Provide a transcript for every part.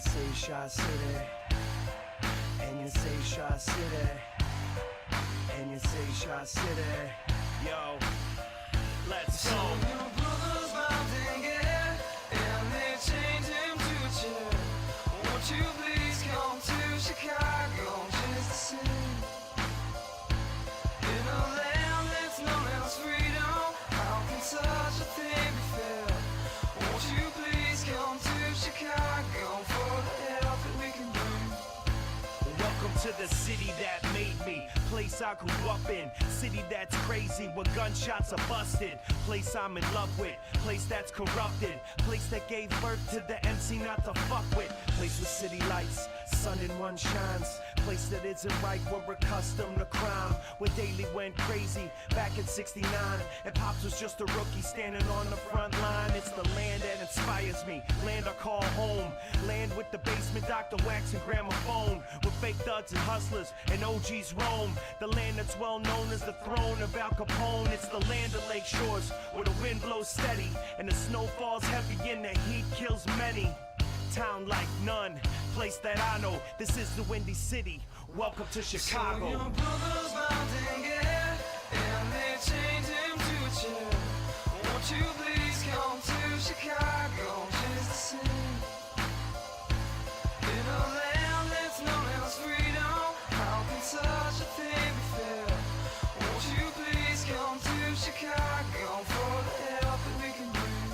say Shot City, and you say Shot City, and you say Shot City. Yo, let's go. Your brother's mounting it, and they chained him to a chair. Won't you please come to Chicago just to sing? In a land that's known as freedom, how can such a thing be fair? Won't you please come to Chicago for the help that we can bring? Welcome to the city that made me, place I grew up in, city that's crazy where gunshots are busted, place I'm in love with, place that's corrupted, place that gave birth to the MC not to fuck with, place with city lights, sun in one shines, place that isn't right, we're accustomed to crime, where daily went crazy back in '69, and Pops was just a rookie standing on the front line. It's the land that inspires me, land I call home, land with the basement Dr. Wax and gramophone, with fake thugs and hustlers and OGs roam, the land that's well known as the throne of Al Capone. It's the land of Lake Shores where the wind blows steady and the snow falls heavy and the heat kills many. Town like none, place that I know, this is the Windy City, welcome to Chicago. So your brother's mounting it, and they chained him to a chair. Won't you please come to Chicago just to sing? In a land that's known as freedom, how can such a thing be fair? Won't you please come to Chicago for the help that we can bring?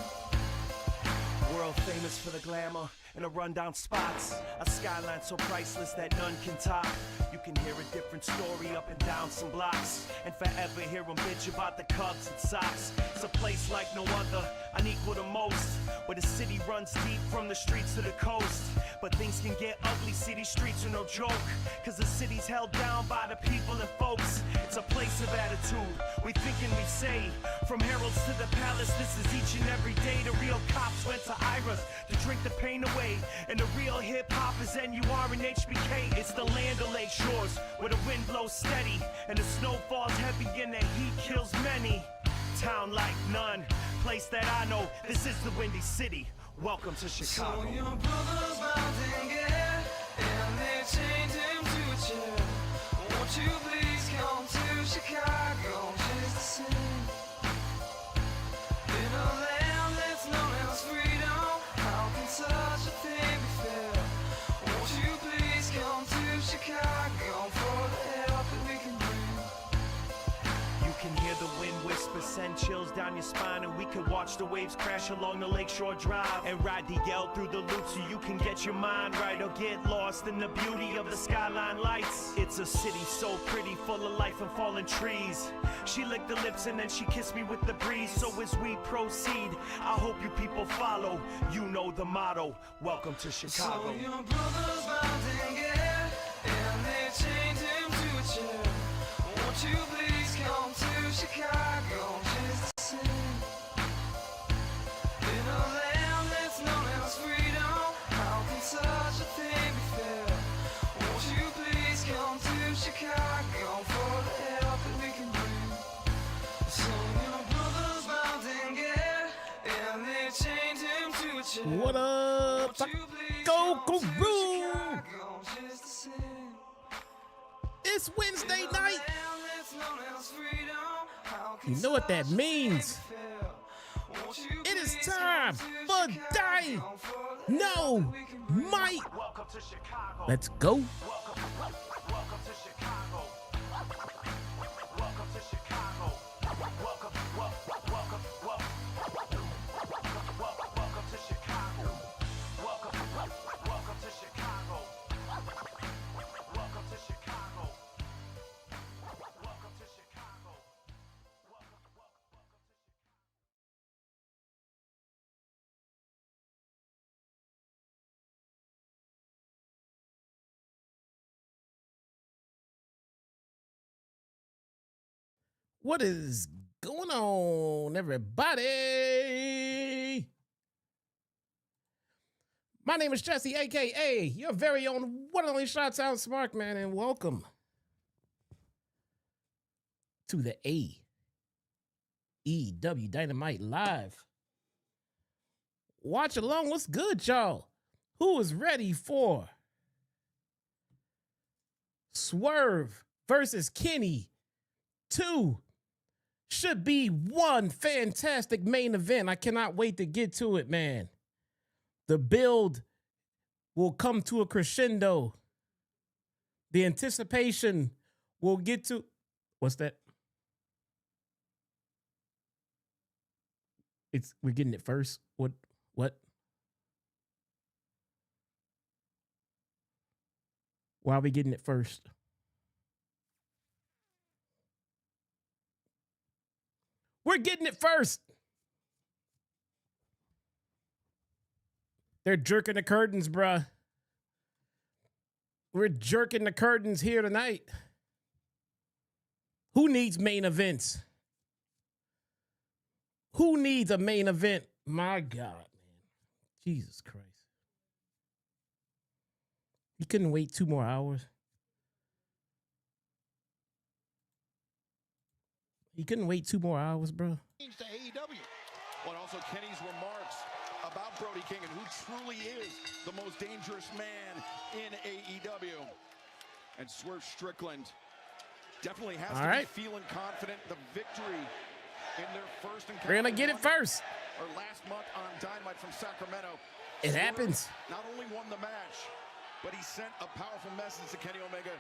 World famous for the glamour and the rundown spots, a skyline so priceless that none can top. You can hear a different story up and down some blocks, and forever hear them bitch about the Cubs and Sox. It's a place like no other, unequal to most, where the city runs deep from the streets to the coast. But things can get ugly, city streets are no joke, cause the city's held down by the people and folks. It's a place of attitude, we think and we say, from heralds to the palace, this is each and every day. The real cops went to Ira's to drink the pain away, and the real hip-hop is NUR and HBK. It's the land of Lake Shores, where the wind blows steady, and the snow falls heavy and the heat kills many. Town like none, place that I know, this is the Windy City, welcome to Chicago. So your brother's mounting it, and they chained him to a chair. Won't you please come to Chicago just to sing? In a land that's known as freedom, how can such a thing be fair? Won't you please come to Chicago for the help that we can bring? You can hear the wind whisper, send chills down your spine, and we can watch the waves crash along the Lakeshore Drive, and ride the L through the loop so you can get your mind right, or get lost in the beauty of the skyline lights. It's a city so pretty, full of life and fallen trees. She licked the lips and then she kissed me with the breeze. So as we proceed, I hope you people follow. You know the motto, welcome to Chicago. So your brother's mounting it, and they chained him to a chair. Won't you please come to Chicago just to sing? In a land that's known as freedom, how can such a thing be fair? Won't you please come to Chicago for the help that we can bring? So your brother's mounting it, and they chained him to a chair. What up? Go Guru! It's Wednesday night. You know what that means. It is time for Dynamite. Let's go. Welcome to Chicago. Welcome to Chicago. Welcome to Chicago. Welcome to Chicago. Welcome to Chicago. Welcome to Chicago. What is going on, everybody? My name is Jesse, aka your very own one and only Shots Out Smart Man, and welcome to the AEW Dynamite Live. Watch along. What's good, y'all? Who is ready for Swerve versus Kenny 2? Should be one fantastic main event. I cannot wait to get to it, man. The build will come to a crescendo. The anticipation will get to... What's that? We're getting it first. What? Why are we getting it first? We're getting it first. They're jerking the curtains, bruh. We're jerking the curtains here tonight. Who needs main events? Who needs a main event? My God, man. Jesus Christ. You couldn't wait 2 more hours? You couldn't wait 2 more hours, bro? To AEW. But also Kenny's remarks about Brody King and who truly is the most dangerous man in AEW. And Swerve Strickland definitely has to be feeling confident. The victory in their first encounter. We're gonna get it first. Or last month on Dynamite from Sacramento. It happens. Not only won the match, but he sent a powerful message to Kenny Omega.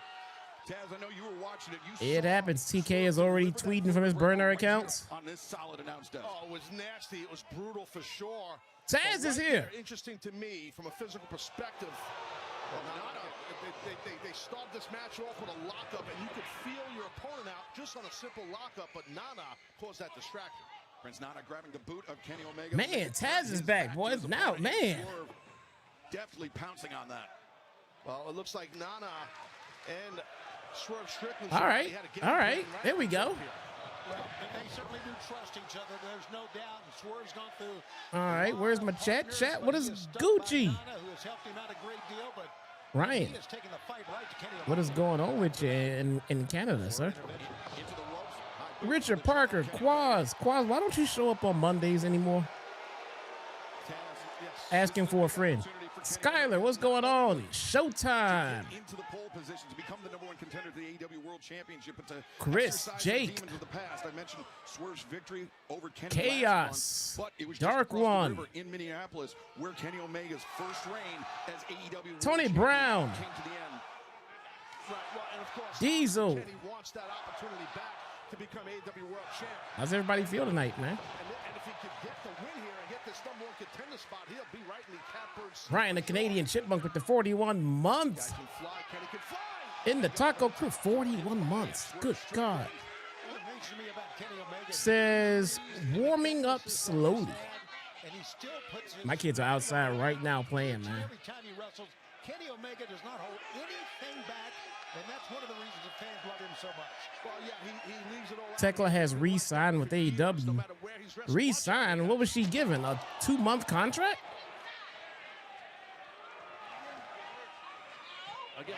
Taz, I know you were watching it. It happens. TK is already tweeting from his burner accounts. On this solid announce desk. Oh, it was nasty. It was brutal for sure. Taz is here. Interesting to me from a physical perspective. They start this match off with a lockup, and you could feel your opponent out just on a simple lockup, but Nana caused that distraction. Prince Nana grabbing the boot of Kenny Omega. Man, Taz is back, boys. Now, man. Definitely pouncing on that. Well, it looks like Nana and Swerve Strickland. All right. There we go. Well, they certainly do trust each other. There's no doubt. And Swerve's gone through. All right. Where's my chat? Chat. What is Gucci? Nana, who has helped him out a great deal, but Ryan, he has taken the fight right to Kenny what is going on with you in Canada, sir? Richard Parker, Quaz, why don't you show up on Mondays anymore? Asking for a friend. Skyler, what's going on? Showtime. Into the pole position to become the #1 contender to the AEW World Championship. But to Chris, exercise Jake. the demons of the past. I mentioned Swerve's victory over Kenny Chaos. last month, but it was Dark just across One. the river in Minneapolis, where Kenny Omega's first reign as AEW World Tony Champion Brown. came to the end. Right, well, and of course, Diesel. Kenny wants that opportunity back to become AEW World Champ. How's everybody feel tonight, man? And if he could get the win here and get this #1 contender spot, he'll be right in the catbird seat. Ryan, the Canadian Chipmunk with the 41 months. Guy can fly, Kenny can fly. In the Taco Crew, 41 months. Good God. What amazes me about Kenny Omega Says warming up slowly. and he still puts his My kids are outside right now playing, man. every time he wrestles. Kenny Omega does not hold anything back, and that's one of the reasons the fans love him so much. Well, yeah, he leaves it all out. Thekla has re-signed with No AEW. matter where he's wrestled. Re-signed? What was she given? A 2-month contract? Again.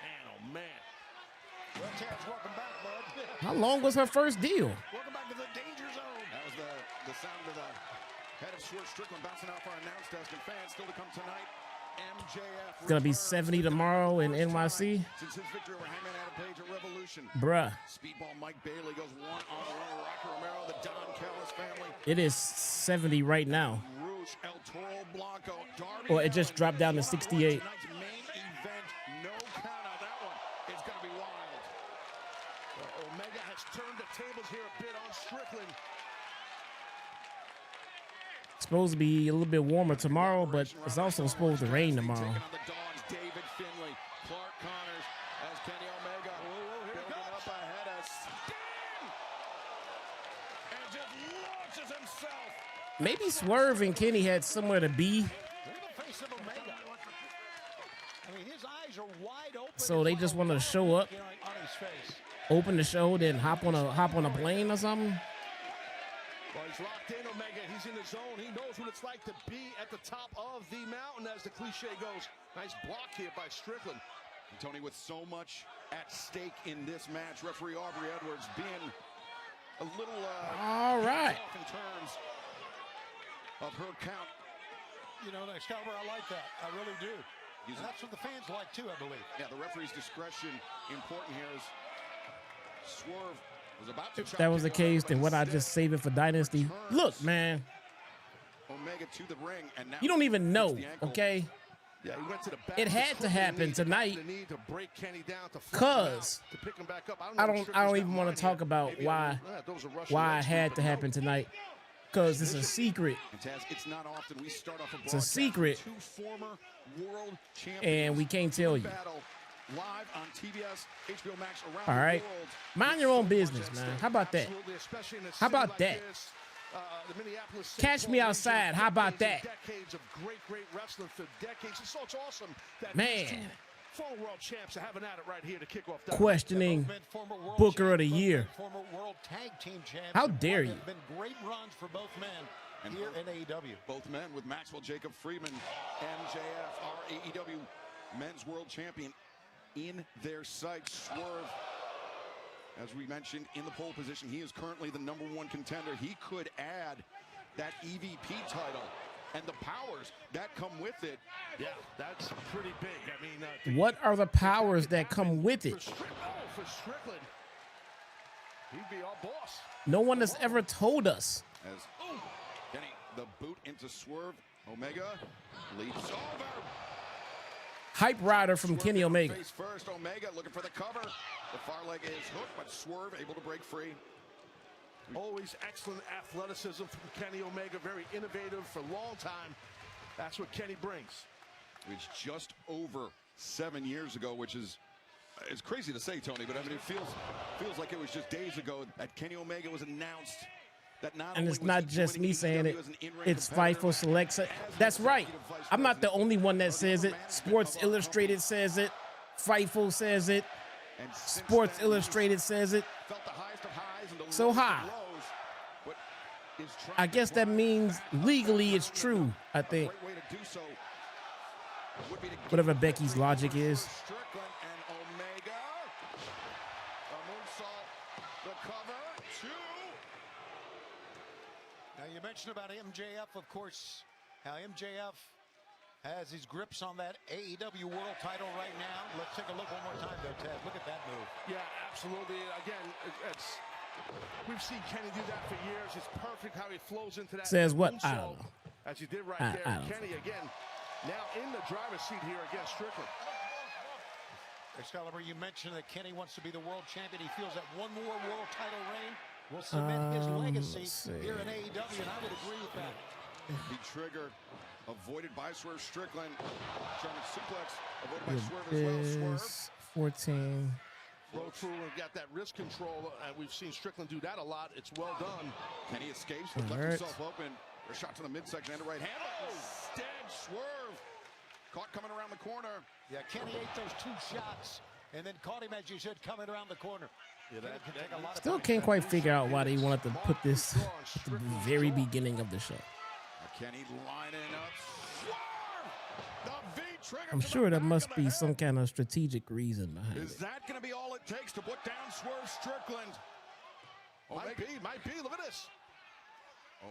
Man, oh man. Well, Taz, welcome back, bud. How long was her first deal? Welcome back to the danger zone. That was the sound of the head of Swerve Strickland bouncing out for our announce desk. And fans still to come tonight. MJF. It's gonna be returns 70 for the tomorrow in first NYC. time Since his victory over Hangman Adam Page at Revolution. Bruh, Speedball Mike Bailey goes one-on-one with Rocky Romero, the Don Callis family. it is 70 right now. Rouge, El Toro Blanco, Darby Or it just Allin. dropped down to 68. Tonight's main event, no count out. That one is going to be wild. Omega has turned the tables here a bit on Strickland. Supposed to be a little bit warmer tomorrow, but it's also supposed to rain tomorrow. Taking on the Dons, David Finlay, Clark Connors as Kenny Omega building up ahead of Sting. And just launches himself. Maybe Swerve and Kenny had somewhere to be, Look at the face of Omega. I mean, his eyes are wide open. so they just wanted to show up, On his face. open the show, then hop on a plane or something. Well, he's locked in, Omega. He's in the zone. He knows what it's like to be at the top of the mountain, as the cliche goes. Nice block here by Strickland. And Tony, with so much at stake in this match, referee Aubrey Edwards being a little All right. off in terms of her count. You know, Excalibur, I like that. I really do. And that's what the fans like too, I believe. Yeah, the referee's discretion important here as Swerve was about to If that was the case, then why not just save it for Dynasty? Look, man, Omega to the ring, and now you don't even know, okay? Yeah, he went to the back. It had to happen tonight, To break Kenny down, to flip him cause out, to pick him back up. I don't even want to talk about why it had to happen tonight, cause it's a secret. It's not often we start off It's a secret, two former world champions and we can't tell you. battle live on TBS, HBO Max around All right, the world. mind your own business, man. How about that? How about that? Catch me outside. How about that? Decades of great wrestling for decades. So it's awesome that Man. former world champs are having at it right here to kick off. Questioning Booker of the Year. Former world tag team champs. How dare you? Have been great runs for both men here in AEW. Both men with Maxwell Jacob Friedman, MJF, our AEW men's world champion in their sights. Swerve, as we mentioned, in the pole position. He is currently the #1 contender. He could add that EVP title and the powers that come with it. Yeah, that's pretty big. I mean, What are the powers that come with it? for Strickland, he'd be our boss. No one has ever told us. As Kenny, the boot into Swerve. Omega leaps over. Hype rider from Swerve Kenny in Omega. face first. Omega looking for the cover. The far leg is hooked, but Swerve able to break free. Always excellent athleticism from Kenny Omega. Very innovative for a long time. That's what Kenny brings. It's just over 7 years ago, which is it's crazy to say, Tony, but I mean it feels like it was just days ago that Kenny Omega was announced. That not And only it's was not he just joining me saying it. AEW as an in-ring It's competitor, Fightful Select. That's right. I'm not the only one that says it. Sports Illustrated says it. Fightful says it. and since Sports then, Illustrated says it. felt the highest of highs and the So lowest of high. lows, but is trying I guess to that climb means back. legally it's true, I A think. great way to do so would be to Whatever get Becky's free logic for is. Strickland and Omega. A moonsault, the cover, 2. Now, you mentioned about MJF, of course, how MJF has his grips on that AEW World Title right now. Let's take a look one more time, though, Ted. Look at that move. Yeah, absolutely. Again, we've seen Kenny do that for years. It's perfect how he flows into that. Says what? I moonsault, don't know. As he did right I there. don't Kenny, again, now in the driver's seat here against Strickland. Excalibur, you mentioned that Kenny wants to be the world champion. He feels that one more world title reign will cement his legacy let's see. here in AEW, and I would agree with that. The trigger avoided by Swerve Strickland. German suplex avoided by With Swerve as well. Swerve. this 14. Roll through and got that wrist control, and we've seen Strickland do that a lot. It's well done. Kenny escapes, but left Alright. himself open. A shot to the midsection and a right hand. Instead, Swerve caught coming around the corner. Yeah, Kenny ate those 2 shots and then caught him, as you said, coming around the corner. Yeah, Kenny can take a lot of Still time. can't quite figure out why they wanted to put this at the very beginning of the show. Kenny lining up. Swerve! The V trigger. I'm to the sure there back must of the be head. some kind of strategic reason behind Is it. that going to be all it takes to put down Swerve Strickland? Might be. Look at this.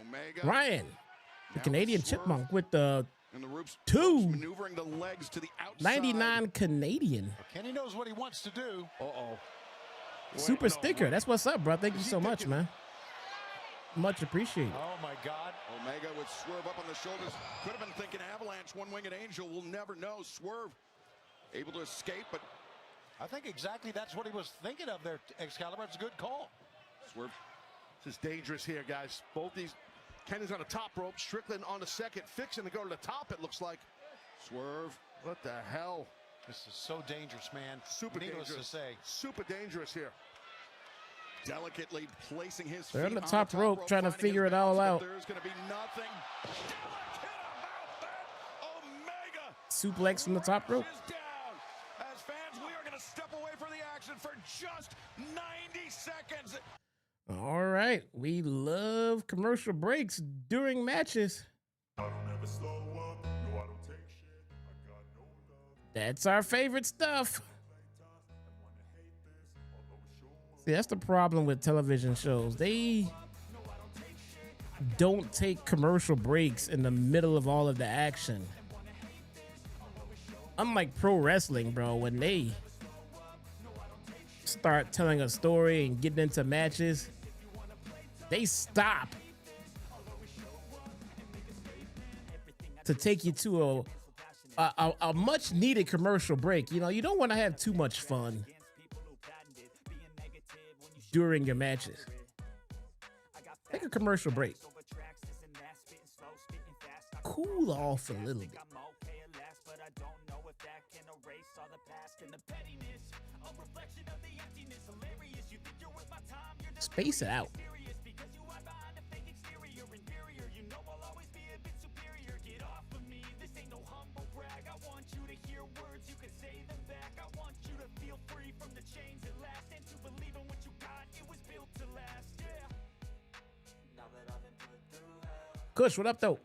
Omega. Ryan, the Now Canadian Swerve Chipmunk with the in the ropes, 2. maneuvering the legs to the outside. 99 Canadian. Kenny knows what he wants to do. Uh-oh. Super sticker. That's what's up, bro. Thank you Is he so much, thinking- man. Much appreciated. Oh, my God. Omega with Swerve up on the shoulders. Could have been thinking Avalanche, one-winged angel. We'll never know. Swerve able to escape, but I think exactly that's what he was thinking of there, Excalibur. It's a good call. Swerve. This is dangerous here, guys. Both these. Kenny's on the top rope. Strickland on the second. Fixing to go to the top, it looks like. Swerve. What the hell? This is so dangerous, man. Super Needless dangerous. to say. Super dangerous here. Delicately placing his They're feet on the top rope trying to finding figure his it all balance, out. but there's going to be nothing delicate about that. Omega Suplex from the top rope. is down. As fans, we are going to step away from the action for just 90 seconds. All right. We love commercial breaks during matches. That's our favorite stuff. See, that's the problem with television shows. They don't take commercial breaks in the middle of all of the action. Unlike pro wrestling, bro, when they start telling a story and getting into matches, they stop to take you to a much needed commercial break. You know, you don't want to have too much fun during your matches. Take a commercial break. Cool off a little bit. Space it out. Kush, what up, though?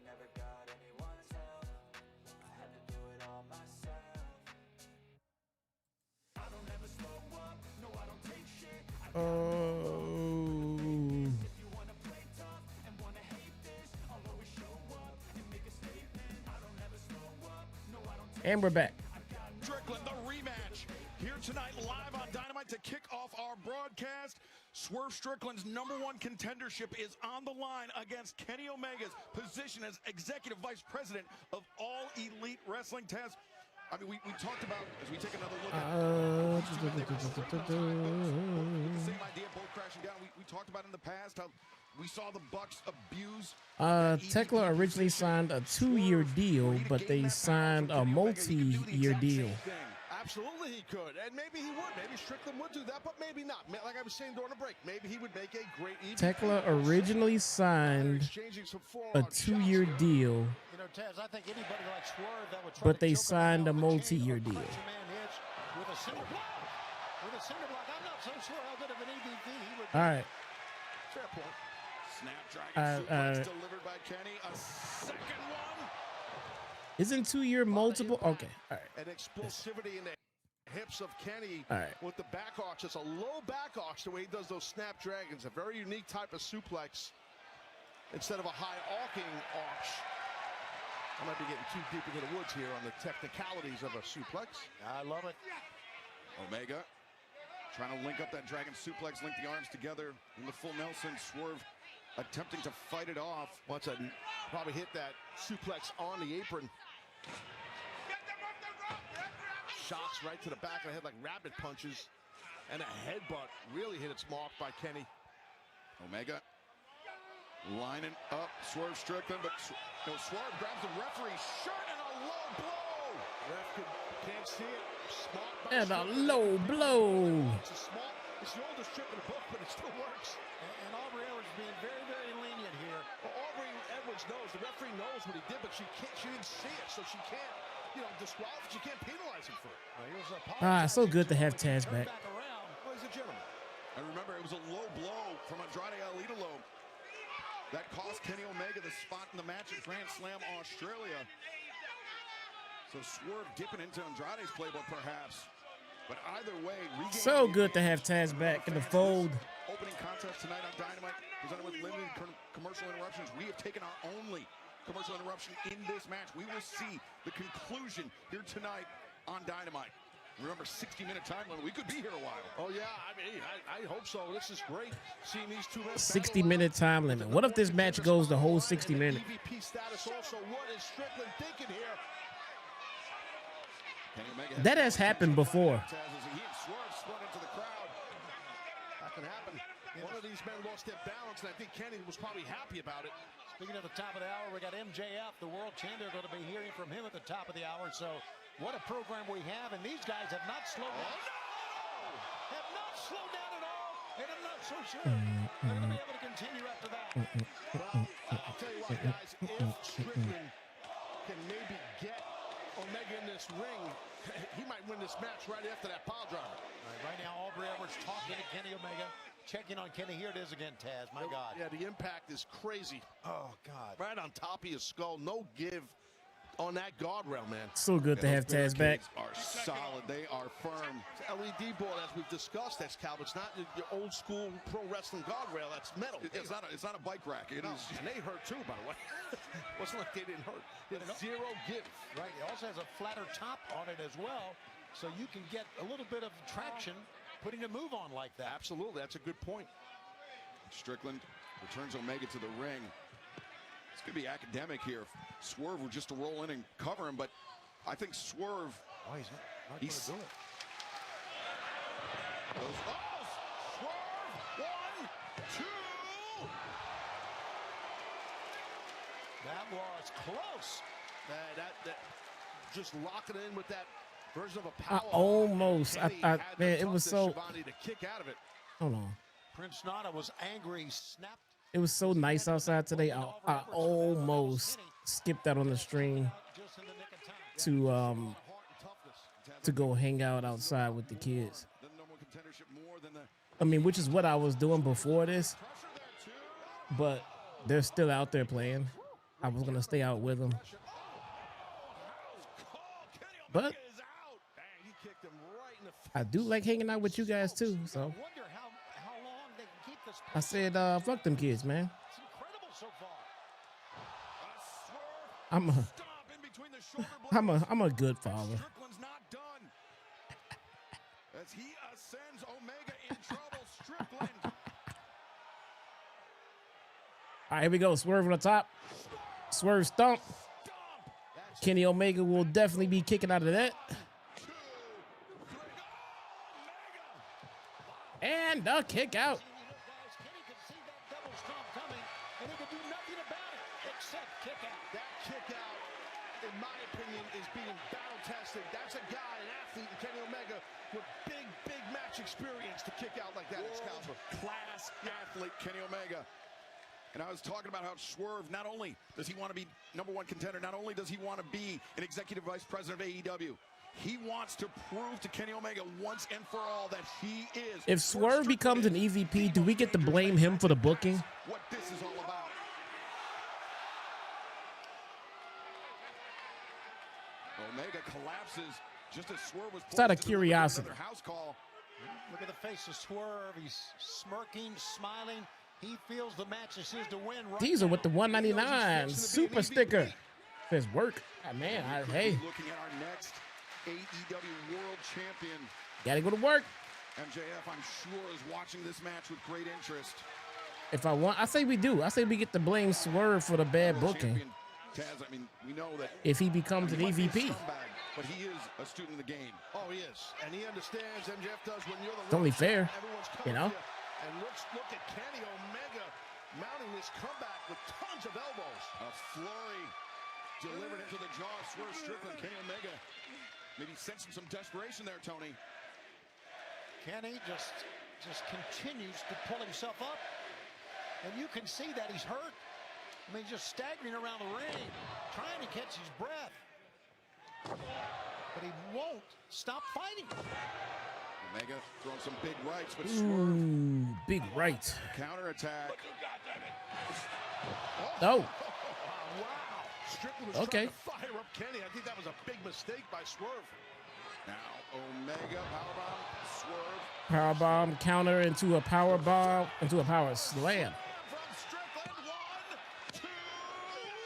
And we're back. Strickland, the rematch, here tonight live on Dynamite to kick off our broadcast. Swerve Strickland's #1 contendership is on the line against Kenny Omega's position as Executive Vice President of All Elite Wrestling. Taz, I mean, we talked about, as we take another look at the same idea, both crashing down. We talked about in the past how we saw the Bucks abuse. Thekla originally signed a 2-year deal, but they signed a multi-year deal. Absolutely he could, and maybe he would. Maybe Strickland would do that, but maybe not. Like I was saying during the break, maybe he would make a great EVP. Thekla originally signed a 2-year deal, You know, Taz, I think anybody like Swerve that would try but to they choke him signed a out with multi-year chain or deal. punch a man hits with a cinder block. With a cinder block, I'm not so sure how good of an EVP he would be. All right. Fair point. Snapdragon suplex delivered by Kenny. A second one. Isn't 2-year multiple? Okay. All right. And explosivity in the hips of Kenny All right. with the back arch. It's a low back arch the way he does those snapdragons. A very unique type of suplex instead of a high arcing arch. I might be getting too deep into the woods here on the technicalities of a suplex. I love it. Omega trying to link up that dragon suplex, link the arms together in the full Nelson. Swerve attempting to fight it off. Once I probably hit that suplex on the apron. Shots right to the back of the head like rabbit punches. And a headbutt really hit its mark by Kenny. Omega lining up Swerve Strickland, but Swerve grabs the referee's shirt and a low blow. Ref can't see it. Smart by And a Strickland. low blow. It's the oldest trick in the book, but it still works. And Aubrey Edwards being very, very lenient here. Well, Aubrey Edwards knows, the referee knows what he did, but she didn't see it, so she can't, disqualify. She can't penalize him for it. So good to have Taz back. Ladies and gentlemen. And remember, it was a low blow from Andrade El Idolo that cost Kenny Omega the spot in the match at Grand Slam Australia. So Swerve dipping into Andrade's playbook, perhaps. But either way, So good to have Taz back in the fold. Opening contest tonight on Dynamite, presented with limited commercial interruptions. We have taken our only commercial interruption in this match. We will see the conclusion here tonight on Dynamite. Remember, 60-minute time limit. We could be here a while. Oh, yeah. I mean, I hope so. This is great. Seeing these two men 60-minute time limit. What if this match goes the whole 60 minutes? EVP status also. What is Strickland thinking here? That has happened before. He and Swerve split into the crowd. That can happen. One of these men lost their balance, and I think Kenny was probably happy about it. Speaking of the top of the hour, we got MJF, the world champion. Going to be hearing from him at the top of the hour. So what a program we have, and these guys have not slowed down. Have not slowed down at all, and I'm not so sure they're going to be able to continue after that. Well, I'll tell you what, guys, if Strickland can maybe get Omega in this ring, he might win this match right after that pile driver. Right now, Aubrey Edwards talking to Kenny Omega, checking on Kenny. Here it is again, Taz. My God. Yeah, the impact is crazy. Oh, God. Right on top of his skull. No give. on that guardrail, man. So good to have Taz back. Are solid. They are firm. It's LED board, as we've discussed, that's Calvin. It's not your old school pro wrestling guardrail. That's metal. It's not a bike rack. It is. And they hurt too, by the way. It wasn't like they didn't hurt. It's zero give. Right, it also has a flatter top on it as well, so you can get a little bit of traction putting a move on like that. Absolutely, that's a good point. Strickland returns Omega to the ring. It's going to be academic here. Swerve were just to roll in and cover him, but I think Swerve. Oh, he's not going to do it. Swerve! 1, 2. That was close. That just locking in with that version of a I power. almost, man, it was so. Shivani to kick out of it. Hold on. Prince Nana was angry, snapped. It was so nice outside today. I almost skipped out on the stream to go hang out outside with the kids. I mean, which is what I was doing before this, but they're still out there playing. I was gonna stay out with them, but I do like hanging out with you guys too. So I said, fuck them kids, man. I'm a good father. Strickland's not done. As he ascends, Omega in trouble. Strickland. All right, here we go. Swerve on the top. Swerve stomp. Kenny Omega will definitely be kicking out of that. And a kick out. Kenny could see that double stomp coming, and he could do nothing about it except kick out. That kick out, in my opinion, is being battle tested. That's a guy, an athlete, in Kenny Omega, with big match experience to kick out like that. Class athlete Kenny Omega. And I was talking about how Swerve, not only does he want to be #1 contender, not only does he want to be an executive vice president of AEW, he wants to prove to Kenny Omega once and for all that he is. If Swerve becomes an EVP, do we get to blame him for the booking? What this is all about. Omega collapses just as Swerve was. It's out of curiosity. House call. Look at the face of Swerve. He's smirking, smiling. He feels the match is his to win. Right These are now. with the 199 super sticker. Says work. Ah, man, hey. Looking at our next AEW World Champion. Gotta go to work. MJF, I'm sure, is watching this match with great interest. If I want, I say we do. I say we get to blame Swerve for the bad booking. Champion Taz, I mean, we know that If he becomes an he might be a EVP. scumbag, but he is a student of the game. Oh, he is. And he understands MJF does when you're the It's only fair, everyone's you know? coming to And look at Kenny Omega mounting this comeback with tons of elbows. A flurry delivered into the jaw of Swerve Strickland. Kenny Omega maybe sensing some desperation there, Tony. Kenny just continues to pull himself up. And you can see that he's hurt. I mean, just staggering around the ring, trying to catch his breath. But he won't stop fighting. Omega throwing some big rights, but Swerve Ooh, big right. counterattack. Oh, Wow. Strickland was Okay. trying to fire up Kenny. I think that was a big mistake by Swerve. Now Omega powerbomb, Swerve. powerbomb counter into a powerbomb into a power slam. From Strickland, 1,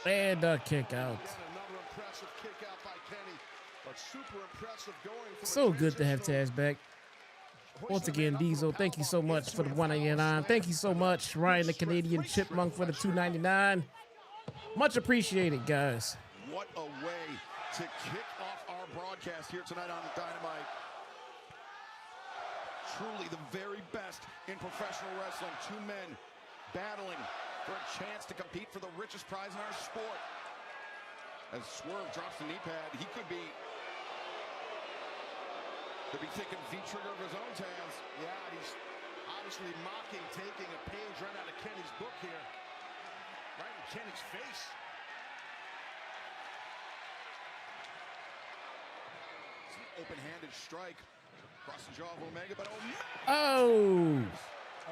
2. And a kick out. Again, another impressive kick out by Kenny, but super impressive going for So good to have Taz back. Once again, Diesel, thank you so much for the 199. Thank you so much, Ryan the Canadian Chipmunk, for the 299. Much appreciated, guys. What a way to kick off our broadcast here tonight on Dynamite. Truly the very best in professional wrestling. Two men battling for a chance to compete for the richest prize in our sport. As Swerve drops the knee pad, he could be thinking V-trigger of his own, Taz. Yeah, he's obviously mocking, taking a page right out of Kenny's book here. Right in Kenny's face. It's an open-handed strike across the jaw of Omega, but Omega! Oh,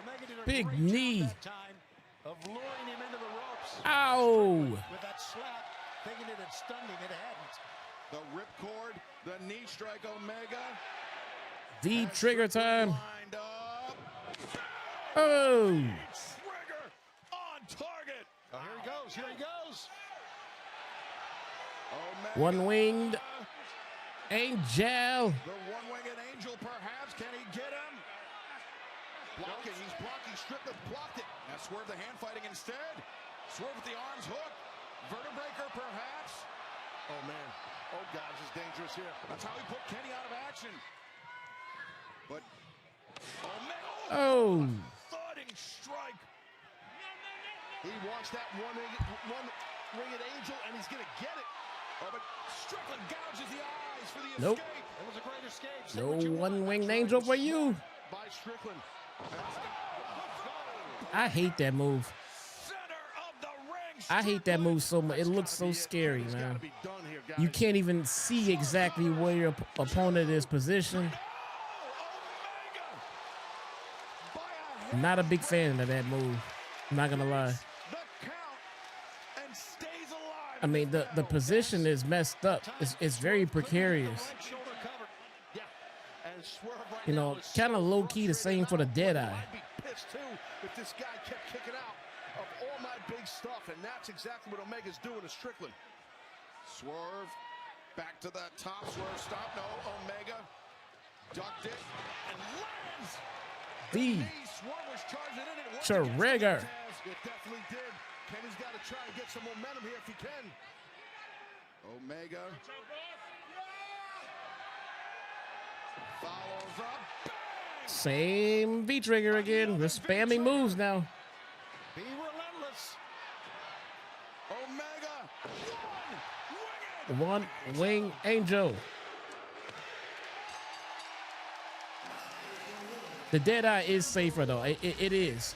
Omega did a Big great job knee. that time of luring him into the ropes ow. with that slap. thinking it had stunned him. It hadn't. The ripcord, the knee strike, Omega. The trigger time. Lined up. Oh, Trigger on target. Oh, here he goes. Here he goes. Omega. one-winged angel. The one-winged angel, perhaps. Can he get him? Blocking. He's blocking. Strickland blocked it. Now Swerve the hand fighting instead. Swerve with the arms hook. Vertebreaker, perhaps. Oh, man. Oh, God, this is dangerous here. That's how he put Kenny out of action. But Omega. Oh, Thudding strike. He wants that one-winged angel, and he's going to get it. Oh, but Strickland gouges the eyes for the Nope. escape. It was a great escape. Say no what you want. one-winged angel for you. By Strickland. I hate that move. Center of the ring. I hate that move so much. It looks so scary, It's man. gotta be done here, guys. You can't even see exactly where your opponent is positioned. Not a big fan of that move. I'm not gonna lie. The count and stays alive. I mean, the position is messed up. It's very precarious. Right shoulder covered. Yeah. And Swerve right You now know, is kind of low key the same for the dead eye. I'd be pissed too if this guy kept kicking out of all my big stuff, and that's exactly what Omega's doing to Strickland. Swerve back to the top. Swerve stop. No. Omega ducked it and lands. The Swerve was charging in. It worked trigger. against Taz. It definitely did. Kenny's got to try and get some momentum here if he can. Omega follows up. Bang! Same V trigger again. We're spamming moves now. Be relentless. Omega One wing angel. The dead eye is safer though. It is.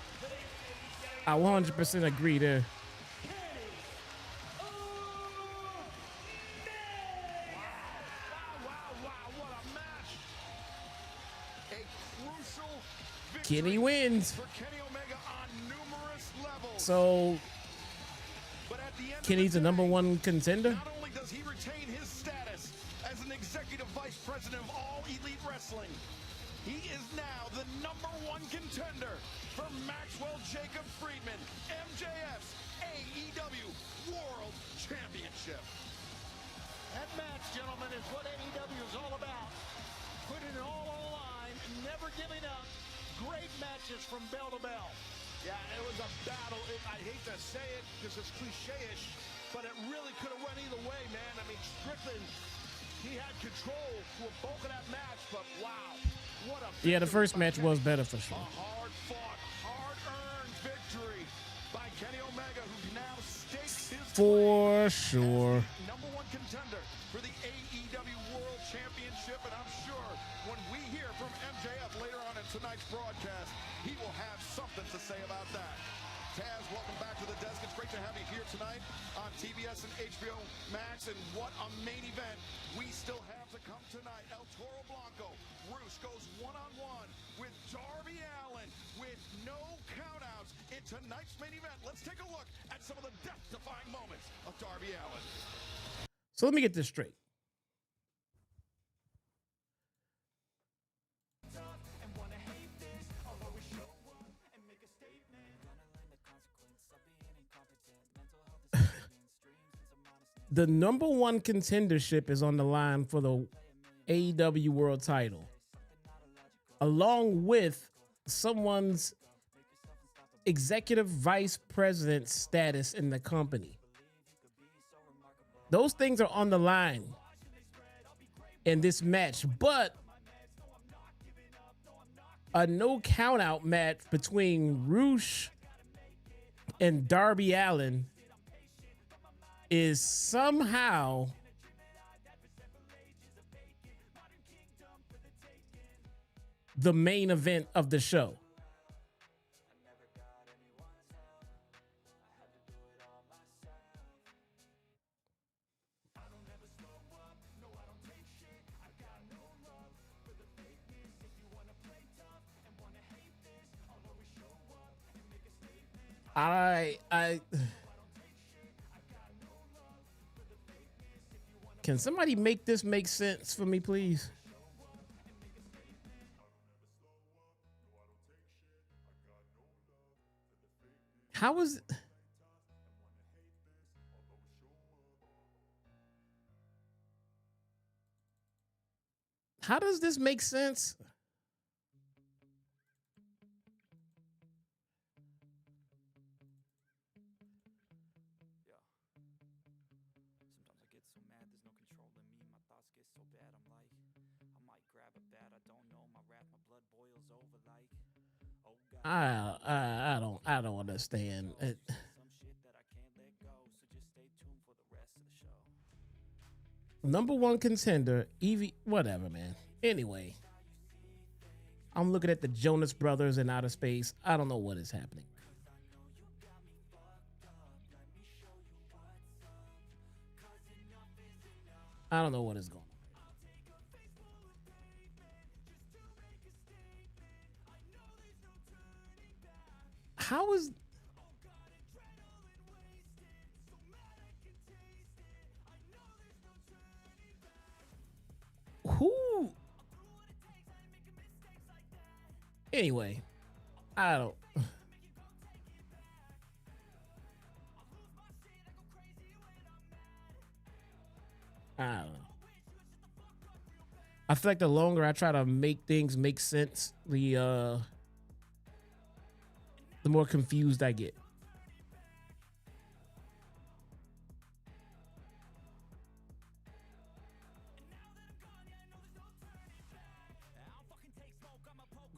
I 100% agree there. Wow, what a match. A crucial Kenny wins. for Kenny Omega on numerous levels. So But at the end Kenny's the of the number day, one contender. not only does he retain his status as an executive vice president of all elite wrestling, he is now the number one contender for Maxwell Jacob Friedman, MJF's AEW World Championship. That match, gentlemen, is what AEW is all about. Putting it all on the line, never giving up. Great matches from bell to bell. Yeah, it was a battle. I hate to say it because it's cliche-ish, but it really could have went either way, man. I mean, Strickland, he had control for a bulk of that match, but wow, what a Yeah, the victory first by match Kenny. was better for sure. A hard-fought, hard-earned victory by Kenny Omega, who now stakes his For sure. number one contender for the AEW World Championship. And I'm sure when we hear from MJF later on in tonight's broadcast, he will have something to say about that. Taz, welcome back to the desk. It's great to have you here tonight on TBS and HBO Max. And what a main event we still have to come tonight. El Toro Blanco, Roos goes one-on-one with Darby Allin with no countouts in tonight's main event. Let's take a look at some of the death-defying moments of Darby Allin. So let me get this straight. The number one contendership is on the line for the AEW World Title, along with someone's executive vice president status in the company. Those things are on the line in this match, but a no count out match between Roosh and Darby Allin is somehow the main event of the show. Can somebody make this make sense for me, please? How is... How does this make sense? Sometimes I get so mad, there's no control in me. My thoughts get so bad, I'm like, I might grab a bat. I don't know, my wrath, my blood boils over like, oh God. I don't understand it. Some shit that I can't let go, so just stay tuned for the rest of the show. Number one contender, Evie, whatever, man. Anyway, I'm looking at the Jonas Brothers in outer space. I don't know what is happening. I don't know what is going on. How is... Who? Anyway, I don't... I don't know. I feel like the longer I try to make things make sense, the more confused I get.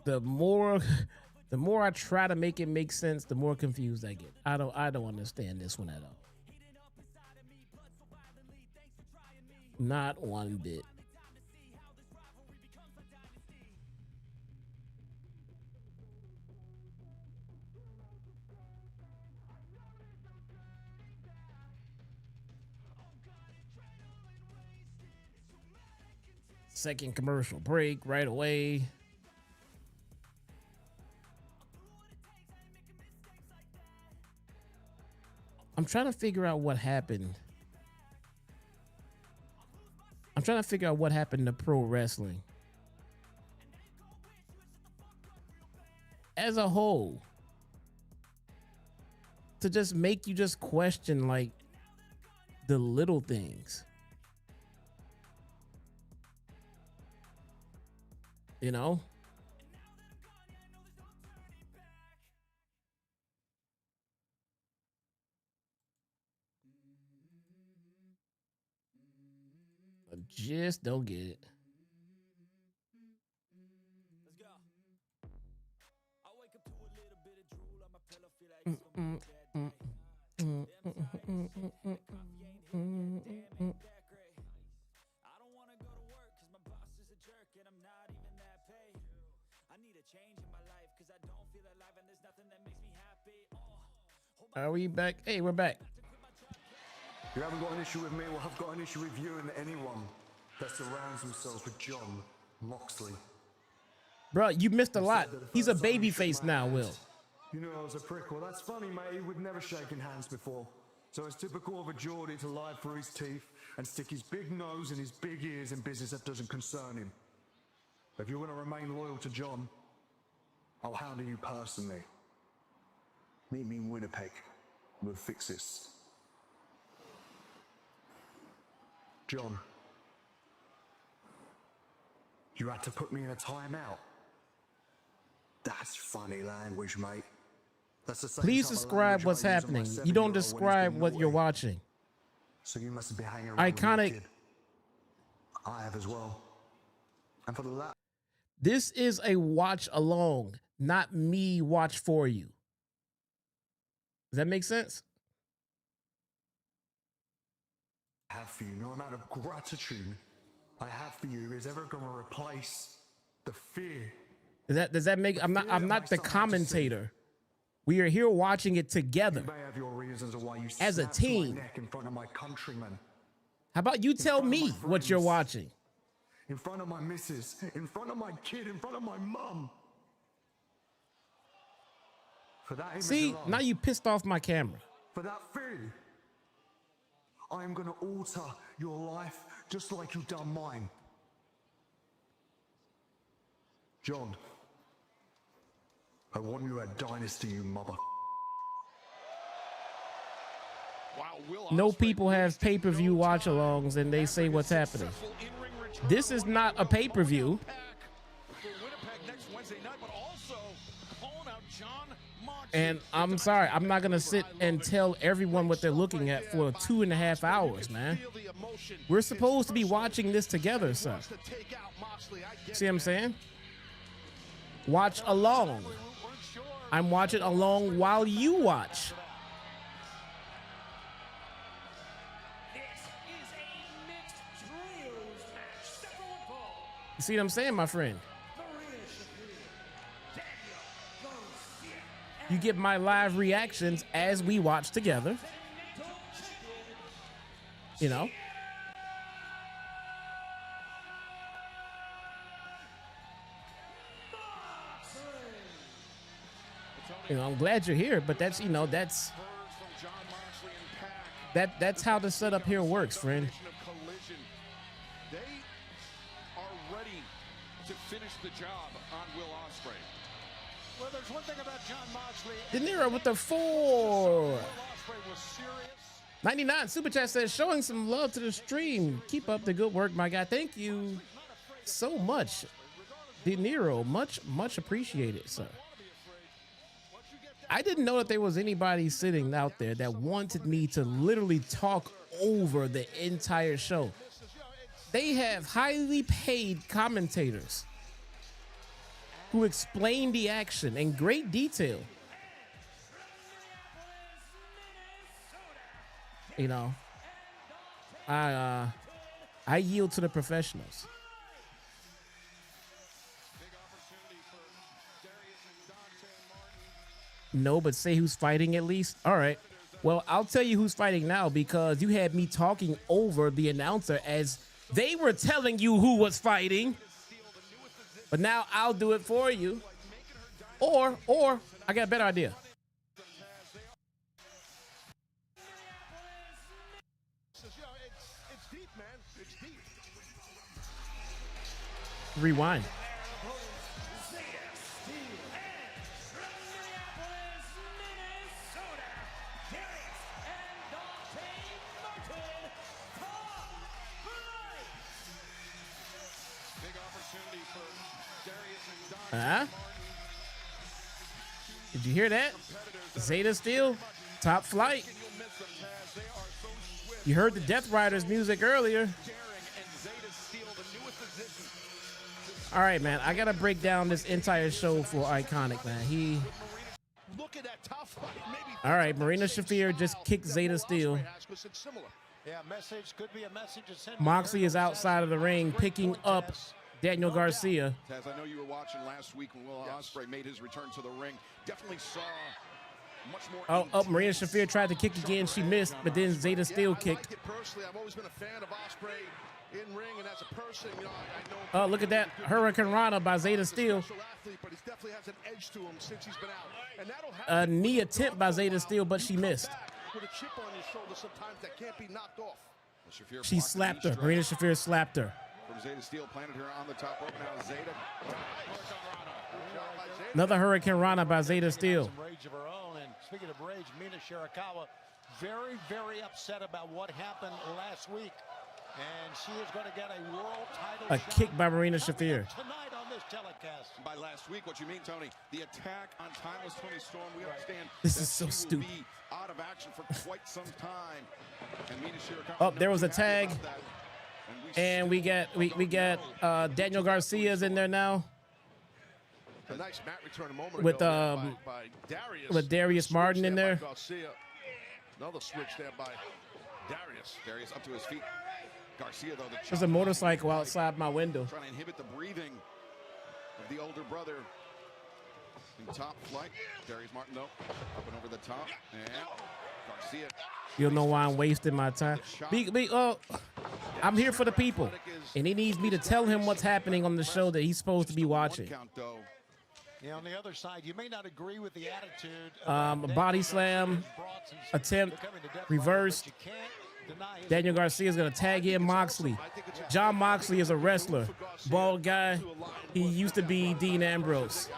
The more I try to make it make sense, the more confused I get. I don't understand this one at all. Not one bit. Second commercial break right away. I'm trying to figure out what happened. I'm trying to figure out what happened to pro wrestling as a whole to just make you just question like the little things. You know? I just don't get it. Let's go. I wake up to a little bit of drool on my pillow, feel like it's gonna be a bad day. Damn tired of shit, that coffee ain't hitting, damn ain't that great. I don't wanna go to work cause my boss is a jerk and I'm not even that paid. I need a change in my life cause I don't feel alive and there's nothing that makes me happy. Are we back? Hey, we're back. You haven't got an issue with me, well, I've got an issue with you and anyone that surrounds themselves with John Moxley. Bro, you missed a lot. He's a babyface now, Will. You know I was a prick. Well, that's funny, mate. We've never shaken hands before. So it's typical of a Geordie to lie through his teeth and stick his big nose and his big ears in business that doesn't concern him. If you're going to remain loyal to John, I'll handle you personally. Meet me in Winnipeg. We'll fix this. John, you had to put me in a timeout. That's funny language, mate. That's the same Please type of describe language what's I use on my happening. You 7-year-old don't when he's describe been what you're naughty. watching. So you must be hanging around with Iconic. your kid. I have as well. And for the last This is a watch along, not me watch for you. Does that make sense? I have for you, no amount of gratitude I have for you is ever going to replace the fear. Does that make... I'm not the commentator. We are here watching it together You may have your reasons of why you as a snapped my team. neck in front of my countrymen, How about you tell front of me my what you're friends. watching? in front of my missus, in front of my kid, in front of my mum. For that image See, alone, now you pissed off my camera. for that fear, I am going to alter your life, just like you done mine. John, I want you at Dynasty, you mother. Wow, Will No Ospreay people have wasted pay-per-view no watch-alongs time and they say after what's his happening. successful in-ring return This is not a pay-per-view. for Winnipeg next Wednesday night, but also calling out John Moxley. And I'm sorry, I'm not gonna sit and tell everyone what they're looking at for 2.5 hours, man. We're supposed to be watching this together, sir. See what I'm saying? Watch along. I'm watching along while you watch. You see what I'm saying, my friend? You get my live reactions as we watch together. You know? I'm glad you're here, but that's, that's how the setup here works, friend. They are ready to finish the job on Will Ospreay. Well, there's one thing about John Moxley. De Niro with the 4. Will Ospreay was serious. 99 Super Chat says, showing some love to the stream. Keep up the good work, my guy. Thank you so much, De Niro. Much appreciated, sir. I didn't know that there was anybody sitting out there that wanted me to literally talk over the entire show. They have highly paid commentators who explain the action in great detail. I yield to the professionals. No, but say who's fighting at least. All right. Well, I'll tell you who's fighting now because you had me talking over the announcer as they were telling you who was fighting. But now I'll do it for you. Or I got a better idea. Rewind. Did you hear that? Zeta Steel, top flight. You heard the Death Riders music earlier. All right, man. I gotta break down this entire show for Iconic, man. All right, Marina Shafir just kicked Zeta Steel. Yeah, message could be a message to send. Moxley is outside of the ring picking up Daniel Garcia. Taz, I know you were watching last week when Will Ospreay made his return to the ring. Definitely saw much more. Oh, Marina Shafir tried to kick again. She missed, but then Zeta Steel kicked. Personally, I've always been a fan of Ospreay in ring, and as a person, I know. Oh, look at that Hurricane Rana by Zeta Steel. But he definitely has an edge to him since he's been out. And that'll A knee attempt by Zeta Steel, but she missed. With a chip on his shoulder sometimes that can't be knocked off. She slapped her. Marina Shafir slapped her. From Zeta Steel, planted her on the top rope. Now Zeta. Another Hurricane Rana by Zeta Steel. Some rage of her own. And speaking of rage, Mina Shirakawa, very, very upset about what happened last week. And she is going to get a world title A shot kick by Marina Shafir. tonight on this telecast. By last week, what you mean, Tony? The attack on timeless Toni Storm. We understand This that is so she will stupid. be out of action for quite some time. And Mina Shirakawa, Oh, there was a not happy tag. about that. And we got Daniel Garcia's in there now A nice mat return a moment with ago by Darius. with Darius Martin in there. Another switch there by Darius. Darius up to his feet. Garcia, though, the There's a motorcycle outside my window. trying to inhibit the breathing of the older brother. In top flight, Darius Martin, though, up and over the top. And Garcia. You'll know why I'm wasting my time. I'm here for the people. And he needs me to tell him what's happening on the show that he's supposed to be watching. Yeah, on the other side, you may not agree with the attitude. A body slam, attempt, reverse. deny his Daniel Garcia is going to tag in Moxley. John Moxley is a wrestler. Bald guy. He used to be Dean Ambrose.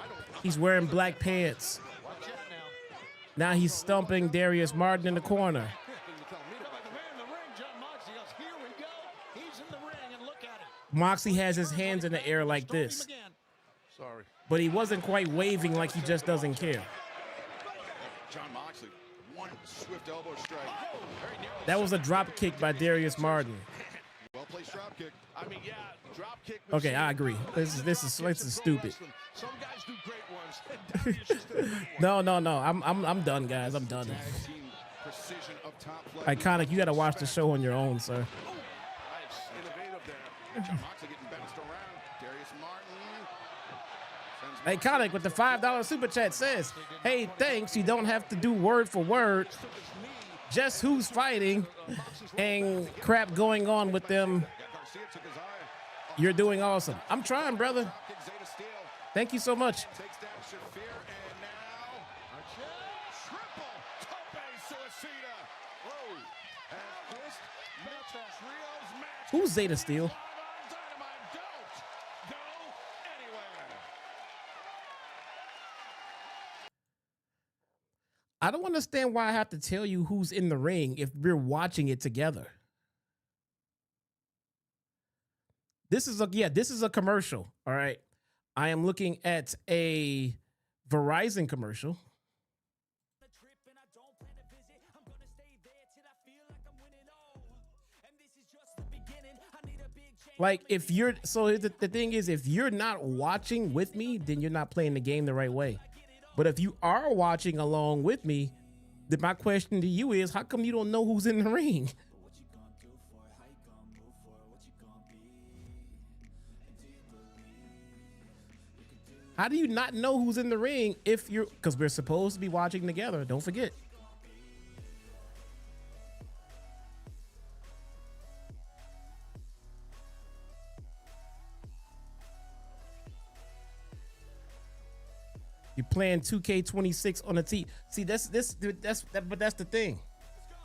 He's wearing black pants. Watch out now. Now he's stumping Darius Martin in the corner. The man in the ring, John Moxley goes, here we go. He's in the ring, and look at it. Moxley has his hands in the air like this, Again. Sorry. but he wasn't quite waving like he just doesn't care. John Moxley, one swift elbow strike. Very narrow. That was a drop kick by Darius Martin. Well placed drop kick. I mean, yeah, drop kick. Okay, I agree. This is stupid. Some guys do great ones. Darius just did a great one. No. I'm done, guys. I'm done. Tag team precision of top flight. Iconic, you got to watch the show on your own, sir. Nice, innovative there. John Moxley getting bounced around. Darius Martin. Iconic with the $5 super chat says, "Hey, thanks. You don't have to do word for word. Just who's fighting and crap going on with them. Garcia took his eye. You're doing awesome. I'm trying, brother. Drop kick, Zeta Steel. Thank you so much." Takes down Shafir, and now triple tope suicida. Whoa. And this makes the trios match. Who's Zeta Steel? Live on Dynamite. Don't go anywhere. I don't understand why I have to tell you who's in the ring if we're watching it together. This is a commercial. All right. I am looking at a Verizon commercial. Like, if you're, so the thing is, if you're not watching with me, then you're not playing the game the right way. But if you are watching along with me, then my question to you is, how come you don't know who's in the ring? How do you not know who's in the ring if you're, because we're supposed to be watching together, don't forget. You're playing 2K26 on a T. See, but that's the thing.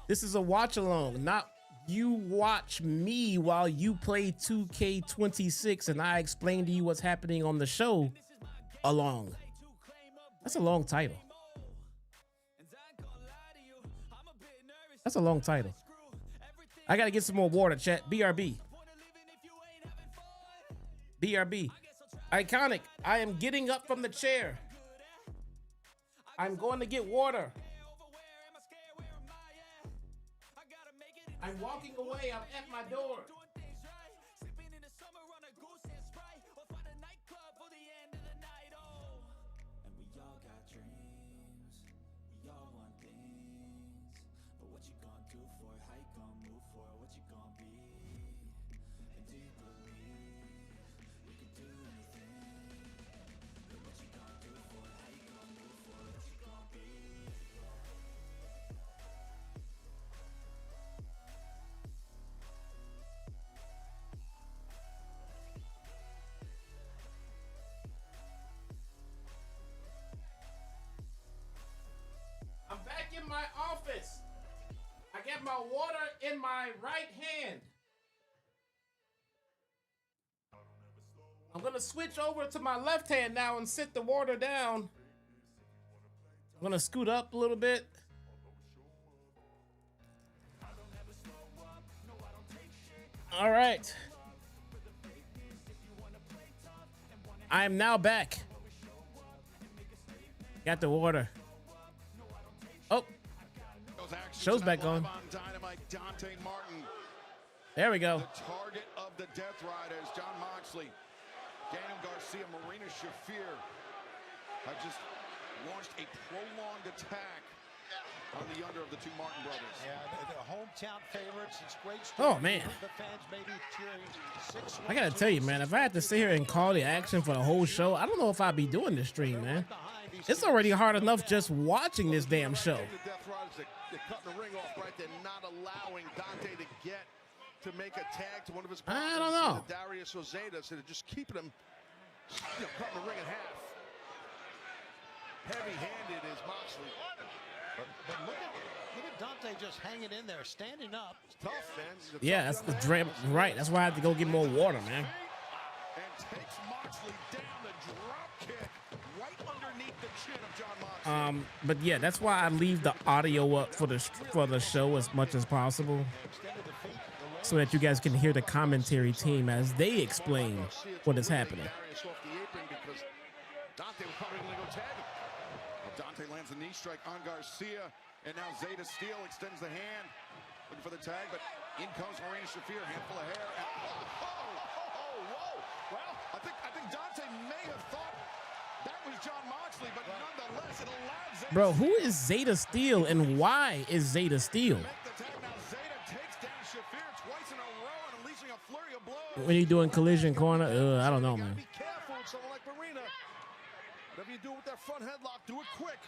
This is a watch along, not you watch me while you play 2K26 and I explain to you what's happening on the show along. That's a long title. That's a long title. I gotta get some more water, chat. BRB. BRB. Iconic. I am getting up from the chair. I'm going to get water. I'm walking away. I'm at my door. I'm back in my office. I got my water in my right hand. I'm gonna switch over to my left hand now and sit the water down. I'm gonna scoot up a little bit. All right. I am now back. Got the water. Oh, show's back on. Dynamite, Dante Martin, There we go. the target of the Death Riders, John Moxley, Daniel Garcia, Mina Shirakawa have just launched a prolonged attack on the younger of the two Martin brothers. Yeah, the hometown favorites. It's great. Oh, man. The fans maybe cheering 6-1. I gotta tell you, man, if I had to sit here and call the action for the whole show, I don't know if I'd be doing this stream, man. It's already hard enough just watching this damn show. The Death Riders, they're cutting the ring off right. They're not allowing Dante to get to make a tag to one of his partners. I don't know. Darius Ozeta, so they're just keeping him, cutting the ring in half. Heavy-handed is Moxley. But look at Dante just hanging in there, standing up. It's tough, man. He's a tough Yeah, that's young the man. dream. Right. That's why I had to go get more water, man. And takes Moxley down, the drop kick right underneath the chin of John Moxley. But yeah, that's why I leave the audio up for the show as much as possible, so that you guys can hear the commentary team as they explain what is happening. Darius off the apron because Dante was probably going to go tag him. Well, Dante lands a knee strike on Garcia, and now Zeta Steel extends the hand, looking for the tag, but in comes Marina Shafir, handful of hair. And, whoa. Well, I think Dante may have thought that was John Moxley, but nonetheless, it allowed Zeta Bro, who is Zeta Steel and why is Zeta Steel? to make the tag. Now Zeta takes down Shafir twice in a row and unleashing a flurry of blows. When you doing collision corner, I don't know, You gotta man. be careful with someone like Marina. Whatever you do with that front headlock, do it quick.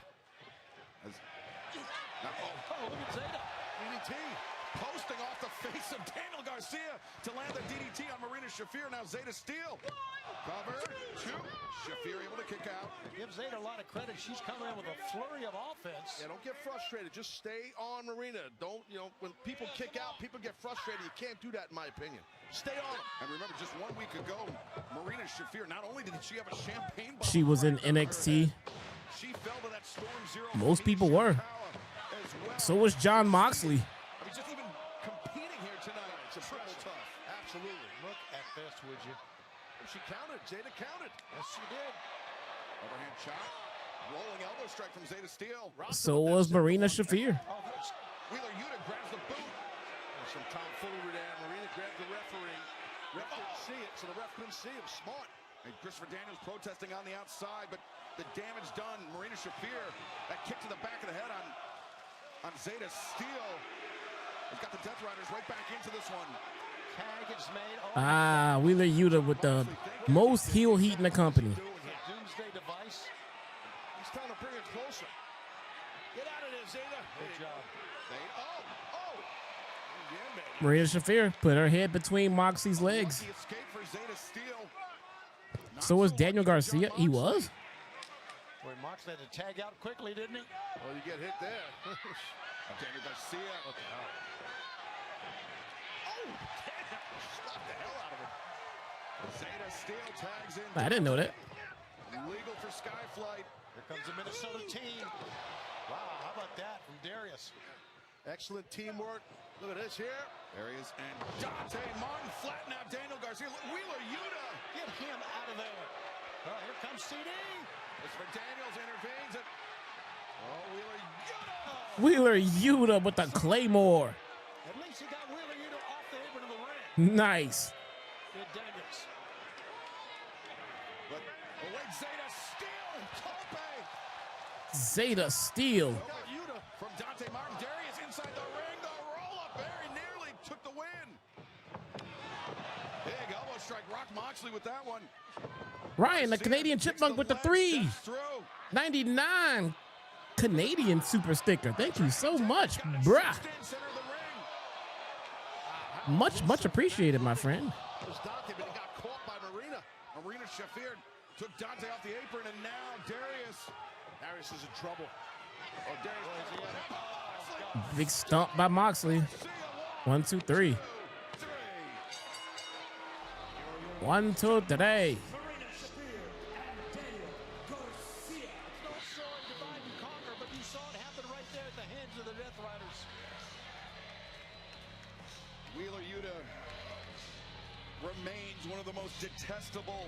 Oh, look at Zeta. DDT posting off the face of Daniel Garcia to land the DDT on Marina Shafir. Now Zeta Steel. Cover, two. Shafir able to kick out. Give Zeta a lot of credit. She's coming in with a flurry of offense. Yeah, don't get frustrated. Just stay on Marina. Don't, when people kick out, people get frustrated. You can't do that, in my opinion. Stay on them. And remember, just 1 week ago, Marina Shafir, not only did she have a champagne bottle, She was in NXT. she fell to that Storm Zero. Most Mina people were. Shirakawa as well. So was John Moxley. I mean, just even competing here tonight, it's a triple tough. Absolutely. Look at this, would you? She counted. Zeta counted. Yes, she did. Overhand chop, rolling elbow strike from Zeta Steel. So was Marina Shafir. Oh, there's Wheeler Yuta grabs the boot. There's some tomfoolery there. Marina grabbed the referee. Ref didn't see it, so the ref couldn't see him. Smart. And Christopher Daniels protesting on the outside, but the damage done. Marina Shafir, that kick to the back of the head on Zeta Steel. He's got the Death Riders right back into this one. tag is made. Wheeler Yuta with the most heel heat in the company. Doomsday device. He's trying to bring it closer. Get out of there, Zeta. Good job. Yeah, man. Marina Shafir put her head between Moxley's legs. Lucky escape for Zeta Steel. Not So was lucky Daniel for Garcia. John He Moxley. was. Boy, Moxley had to tag out quickly, didn't he? Well, you get hit there. Daniel Garcia. Oh, damn. Slap the hell out of him. Zeta Steel tags in. I didn't know that. Legal for Skyflight. Here comes the Minnesota team. Wow, how about that from Darius? Excellent teamwork. Look at this here. There he is. And Dante Martin flatten out Daniel Garcia. Wheeler Yuta. Get him out of there. Oh, here comes CD. Christopher Daniels intervenes. And Wheeler Yuta. Wheeler Yuta with the Claymore. At least he got Wheeler Yuta off the apron of the ring. Nice. Good Daniels. But wait, Zeta Steel. Tope. Zeta Steel. Yuta from Dante Martin. Darius inside the ring. The roll up very nearly took the win. Big elbow strike. Rock Moxley with that one. Ryan, the Canadian Chipmunk with the 3. Steps through. 99 Canadian super sticker. Thank you so much, bruh. Stand center of the ring. Much appreciated, my friend. It was Dante, but he got caught by Marina. Marina Shafir took Dante off the apron, and now Darius. Darius is in trouble. Oh, Darius. Big stomp by Moxley. 1, 2, 3. 1, 2, 3. No showing divide and conquer, but you saw it happen right there at the hands of the Death Riders. Wheeler Yuta remains one of the most detestable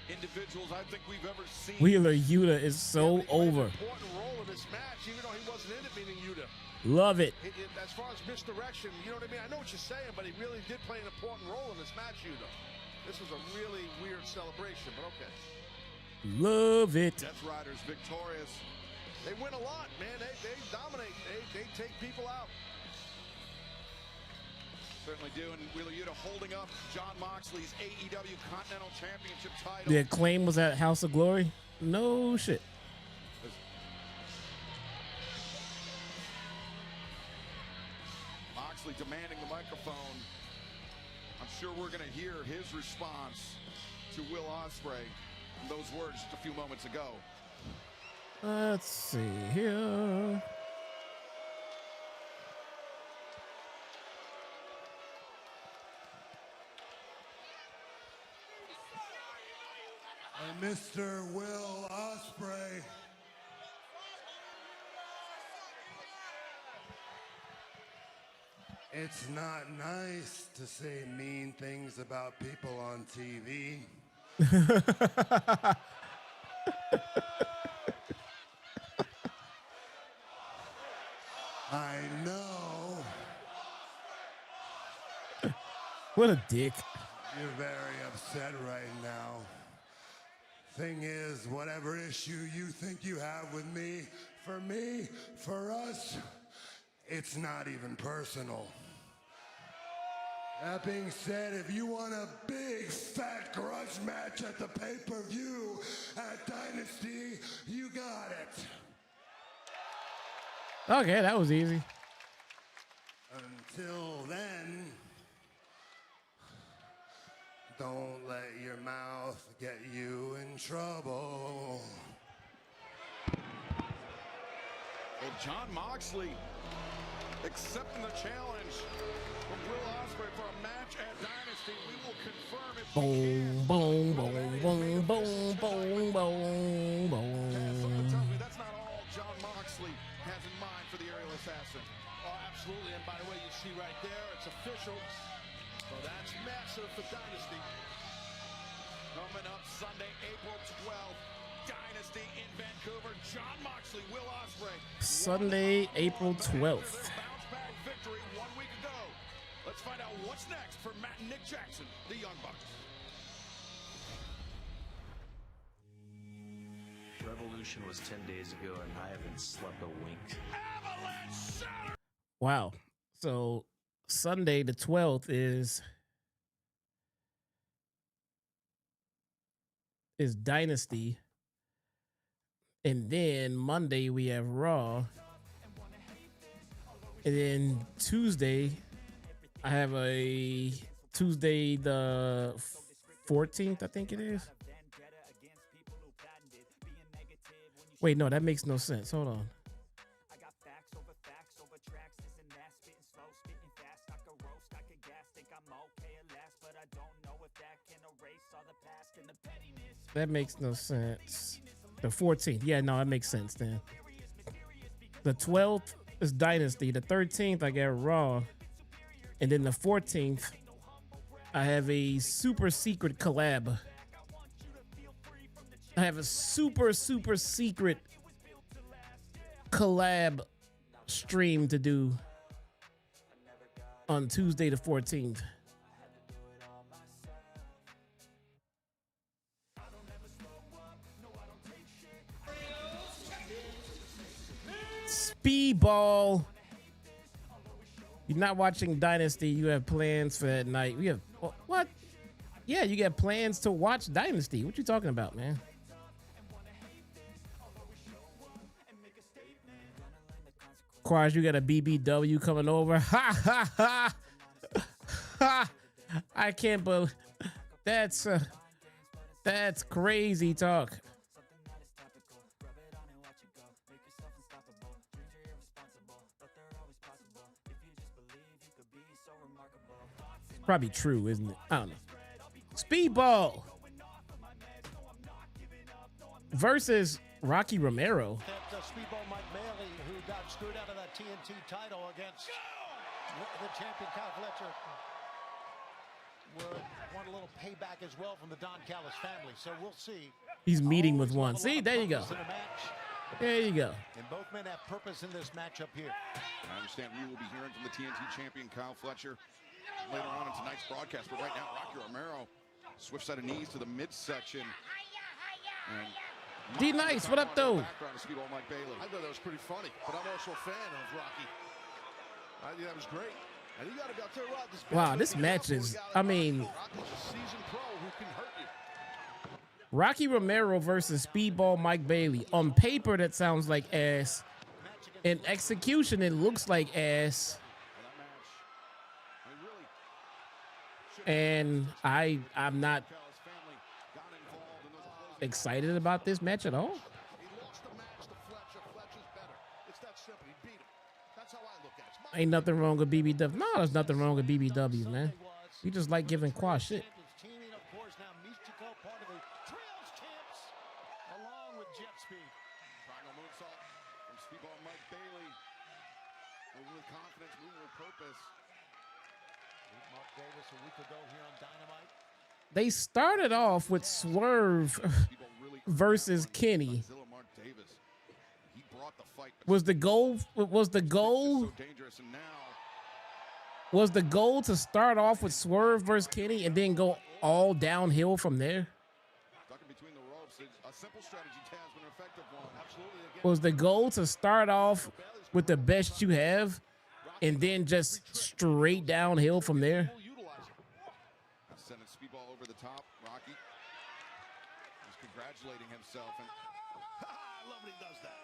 individuals I think we've ever seen. Wheeler Yuta is so over. Important role in this match, even though he wasn't in it, meaning Yuta. Love it. As far as misdirection, you know what I mean? I know what you're saying, but he really did play an important role in this match, Yuta. This was a really weird celebration, but okay. Love it. Death Riders victorious. They win a lot, man. They dominate. They take people out. Certainly do, and Wheeler Yuta holding up John Moxley's AEW Continental Championship title. The Acclaim was at House of Glory? No shit. Moxley demanding the microphone. I'm sure we're going to hear his response to Will Ospreay and those words just a few moments ago. Let's see here. Mr. Will Ospreay. It's not nice to say mean things about people on TV. I know What a dick. you're very upset right now. Thing is, whatever issue you think you have with me, for us, it's not even personal. That being said, if you want a big fat grudge match at the pay-per-view at Dynasty, you got it. Okay, that was easy. Until then, don't let your mouth get you in trouble. Well, Jon Moxley accepting the challenge from Will Ospreay for a match at Dynasty. We will confirm if Boom, boom, boom, boom, boom, boom, boom, Something boom. tells me that's not all Jon Moxley has in mind for the aerial assassin. Oh, absolutely. And by the way, you see right there, it's official. So that's massive for Dynasty. Coming up Sunday, April 12th, Dynasty in Vancouver. Jon Moxley, Will Ospreay. Sunday, April 12th. Bounce back victory 1 week ago. Let's find out what's next for Matt and Nick Jackson, the Young Bucks. Revolution was 10 days ago, and I haven't slept a wink. Avalanche Saturday. Wow. So Sunday the 12th is Dynasty. And then Monday we have Raw. And then Tuesday I have a Tuesday the 14th, I think it is. Wait, no, that makes no sense. Hold on. That makes no sense. The 14th. Yeah, no, that makes sense then. The 12th is Dynasty. The 13th, I get Raw. And then the 14th, I have a super secret collab. I have a super secret collab stream to do on Tuesday the 14th. Speedball. You're not watching Dynasty. You have plans for that night. We have what? Yeah, you got plans to watch Dynasty. What you talking about, man? Quaz, you got a BBW coming over. Ha ha ha. Ha. I can't believe that's crazy talk. Probably true, isn't it? I don't know. Speedball versus Rocky Romero. That Speedball Mike Bailey, who got screwed out of that TNT title against the champion Kyle Fletcher, would want a little payback as well from the Don Callis family. So we'll see. He's meeting with one. See, there you go. There you go. And both men have purpose in this matchup here. I understand we will be hearing from the TNT champion Kyle Fletcher later on in tonight's broadcast, but right now Rocky Romero, swift set of knees to the midsection. And D Nice, what up though? Background of Speedball Mike Bailey. I thought that was pretty funny, but I'm also a fan of Rocky. I think that was great. And you gotta be, I'll tell you what, this Wow, this match is, I mean, Rocky's a seasoned pro who can hurt you. Rocky Romero versus Speedball Mike Bailey. On paper, that sounds like ass. In execution, it looks like ass. And I'm not excited about this match at all. He lost the match to Fletcher. Fletcher's better. It's that simple. He beat him. That's how I look at it. Ain't nothing wrong with BBW. No, there's nothing wrong with BBW, man. We just like giving Quad shit. jet speed. Triangle moonsault from Speedball Mike Bailey. Moving with confidence, moving with purpose. Mark Davis a week ago here on Dynamite. They started off with Swerve versus Kenny. Godzilla Mark Davis. He brought the fight. Was the goal So dangerous, and now was the goal to start off with Swerve versus Kenny and then go all downhill from there? stuck in between the ropes. A simple strategy has been an effective one. Absolutely. Again, Was the goal to start off with the best you have and then just straight downhill from there? sending Speedball over the top. Rocky is congratulating himself. And I love when he does that.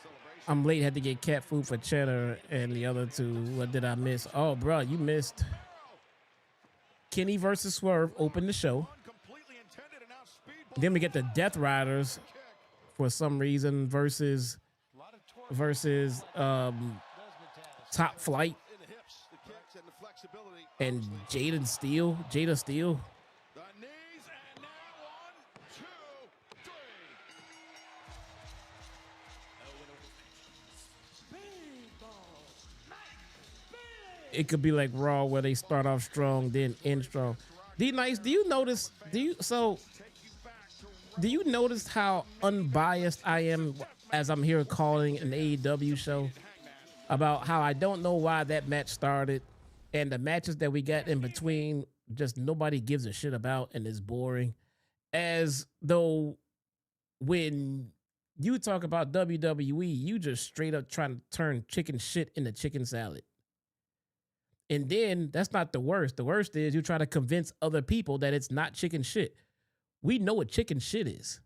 celebration. I'm late, had to get cat food for Cheddar and the other two. What did I miss? Oh, bro, you missed. Kenny versus Swerve opened the show. Completely intended, and now Speedball Then we get the Death Riders for some reason versus Top Flight In the hips, the kicks, and the flexibility. and Jada Steele. the knees, and now 1, 2, 3. It could be like Raw where they start off strong, then end strong. D-Nice, do you notice how unbiased I am as I'm here calling an AEW show about how I don't know why that match started and the matches that we got in between just nobody gives a shit about and is boring. As though when you talk about WWE, you just straight up trying to turn chicken shit into chicken salad. And then that's not the worst. The worst is you try to convince other people that it's not chicken shit. We know what chicken shit is.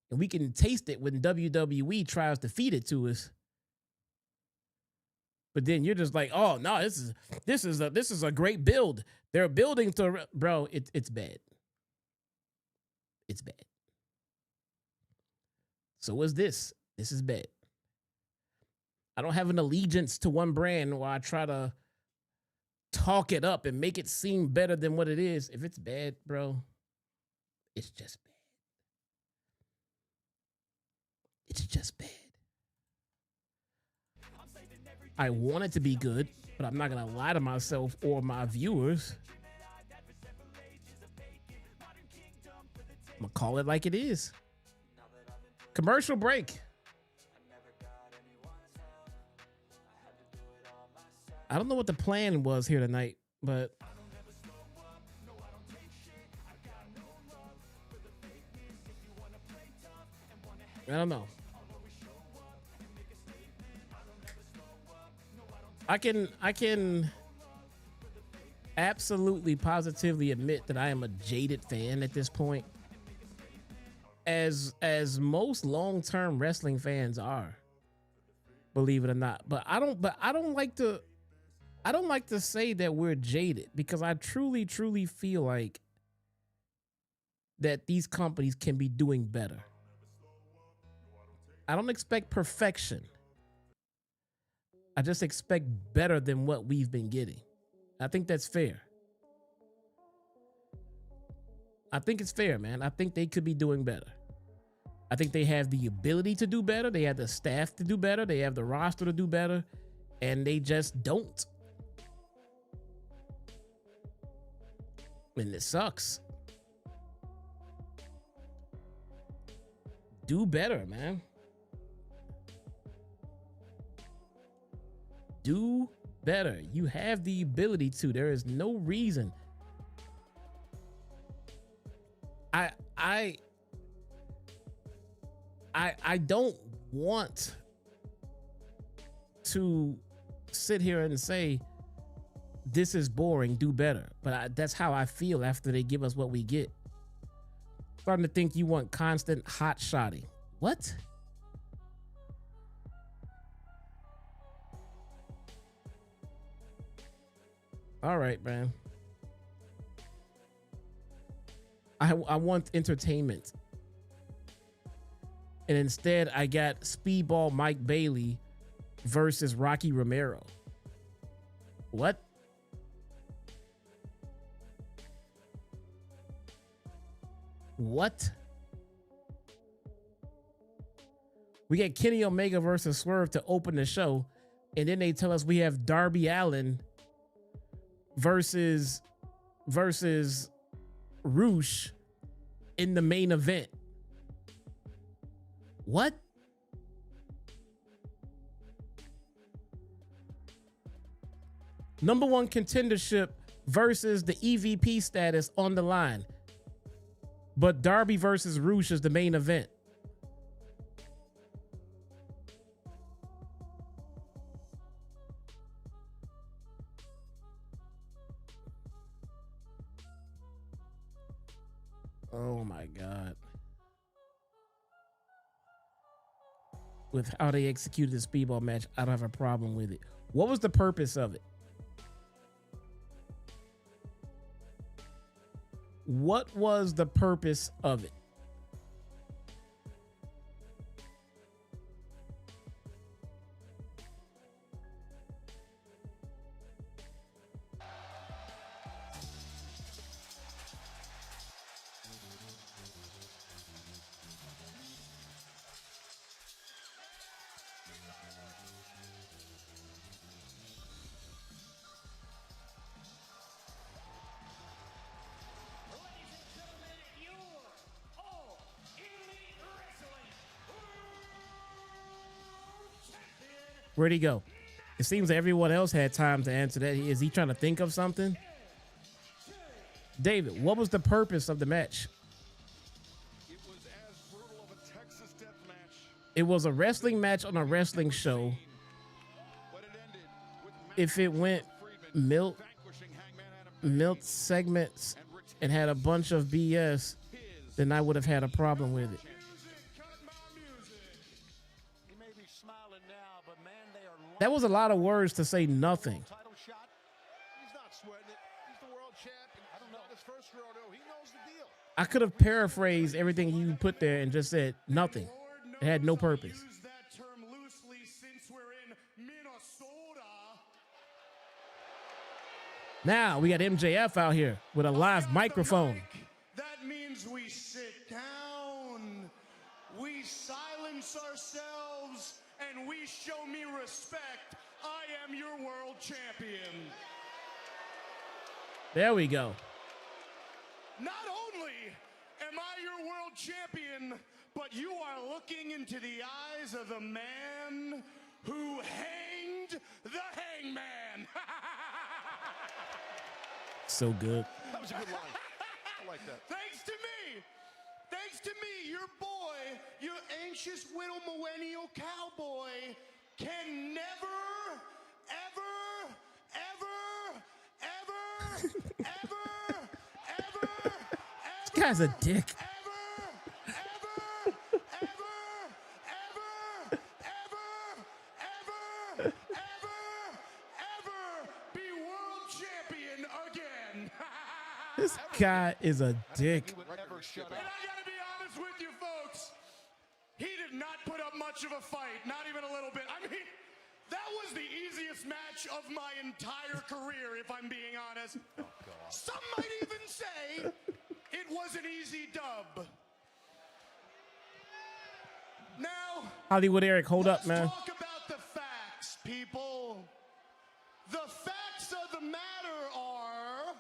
And we can taste it when WWE tries to feed it to us. But then you're just like, oh no, this is a great build. They're building to, bro, it's bad. It's bad. So is this. This is bad. I don't have an allegiance to one brand where I try to talk it up and make it seem better than what it is. If it's bad, bro, it's just bad. It's just bad. I want it to be good, but I'm not gonna lie to myself or my viewers. I'm gonna call it like it is. Commercial break. I don't know what the plan was here tonight, but I don't know. I can absolutely positively admit that I am a jaded fan at this point. As most long-term wrestling fans are, believe it or not. But I don't like to say that we're jaded because I truly feel like that these companies can be doing better. I don't expect perfection. I just expect better than what we've been getting. I think that's fair. I think it's fair, man. I think they could be doing better. I think they have the ability to do better. They have the staff to do better. They have the roster to do better. And they just don't. And it sucks. Do better, man. Do better. You have the ability to. There is no reason. I don't want to sit here and say this is boring, do better. But that's how I feel after they give us what we get. Starting to think you want constant hot shotting. What? All right, man. I want entertainment. And instead, I got Speedball Mike Bailey versus Rocky Romero. What? What? We get Kenny Omega versus Swerve to open the show. And then they tell us we have Darby Allin versus Roosh in the main event. What? Number one contendership versus the EVP status on the line. But Darby versus Roosh is the main event. Oh my God. With how they executed the speedball match, I don't have a problem with it. What was the purpose of it? What was the purpose of it? Where'd he go? It seems that everyone else had time to answer that. Is he trying to think of something? David, what was the purpose of the match? It was as brutal of a Texas death match. It was a wrestling match on a wrestling show. But it ended with If it went milk segments and had a bunch of BS, then I would have had a problem with it. He may be smiling now, but man, they are That was a lot of words to say nothing. title shot. He's not sweating it. He's the world champion. I don't know. His first rodeo. He knows the deal. I could have paraphrased everything you put there and just said nothing. It had no purpose. Use that term loosely since we're in Minnesota. Now we got MJF out here with a live microphone. That means we sit down, we silence ourselves, and we show me respect. I am your world champion. There we go. Not only am I your world champion, but you are looking into the eyes of the man who hanged the hangman. So good. That was a good line. I like that. Thanks to me, your boy, your anxious little millennial cowboy, can never, ever, ever, ever, ever, ever, This guy's a dick. Be world champion again. This guy is a dick. He would never shut And up. I gotta be honest with you folks, he did not put up much of a fight, not even a little bit. I mean, that was the easiest match of my entire career, if I'm being honest. Some might even say it was an easy dub. Now, Hollywood Eric, hold up, let's man. talk about the facts, people. The facts of the matter are...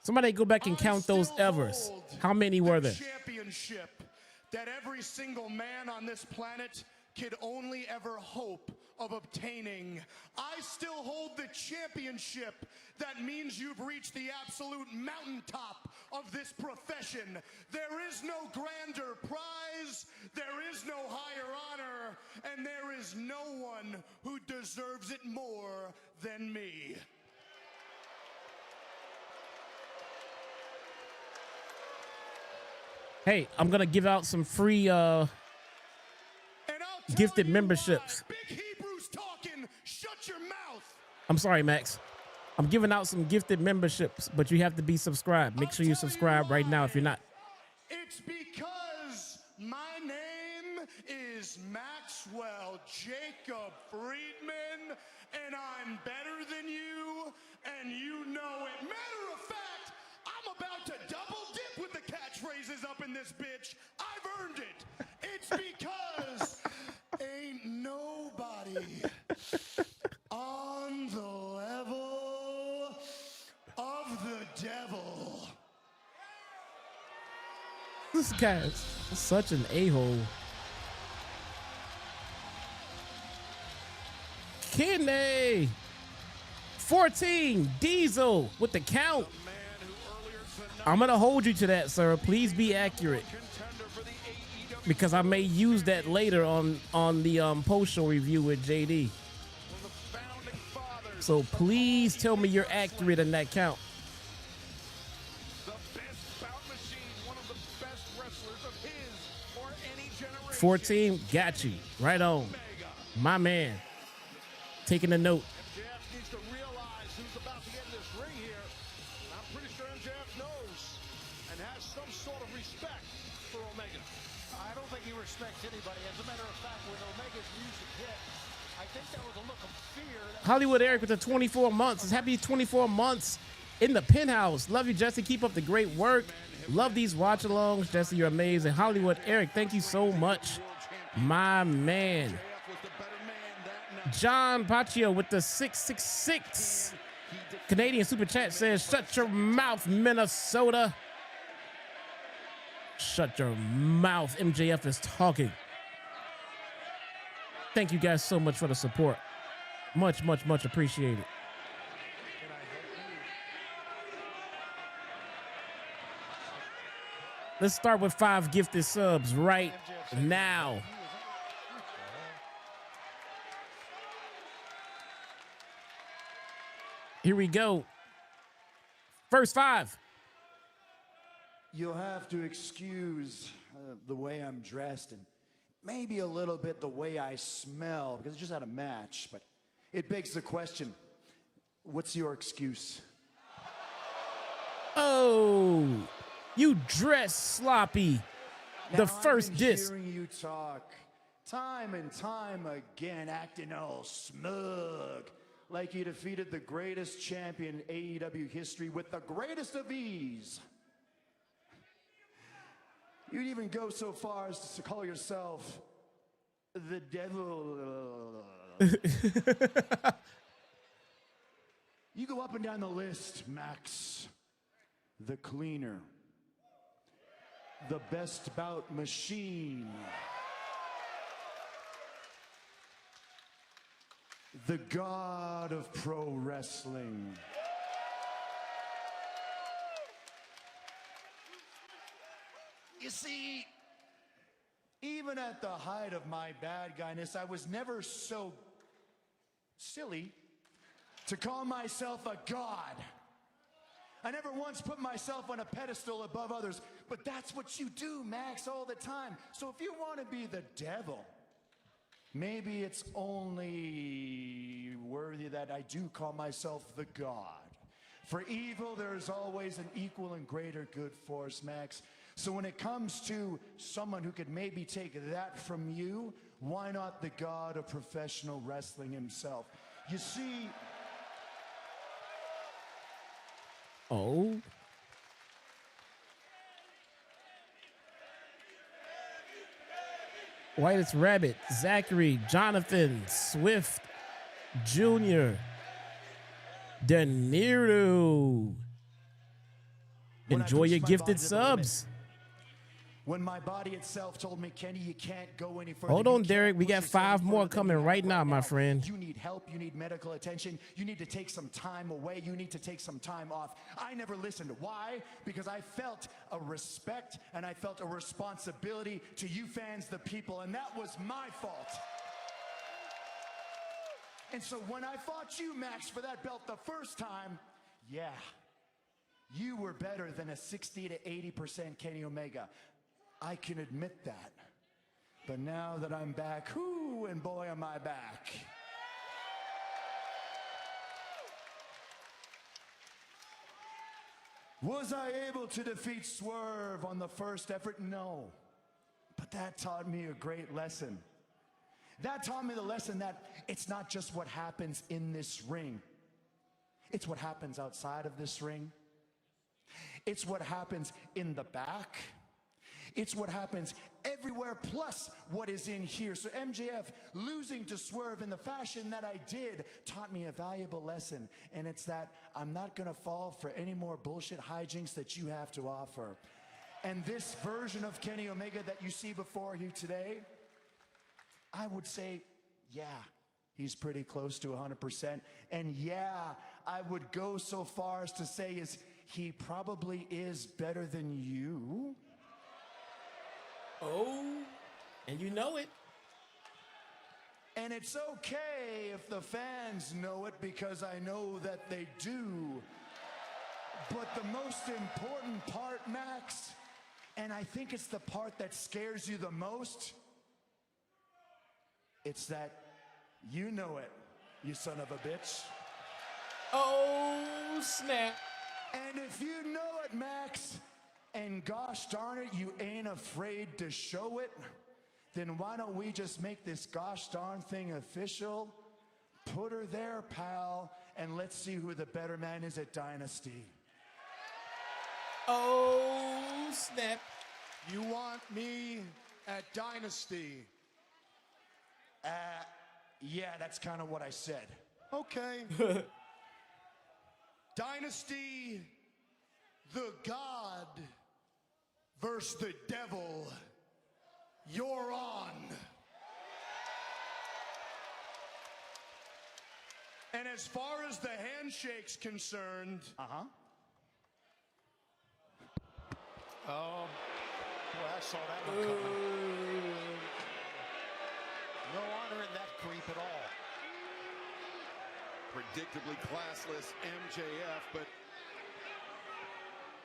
Somebody go back and count those I still evers. hold How many were the there? championship that every single man on this planet could only ever hope of obtaining. I still hold the championship that means you've reached the absolute mountaintop of this profession. There is no grander prize, there is no higher honor, and there is no one who deserves it more than me. Hey, I'm gonna give out some free And I'll tell gifted you memberships. why. Big Hebrew's talking. Shut your mouth. I'm sorry, Max. I'm giving out some gifted memberships, but you have to be subscribed. Make sure you subscribe right now if you're not. It's because my name is Maxwell Jacob Friedman, and I'm better than you, and you know it. Matter of fact, I'm about to double dip with the catchphrases up in this bitch. I've earned it. devil. This guy is such an a-hole. Kenny 14 Diesel with the count. I'm gonna hold you to that, sir. Please be accurate, because I may use that later on the post-show review with JD. So please tell me you're accurate in that count. 14, got you. Right on. My man. Taking a note. MJF needs to realize who's about to get in this ring here. I'm pretty sure MJF knows and has some sort of respect for Omega. I don't think he respects anybody. As a matter of fact, when Omega's music hit, I think there was a look of fear. Hollywood Eric with the 24 months. It's happy 24 months in the penthouse. Love you, Jesse. Keep up the great work. Love these watch-alongs. Jesse, you're amazing. Hollywood Eric, thank you so much. My man. John Paccio with the 666. Canadian Super Chat says, shut your mouth, Minnesota. Shut your mouth. MJF is talking. Thank you guys so much for the support. Much, much, much appreciated. Let's start with 5 gifted subs right now. Here we go. First 5. You'll have to excuse the way I'm dressed and maybe a little bit the way I smell, because I just had a match, but it begs the question, what's your excuse? Oh, you dress sloppy. The first diss. Hearing you talk time and time again, acting all smug, like you defeated the greatest champion in AEW history with the greatest of ease. You'd even go so far as to call yourself the devil. You go up and down the list, Max. The cleaner. The best bout machine. The god of pro wrestling. You see, even at the height of my bad guyness, I was never so silly to call myself a god. I never once put myself on a pedestal above others, but that's what you do, Max, all the time. So if you want to be the devil, maybe it's only worthy that I do call myself the god. For evil, there's always an equal and greater good force, Max. So when it comes to someone who could maybe take that from you, why not the god of professional wrestling himself? You see... Oh. Whitest Rabbit, Zachary, Jonathan, Swift, Jr., De Niro. Enjoy your gifted subs. When my body itself told me, Kenny, you can't go any further. Hold on, Derek. We got 5 more coming right now, my friend. You need help. You need medical attention. You need to take some time away. You need to take some time off. I never listened. Why? Because I felt a respect and I felt a responsibility to you fans, the people, and that was my fault. And so when I fought you, Max, for that belt the first time, yeah, you were better than a 60 to 80% Kenny Omega. I can admit that. But now that I'm back, whoo, and boy, am I back. Was I able to defeat Swerve on the first effort? No. But that taught me a great lesson. That taught me the lesson that it's not just what happens in this ring. It's what happens outside of this ring. It's what happens in the back. It's what happens everywhere plus what is in here. So MJF losing to Swerve in the fashion that I did taught me a valuable lesson. And it's that I'm not going to fall for any more bullshit hijinks that you have to offer. And this version of Kenny Omega that you see before you today, I would say, yeah, he's pretty close to 100%. And yeah, I would go so far as to say is he probably is better than you. Oh, and you know it. And it's okay if the fans know it, because I know that they do. But the most important part, Max, and I think it's the part that scares you the most, it's that you know it, you son of a bitch. Oh, snap. And if you know it, Max, and gosh darn it, you ain't afraid to show it, then why don't we just make this gosh darn thing official? Put her there, pal, and let's see who the better man is at Dynasty. Oh, snap. You want me at Dynasty? Yeah, that's kind of what I said. Okay. Dynasty, the God versus the devil. You're on. And as far as the handshake's concerned, Oh, boy, I saw that one coming. No honor in that creep at all. Predictably classless MJF, but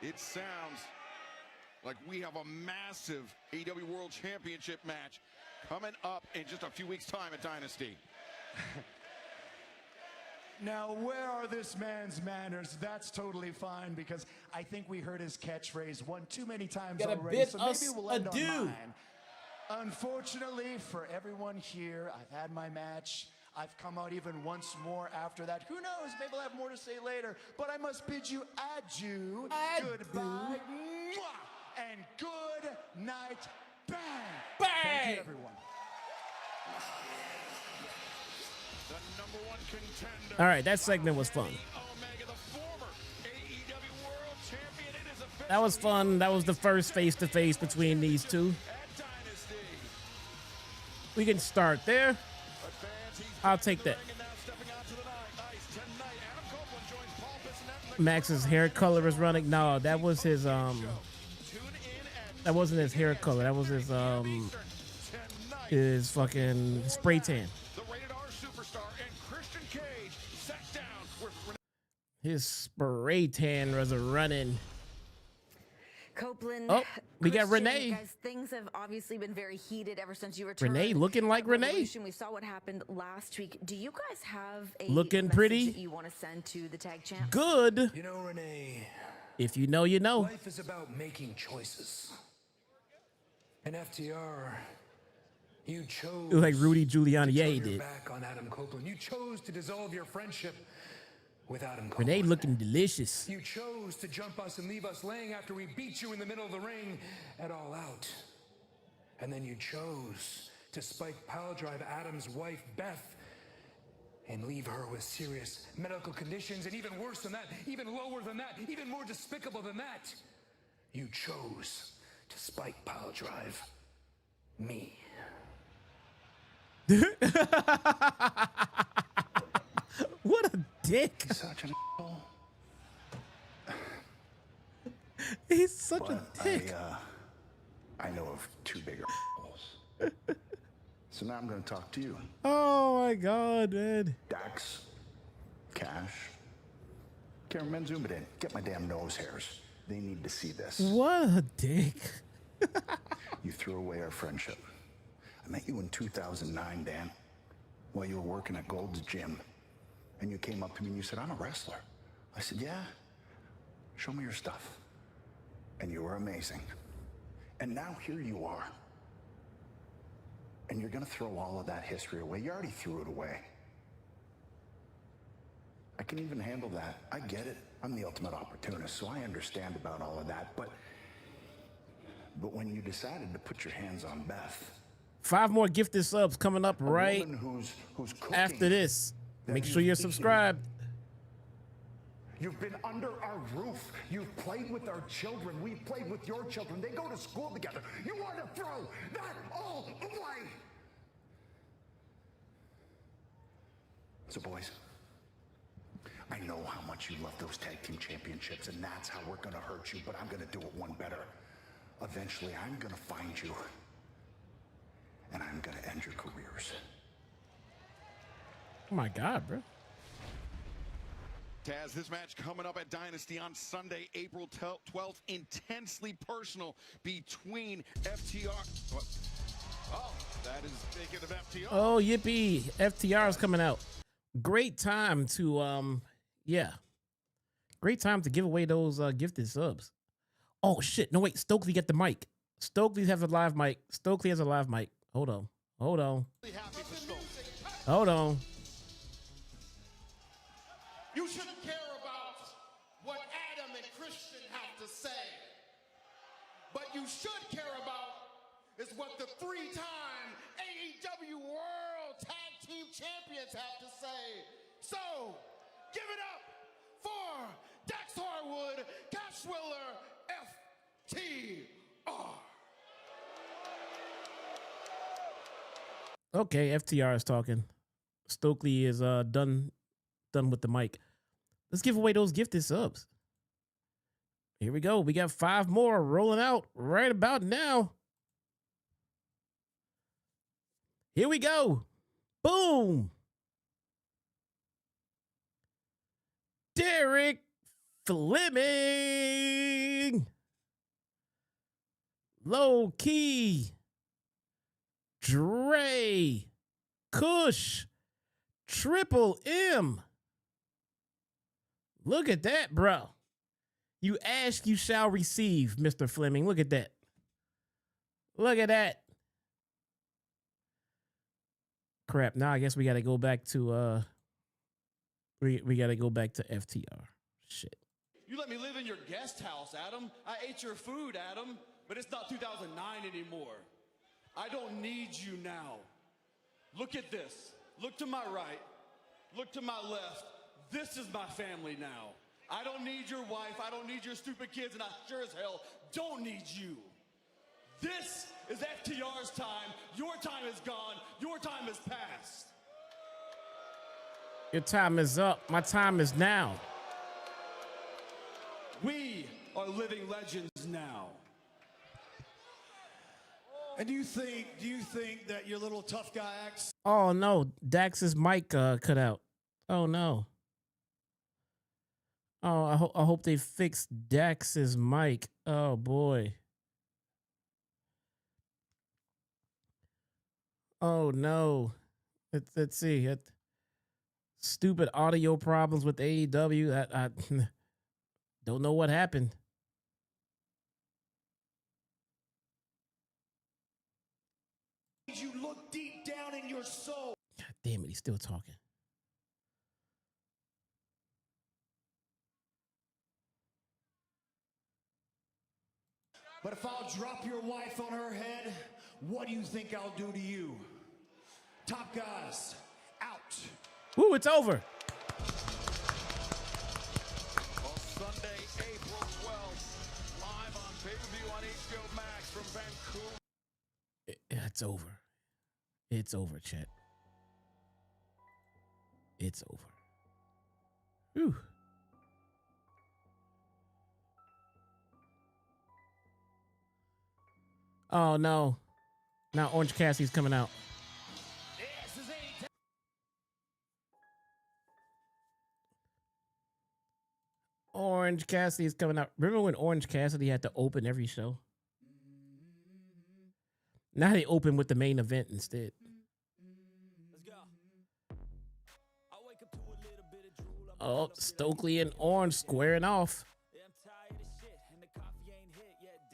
it sounds like we have a massive AEW World Championship match coming up in just a few weeks' time at Dynasty. Now, where are this man's manners? That's totally fine, because I think we heard his catchphrase one too many times Gotta already. bid So maybe us we'll end on adieu. mine. Unfortunately for everyone here, I've had my match. I've come out even once more after that. Who knows? Maybe I'll have more to say later. But I must bid you adieu. Adieu. Goodbye. Mwah, and good night. Bang. Bang. Thank you, everyone. The #1 contender. All right, that segment was fun. Omega, the former AEW World Champion. It is official. That was fun. That was the first face-to-face between these two. At Dynasty. We can start there. But fans, he's I'll back take to the that. ring and now stepping onto the ice tonight. Adam Copeland joins Paul Bissonnette in the Max's hair color is running. No, that was his Tune in at that wasn't his hair color. That was his tonight. his fucking spray tan. The rated R superstar and Christian Cage sat down with His spray tan was running. Copeland. Oh, we got Christian, Renee. Guys, things have obviously been very heated ever since you returned. Renee looking like at Renee. Revolution. We saw what happened last week. Do you guys have a Looking message pretty. that you want to send to the tag champs? Good. You know, Renee, If you know, you know. life is about making choices. And FTR, you chose Like Rudy Giuliani. to Yeah, turn he your did. back on Adam Copeland. You chose to dissolve your friendship with Adam Renee Copeland. looking delicious. You chose to jump us and leave us laying after we beat you in the middle of the ring at All Out. And then you chose to spike piledrive Adam's wife, Beth, and leave her with serious medical conditions, and even worse than that, even lower than that, even more despicable than that, you chose to spike piledrive me. What a dick. Such an asshole. He's such a dick. I know of two bigger holes. So now I'm going to talk to you. Oh my God, man. Dax, Cash, cameraman, zoom it in. Get my damn nose hairs. They need to see this. What a dick. You threw away our friendship. I met you in 2009, Dan, while you were working at Gold's Gym. And you came up to me and you said, I'm a wrestler. I said, yeah, show me your stuff. And you were amazing. And now here you are. And you're gonna throw all of that history away. You already threw it away. I can even handle that. I get it. I'm the ultimate opportunist, so I understand about all of that. But But when you decided to put your hands on Beth, 5 more gifted subs coming up right who's cooking after this. Make sure you're subscribed. You've been under our roof. You've played with our children. We've played with your children. They go to school together. You want to throw that all away. So, boys, I know how much you love those tag team championships, and that's how we're going to hurt you, but I'm going to do it one better. Eventually, I'm going to find you, and I'm going to end your careers. Oh, my God, bro. Taz, this match coming up at Dynasty on Sunday, April 12th. Intensely personal between FTR. Oh, that is thinking of FTR. Oh, yippee. FTR is coming out. Great time to, yeah. Great time to give away those gifted subs. Oh, shit. No, wait. Stokely get the mic. Stokely has a live mic. Stokely has a live mic. Hold on. Hold on. Hold on. You shouldn't care about what Adam and Christian have to say. But you should care about is what the 3-time AEW World Tag Team Champions have to say. So, give it up for Dax Harwood, Cash Wheeler, FTR. Okay, FTR is talking. Stokely is done with the mic. Let's give away those gifted subs. Here we go. We got 5 more rolling out right about now. Here we go. Boom. Derek Fleming. Low Key. Dre. Kush. Triple M. Look at that, bro. You ask, you shall receive, Mr. Fleming. Look at that. Look at that. Crap. Now I guess we got to go back to we got to go back to FTR. Shit. You let me live in your guest house, Adam. I ate your food, Adam, but it's not 2009 anymore. I don't need you now. Look at this. Look to my right. Look to my left. This is my family now. I don't need your wife. I don't need your stupid kids, and I sure as hell don't need you. This is FTR's time. Your time is gone. Your time is past. Your time is up. My time is now. We are living legends now. And do you think that your little tough guy acts? Oh no, Dax's mic cut out. Oh no. Oh, I hope they fixed Dax's mic. Oh boy. Oh no. Let's see. Stupid audio problems with AEW. I don't know what happened. You look deep down in your soul. God damn it, he's still talking. But if I'll drop your wife on her head, what do you think I'll do to you? Top guys, out. Woo, it's over. On Sunday, April 12th, live on pay-per-view on HBO Max from Vancouver. It's over. It's over, chat. It's over. Whew. Oh no. Now Orange Cassidy's coming out. Orange Cassidy's coming out. Remember when Orange Cassidy had to open every show? Now they open with the main event instead. Oh, Stokely and Orange squaring off.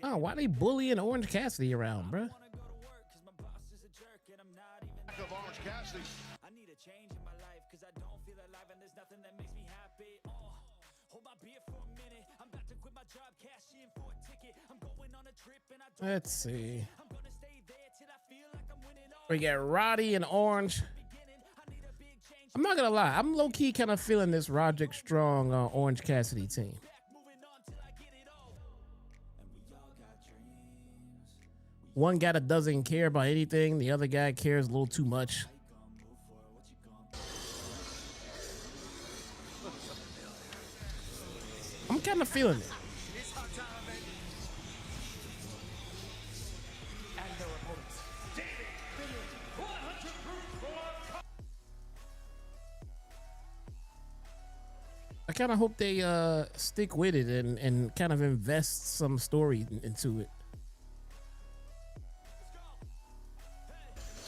Oh, why they bullying Orange Cassidy around, bruh? Of Orange Cassidy. I need a change in my life because I don't feel alive and there's nothing that makes me happy. Hold my beer for a minute. I'm about to quit my job, cash in for a ticket. I'm going Let's see. We got Roddy and Orange. I'm not gonna lie, I'm low-key kind of feeling this Roderick Strong Orange Cassidy team. One guy that doesn't care about anything, the other guy cares a little too much. I'm kind of feeling it. I kind of hope they stick with it and kind of invest some story into it.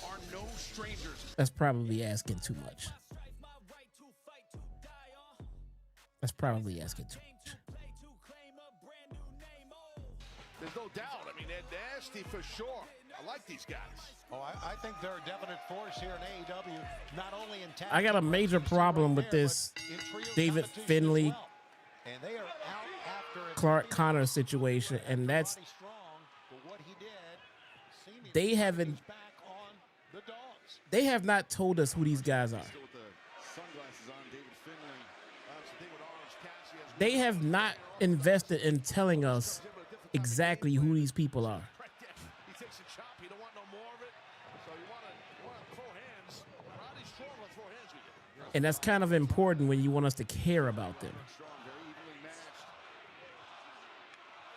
Are no strangers. That's probably asking too much. That's probably asking too much. There's no doubt. I mean, they're nasty for sure. I like these guys. Oh, I think they're a definite force here in AEW. Not only in tag, I got a major problem with this David Finlay, and they are out after Clark Connor situation, and that's they have not told us who these guys are. They have not invested in telling us exactly who these people are. And that's kind of important when you want us to care about them.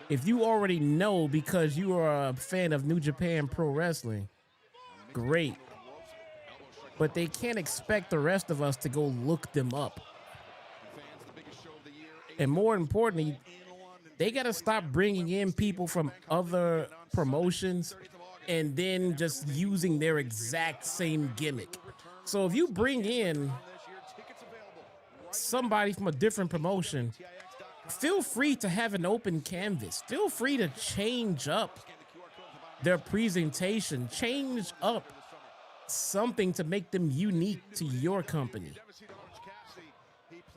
If you already know because you are a fan of New Japan Pro Wrestling, great. But they can't expect the rest of us to go look them up. And more importantly, they got to stop bringing in people from other promotions and then just using their exact same gimmick. So if you bring in somebody from a different promotion, feel free to have an open canvas. Feel free to change up their presentation, change up something to make them unique to your company.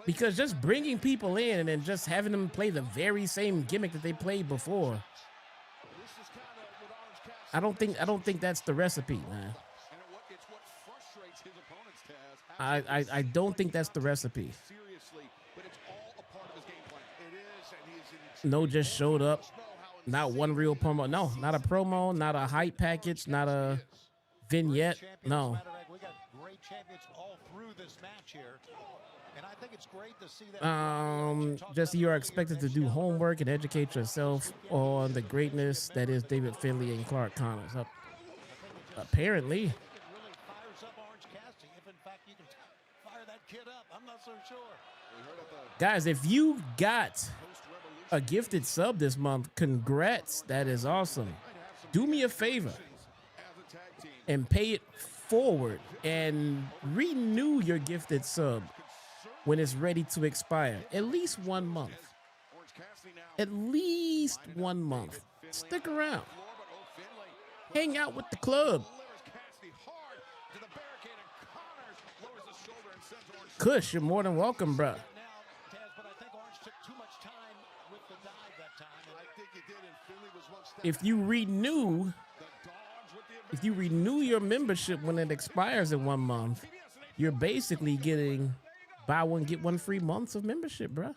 Because just bringing people in and then just having them play the very same gimmick that they played before, I don't think that's the recipe, man. I don't think that's the recipe. No, just showed up. Not one real promo. No, not a promo, not a hype package, not a vignette. No. We got great champions all through this match here. And I think it's great to see that. Just you are expected to do homework and educate yourself on the greatness that is David Finlay and Clark Connors. Apparently. I'm not so sure. Guys, if you got a gifted sub this month, congrats. That is awesome. Do me a favor and pay it forward and renew your gifted sub when it's ready to expire. At least 1 month. At least 1 month. Stick around. Hang out with the club. Kush, you're more than welcome, bro. If you renew your membership when it expires in 1 month, you're basically getting buy one get one free months of membership, bro.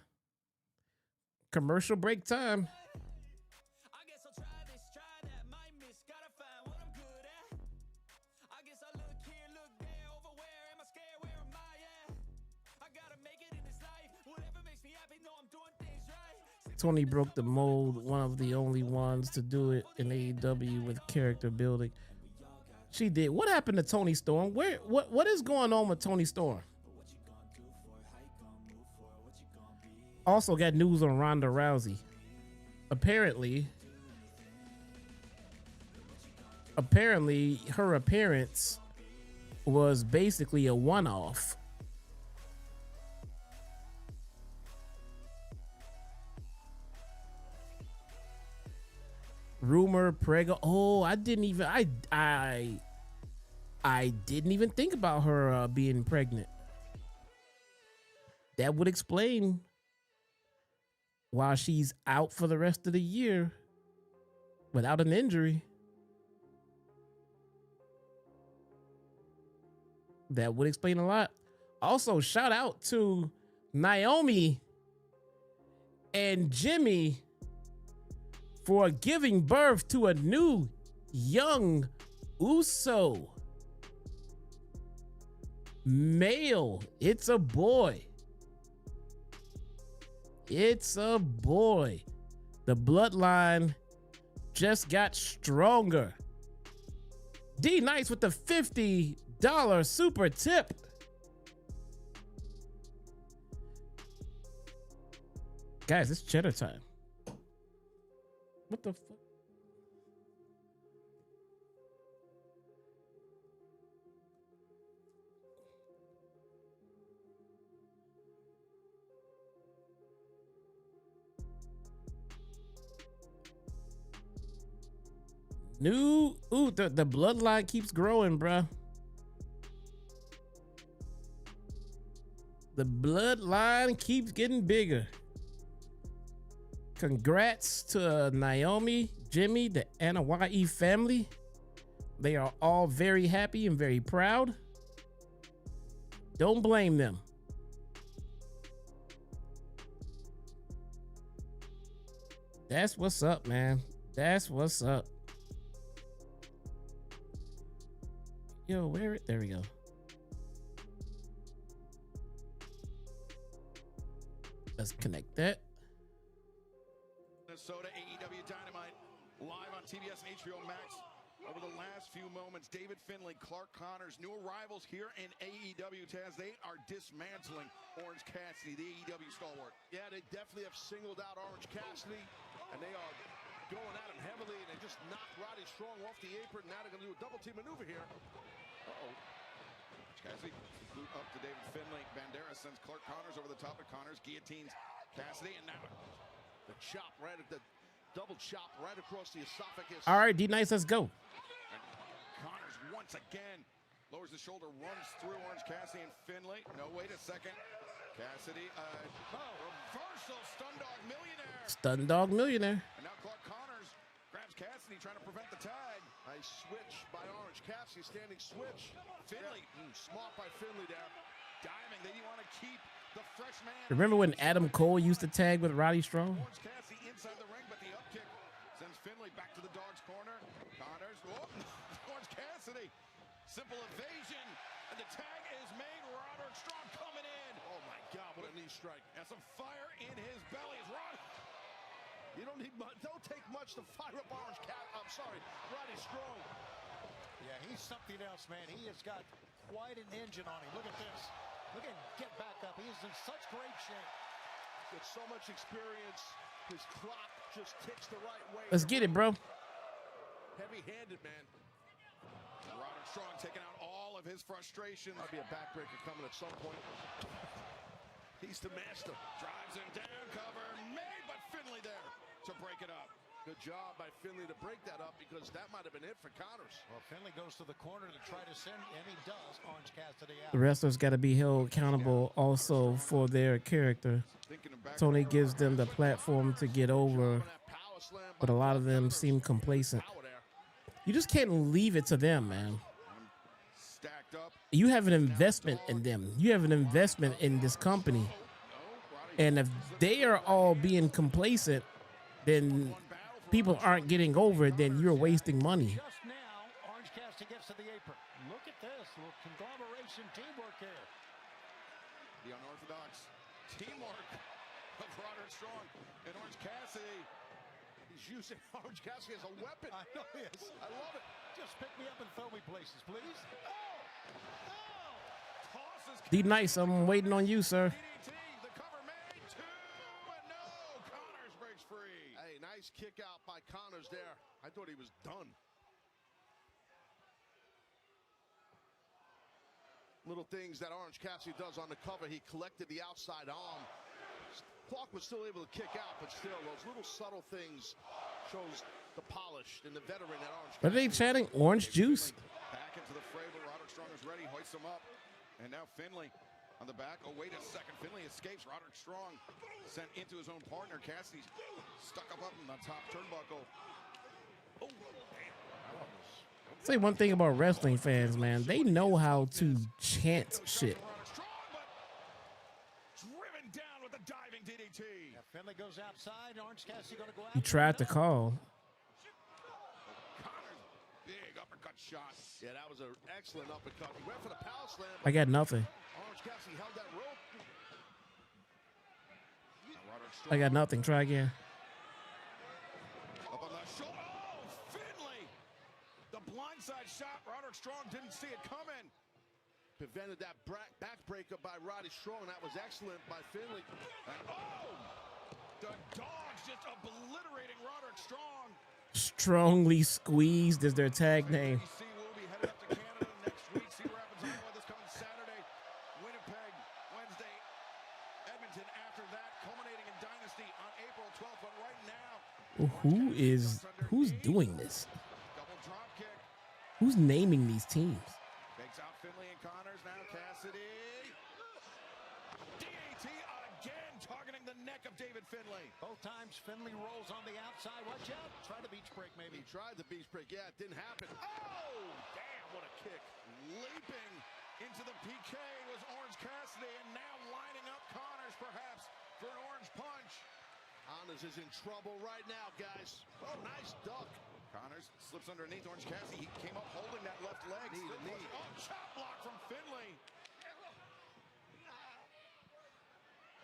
Commercial break time. Tony broke the mold, one of the only ones to do it in AEW with character building. She did. What happened to Toni Storm? What is going on with Toni Storm? Also got news on Ronda Rousey. Apparently her appearance was basically a one-off. Rumor prego. Oh, I didn't even think about her being pregnant. That would explain why she's out for the rest of the year without an injury. That would explain a lot. Also, shout out to Naomi and Jimmy for giving birth to a new young Uso. Male. It's a boy. It's a boy. The bloodline just got stronger. D Nice with the $50 super tip. Guys, it's cheddar time. What the fuck? The bloodline keeps growing, bruh. The bloodline keeps getting bigger. Congrats to Naomi, Jimmy, the Anoa'i family. They are all very happy and very proud. Don't blame them. That's what's up, man. That's what's up. Yo, there we go. Let's connect that. Minnesota AEW Dynamite live on TBS and HBO Max. Over the last few moments, David Finlay, Clark Connors, new arrivals here in AEW. Taz, they are dismantling Orange Cassidy, the AEW stalwart. Yeah, they definitely have singled out Orange Cassidy, and they are going at him heavily, and they just knocked Roddy Strong off the apron. Now they're going to do a double team maneuver here. Uh-oh. Cassidy boot up to David Finlay. Banderas sends Clark Connors over the top of Connors, guillotines Cassidy, and now the chop right at the double chop right across the esophagus. All right, D Nice, let's go. And Connors once again lowers the shoulder, runs through Orange Cassidy and Finlay. No, wait a second. Cassidy, reversal, stun dog millionaire. Stun dog millionaire. And now Clark Connors grabs Cassidy, trying to prevent the tag. Nice switch by Orange Cassidy, standing switch. Finlay, smart by Finlay there. diving. They want to keep the fresh man. Remember when Adam Cole used to tag with Roddy Strong? Orange Cassidy inside the ring, but the upkick sends Finlay back to the dog's corner. Connors, Orange Cassidy, simple evasion, and the tag is made. Roderick Strong coming in. Oh my God, what a knee strike! And some fire in his belly. You don't need much. Don't take much to fire up Orange Cat. I'm sorry, Roddy Strong. Yeah, he's something else, man. He has got quite an engine on him. Look at this. Look at him get back up. He's in such great shape. With so much experience, his clock just ticks the right way. Let's get it, bro. Heavy-handed, man. Roderick Strong taking out all of his frustration. Might be a backbreaker coming at some point. He's the master. Drives him down, cover made, but Finlay there to break it up. Good job by Finlay to break that up, because that might have been it for Connors. Well, Finlay goes to the corner to try to send, and he does, Orange Cassidy out. The wrestlers got to be held accountable also for their character. Tony gives them the platform to get over, but a lot of them seem complacent. You just can't leave it to them, man. You have an investment in them. You have an investment in this company. And if they are all being complacent, then people aren't getting over it, then you're wasting money. Just now, Orange Cassidy gets to the apron. Look at this, little conglomeration teamwork here. The unorthodox teamwork of Roderick Strong and Orange Cassidy. He's using Orange Cassidy as a weapon. I know he is. I love it. Just pick me up and throw me places, please. D Nice, I'm waiting on you, sir. The cover made, two, but no, Connors breaks free. Hey, nice kick out by Connors there. I thought he was done. Little things that Orange Cassidy does on the cover. He collected the outside arm. Clark was still able to kick out, but still, those little subtle things shows the polish and the veteran that Orange Cassidy. What are they chatting? Orange juice? Back into the fray, but Roderick Strong is ready, hoists him up. And now Finlay on the back. Oh, wait a second. Finlay escapes. Roderick Strong sent into his own partner. Cassidy's stuck up in the top turnbuckle. Say one thing about wrestling fans, man. They know how to chant shit. Driven down with a diving DDT. Yeah, Finley goes outside. Orange Cassidy going to go out. He tried to call. Big uppercut shot. Yeah, that was an excellent uppercut. He went for the power slam. I got nothing. Orange Cassidy held that rope. I got nothing. Try again. Up on the shoulder. Oh, Finley. The blindside shot. Roderick Strong didn't see it coming. Prevented that backbreaker by Roddy Strong. That was excellent by Finley. And oh, the Dogs just obliterating Roderick Strong. Strongly Squeezed is their tag name. DC will be headed up to Canada next week. See what happens on this coming Saturday. Winnipeg, Wednesday, Edmonton after that, culminating in Dynasty on April 12th. But right now, Who's doing this? double drop kick. Who's naming these teams? Takes out Finley and Connors. Now Cassidy. DAT again, targeting the neck of David Finley. Both times Finley rolls on the outside. Watch out. Try the beach break, maybe. He tried the beach break. Yeah, it didn't happen. Oh, damn, what a kick. Leaping into the PK was Orange Cassidy, and now lining up Connors perhaps for an orange punch. Connors is in trouble right now, guys. Oh, nice duck. Connors slips underneath Orange Cassidy. He came up holding that left leg. Knee to knee. Oh, chop block from Finley.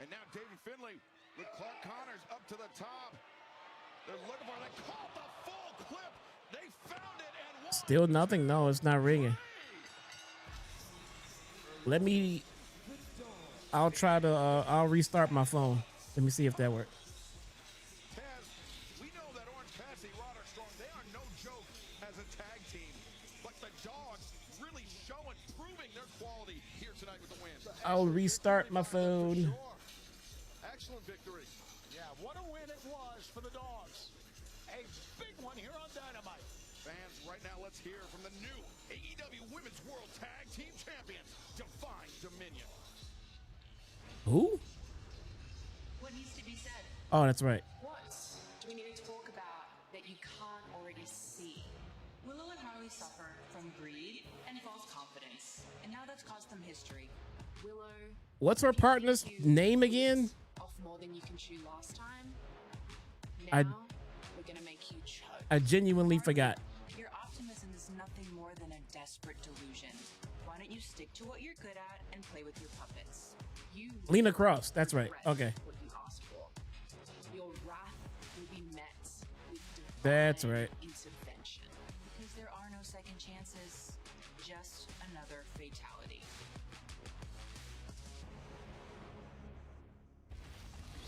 And now David Finley with Clark Connors up to the top. They're looking for it. They caught the full clip. They found it and won. Still nothing? No, it's not ringing. I'll try to, I'll restart my phone. Let me see if that works. Taz, we know that Orange Cassidy, Roderick Strong, they are no joke as a tag team. But the Dogs really showing, proving their quality here tonight with the win. I'll restart my phone. Excellent victory. Yeah, what a win it was for the Dogs. A big one here on Dynamite. Fans, right now let's hear from the new AEW Women's World Tag Team Champions, Divine Dominion. Who? What needs to be said? Oh, that's right. What do we need to talk about that you can't already see? Willow and Harley suffer from greed and false confidence, and now that's caused them history. Willow, What's her partner's name again? off more than you can chew last time. I- Now we're gonna make you choke. I genuinely forgot. Your optimism is nothing more than a desperate delusion. Why don't you stick to what you're good at and play with your puppets? You Lena Cross. That's right. regret Okay. what you asked for. Your wrath will be met with That's divine right. intervention. Because there are no second chances, just another fatality.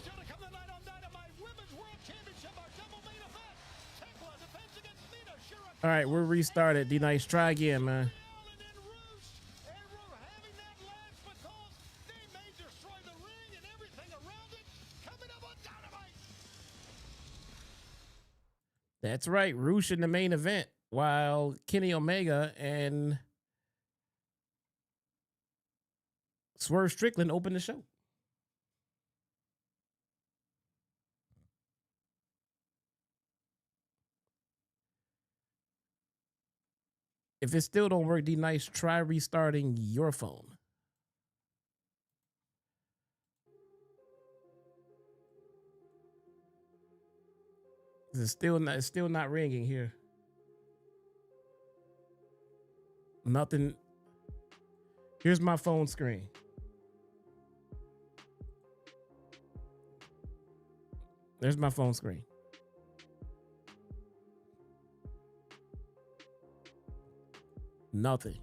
Still to come tonight on Dynamite, Women's World Championship, our double main event. Thekla defense against Mina Shirakawa. All right, we're restarted. D-Nice, try again, man. And then Roosh. And we're having that last because they may destroy the ring and everything around it. Coming up on Dynamite. That's right. Roosh in the main event, while Kenny Omega and Swerve Strickland open the show. If it still don't work, D-Nice, try restarting your phone. It's still not ringing here. Nothing. Here's my phone screen. There's my phone screen. Nothing.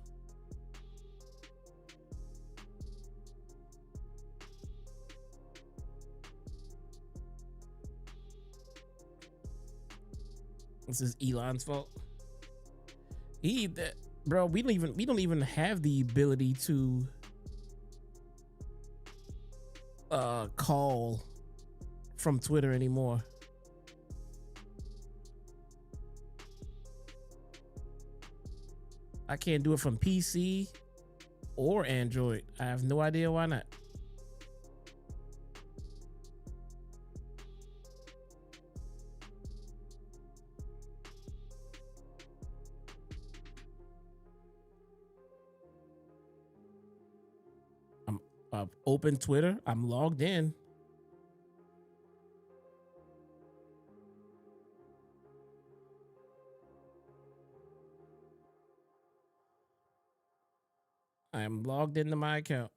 This is Elon's fault. Bro, we don't even have the ability to call from Twitter anymore. I can't do it from PC or Android. I have no idea why not. Open Twitter. I'm logged in. I am logged into my account.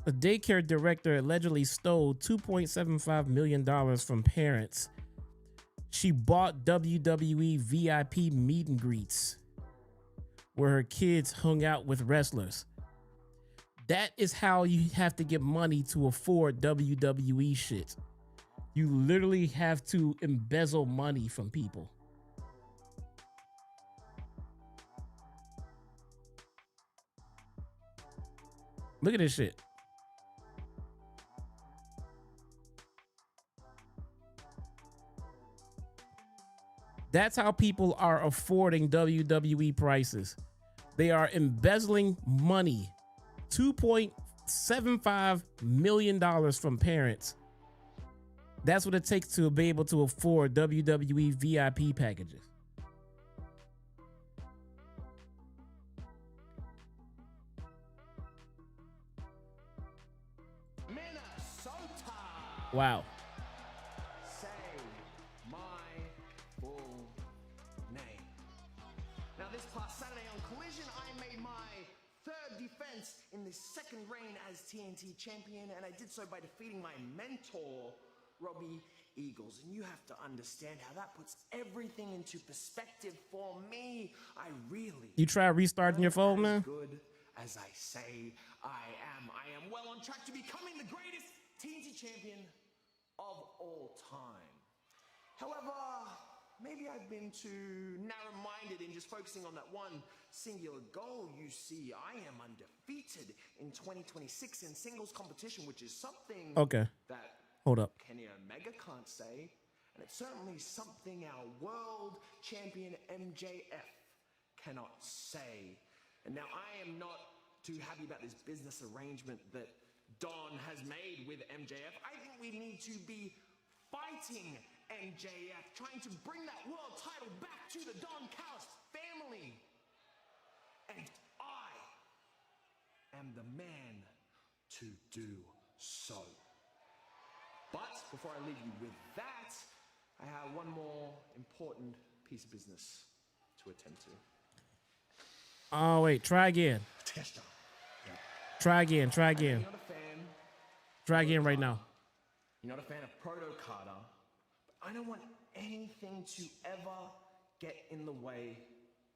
A daycare director allegedly stole $2.75 million from parents. She bought WWE VIP meet and greets where her kids hung out with wrestlers. That is how you have to get money to afford WWE shit. You literally have to embezzle money from people. Look at this shit. That's how people are affording WWE prices. They are embezzling money. $2.75 million from parents. That's what it takes to be able to afford WWE VIP packages. Wow. Say my full name. Now, this past Saturday on Collision, I made my third defense in the second reign as TNT champion, and I did so by defeating my mentor, Robbie Eagles. And you have to understand how that puts everything into perspective for me. I really... You try restarting your phone, man? Good as I say I am. I am well on track to becoming the greatest TNT champion of all time. However, maybe I've been too narrow-minded in just focusing on that one singular goal. You see, I am undefeated in 2026 in singles competition, which is something that Hold up. Kenny Omega can't say, and it's certainly something our world champion MJF cannot say. And now I am not too happy about this business arrangement that Don has made with MJF. I think we need to be fighting MJF, trying to bring that world title back to the Don Callis family. And I am the man to do so. But before I leave you with that, I have one more important piece of business to attend to. Oh, wait. Try again. Try again. Try again. You're not a fan. Try again right now. You're not a fan of Proto Carter, but I don't want anything to ever get in the way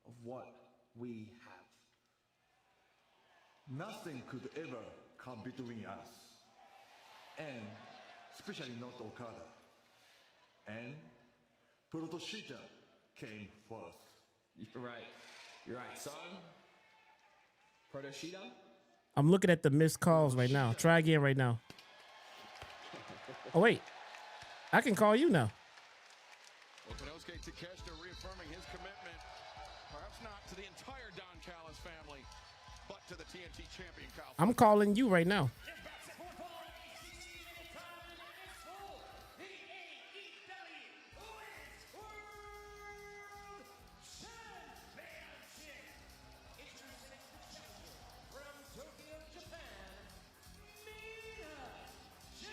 of what we have. Nothing could ever come between us. And especially not Okada. And Protoshita came first. You're right. You're right, son. Protoshita? I'm looking at the missed calls right now. Try again right now. Oh, wait. I can call you now. Okinosuke Takeshita reaffirming his commitment, perhaps not to the entire Don Callis family, but to the TNT champion, Kyle. I'm calling you right now.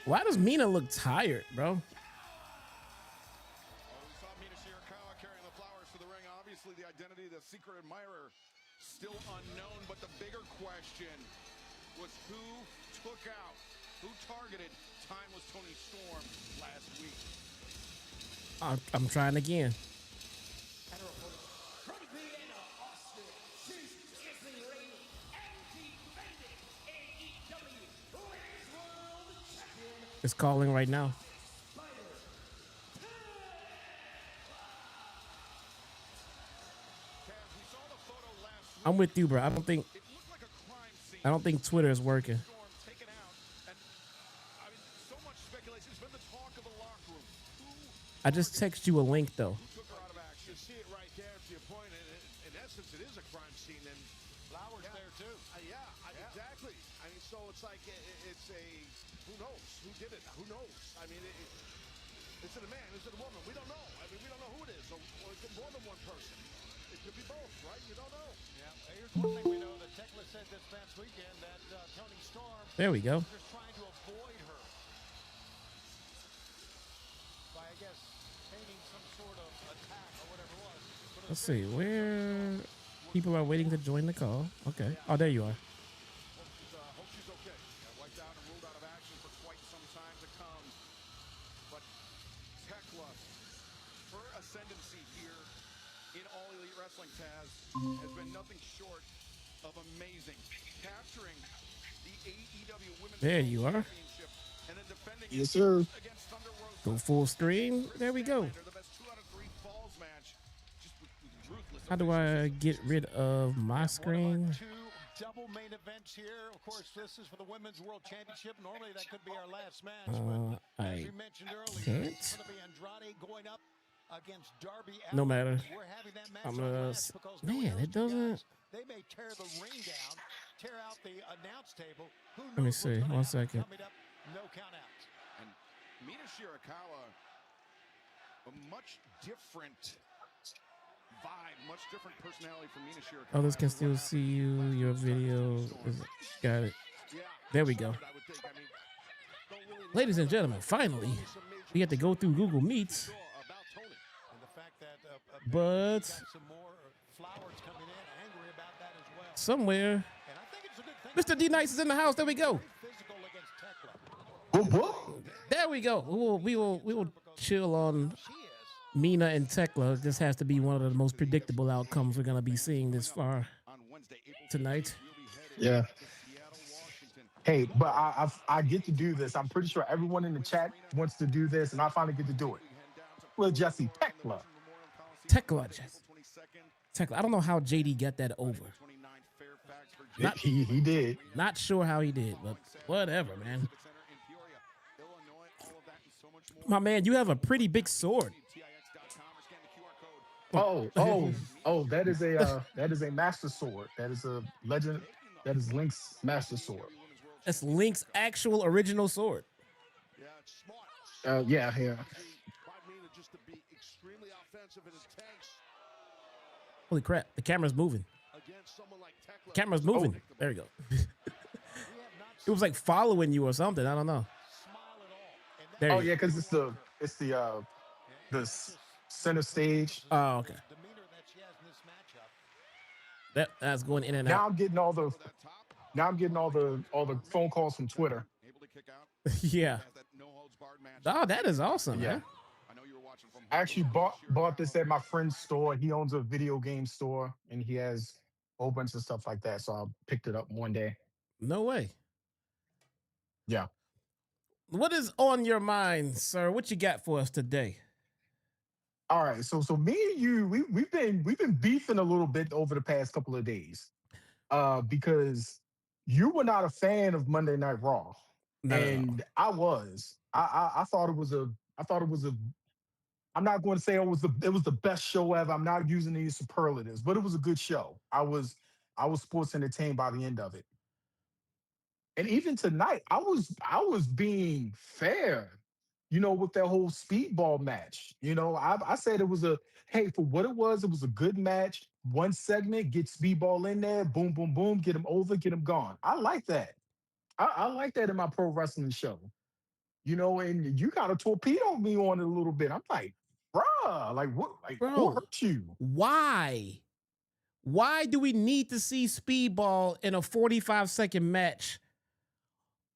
Why does Mina look tired, bro? We saw Mina Shirakawa carrying the flowers for the ring. Obviously, the identity of the secret admirer still unknown, but the bigger question was who took out, who targeted Timeless Toni Storm last week. I'm trying again. It's calling right now. I'm with you, bro. I don't think Twitter is working. I just text you a link though. You see it right there to your point. In essence, it is a crime scene, and flowers there too. Exactly. I mean, so it's like it's a who knows who did it? Who knows? I mean, Is it a man? Is it a woman? We don't know. I mean, we don't know who it is. Or is it more than one person? It could be both, right? You don't know. Yeah. Here's one thing we know that Thekla said this past weekend that Toni Storm There we go. was just trying to avoid her by, I guess, feigning some sort of attack or whatever it was. But Let's see where people are waiting to join the call. Okay. Oh, there you are. Hope she's okay. Wiped out and ruled out of action for quite some time to come. But Thekla, her ascendancy here in All Elite Wrestling, Taz, has been nothing short of amazing. Capturing the AEW Women's There you are. Championship and then defending Yes, sir. against Thunder Rosa. Go full stream. There we go. The best 2 out of 3 falls match. Just with ruthless. How do I get rid of my screen? two double main events here. Of course, this is for the Women's World Championship. Normally, that could be our last match. But as I we mentioned earlier, can't. it's going to be Andrade going up against Darby No Allin. matter. We're having that match I'm on gonna. last because Man, it doesn't. they may tear the ring down, tear out the announce table. Who knows Let me what's see. gonna 1 happen. second. Coming up, no count outs. And Mina Shirakawa, a much different vibe, much different personality from Mina Shirakawa. Others can still see you. Your video is got it. There we go. Ladies and gentlemen, finally, we get to go through Google Meets. And the fact that But some more flowers coming in, angry about that as well. somewhere, And I think it's a good thing. Mr. D Nice is in the house. There we go. Physical against Thekla. There we go. We will chill on Mina and Thekla. This has to be one of the most predictable outcomes we're gonna be seeing this far tonight. Yeah. Hey, but I get to do this. I'm pretty sure everyone in the chat wants to do this, and I finally get to do it. Well, Jesse Thekla. Thekla. I don't know how JD got that over. Not, He did. Not sure how he did, but whatever, man. My man, you have a pretty big sword. Oh, that is a master sword. That is a legend. That is Link's master sword. That's Link's actual original sword. Yeah. Holy crap, the camera's moving. Camera's moving. There you go. It was like following you or something. I don't know. There Oh you yeah, because it's the center stage. Oh, okay. That's going in and Now out. I'm getting all the phone calls from Twitter. Yeah. Oh, that is awesome, Yeah. man. I actually bought this at my friend's store. He owns a video game store, and he has a whole bunch of stuff like that. So I picked it up one day. No way. Yeah. What is on your mind, sir? What you got for us today? All right. So me and you, we've been beefing a little bit over the past couple of days, because you were not a fan of Monday Night Raw, and I was. I thought it was a. I'm not going to say it was the best show ever. I'm not using any superlatives, but it was a good show. I was sports entertained by the end of it. And even tonight, I was being fair, with that whole speedball match. I said it was for what it was a good match. One segment, get speedball in there, boom, boom, boom, get him over, get him gone. I like that. I like that in my pro wrestling show. And you got to torpedo me on it a little bit. I'm like, bruh, like what? Like, Bro, who hurt you? Why? Why do we need to see speedball in a 45-second match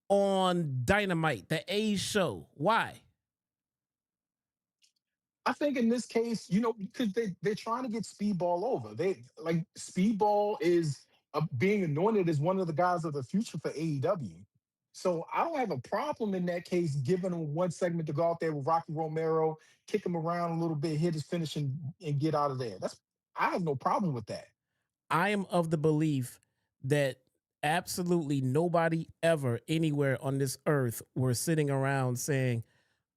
on Dynamite, the A show? Why? I think in this case, because they're trying to get Speedball over. Speedball is being anointed as one of the guys of the future for AEW. So I don't have a problem in that case, giving him one segment to go out there with Rocky Romero, kick him around a little bit, hit his finish, and get out of there. I have no problem with that. I am of the belief that absolutely nobody ever anywhere on this earth were sitting around saying,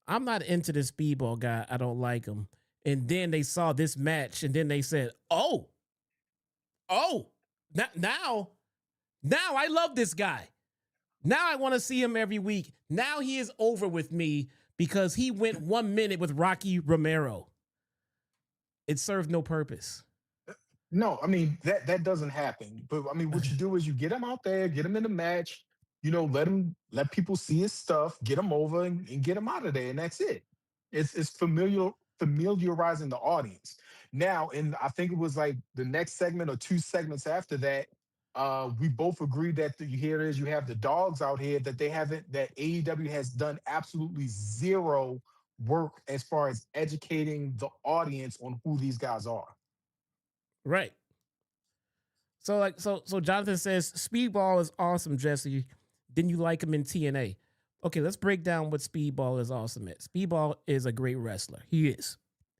I'm not into this speedball guy. I don't like him. And then they saw this match and then they said, oh, now I love this guy. Now I want to see him every week. Now he is over with me because he went 1 minute with Rocky Romero. It served no purpose. No, I mean that doesn't happen. But I mean, what you do is you get him out there, get him in the match. Let people see his stuff, get him over, and get him out of there, and that's it. It's familiarizing the audience. Now, and I think it was like the next segment or two segments after that, we both agreed that you have the dogs out here that that AEW has done absolutely zero work as far as educating the audience on who these guys are. Right. So Jonathan says Speedball is awesome, Jesse. Didn't you like him in TNA? Okay, let's break down what Speedball is awesome at. Speedball is a great wrestler. He is.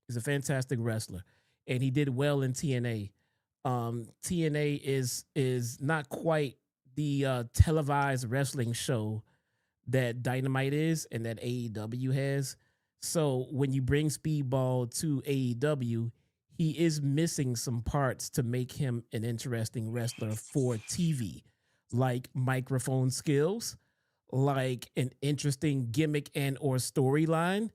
He's a fantastic wrestler, and he did well in TNA. TNA is not quite the televised wrestling show that Dynamite is and that AEW has. So when you bring Speedball to AEW, he is missing some parts to make him an interesting wrestler for TV, like microphone skills, like an interesting gimmick and or storyline.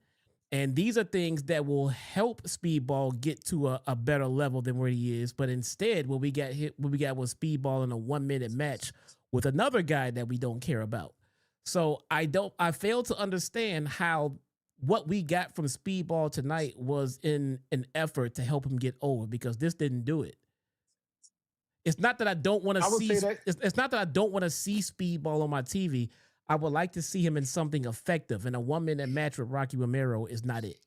And these are things that will help Speedball get to a better level than where he is. But instead, what we got was Speedball in a 1 minute match with another guy that we don't care about. So I fail to understand how what we got from Speedball tonight was in an effort to help him get over, because this didn't do it. It's not that I don't want to see. It's not that I don't want to see Speedball on my TV. I would like to see him in something effective, and a 1 minute match with Rocky Romero is not it.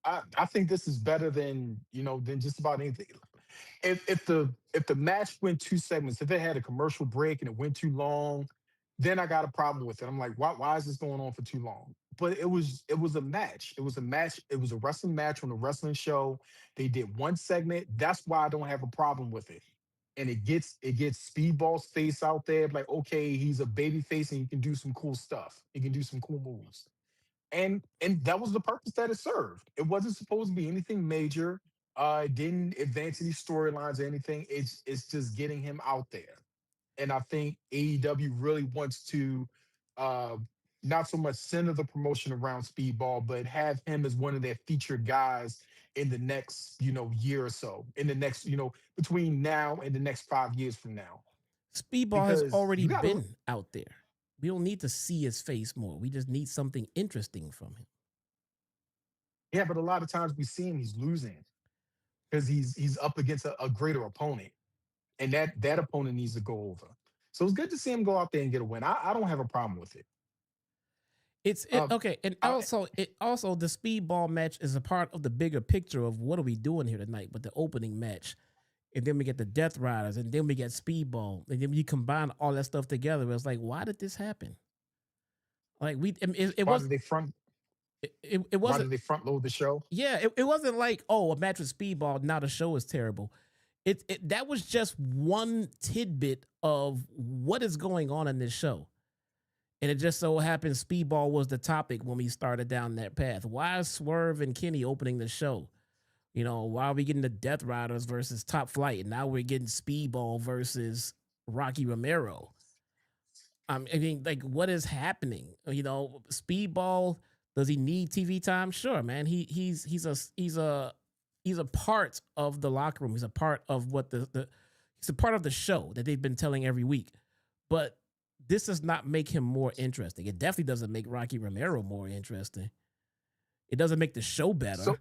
I think this is better than just about anything. If the match went 2 segments, if it had a commercial break and it went too long, then I got a problem with it. I'm like, why is this going on for too long? But it was a match. It was a match. It was a wrestling match on a wrestling show. They did 1 segment. That's why I don't have a problem with it. And it gets Speedball's face out there. Like, okay, he's a baby face and he can do some cool stuff. He can do some cool moves. And that was the purpose that it served. It wasn't supposed to be anything major. It didn't advance any storylines or anything. It's just getting him out there. And I think AEW really wants to not so much center the promotion around Speedball, but have him as one of their featured guys in the next, year or so. In the next, between now and the next 5 years from now. Speedball has already been out there. We don't need to see his face more. We just need something interesting from him. Yeah, but a lot of times we see him, he's losing because he's up against a greater opponent. And that opponent needs to go over. So it's good to see him go out there and get a win. I don't have a problem with it. Okay, and also the Speedball match is a part of the bigger picture of what are we doing here tonight with the opening match, and then we get the Death Riders, and then we get Speedball, and then you combine all that stuff together. It's like, why did this happen? Like why did they front load the show? Yeah, it wasn't like, oh, a match with Speedball, now the show is terrible. That was just one tidbit of what is going on in this show. And it just so happened Speedball was the topic when we started down that path. Why is Swerve and Kenny opening the show? Why are we getting the Death Riders versus Top Flight? And now we're getting Speedball versus Rocky Romero. I mean, like, what is happening? Speedball, does he need TV time? Sure, man. He's a part of the locker room. He's a part of what he's a part of the show that they've been telling every week. But this does not make him more interesting. It definitely doesn't make Rocky Romero more interesting. It doesn't make the show better.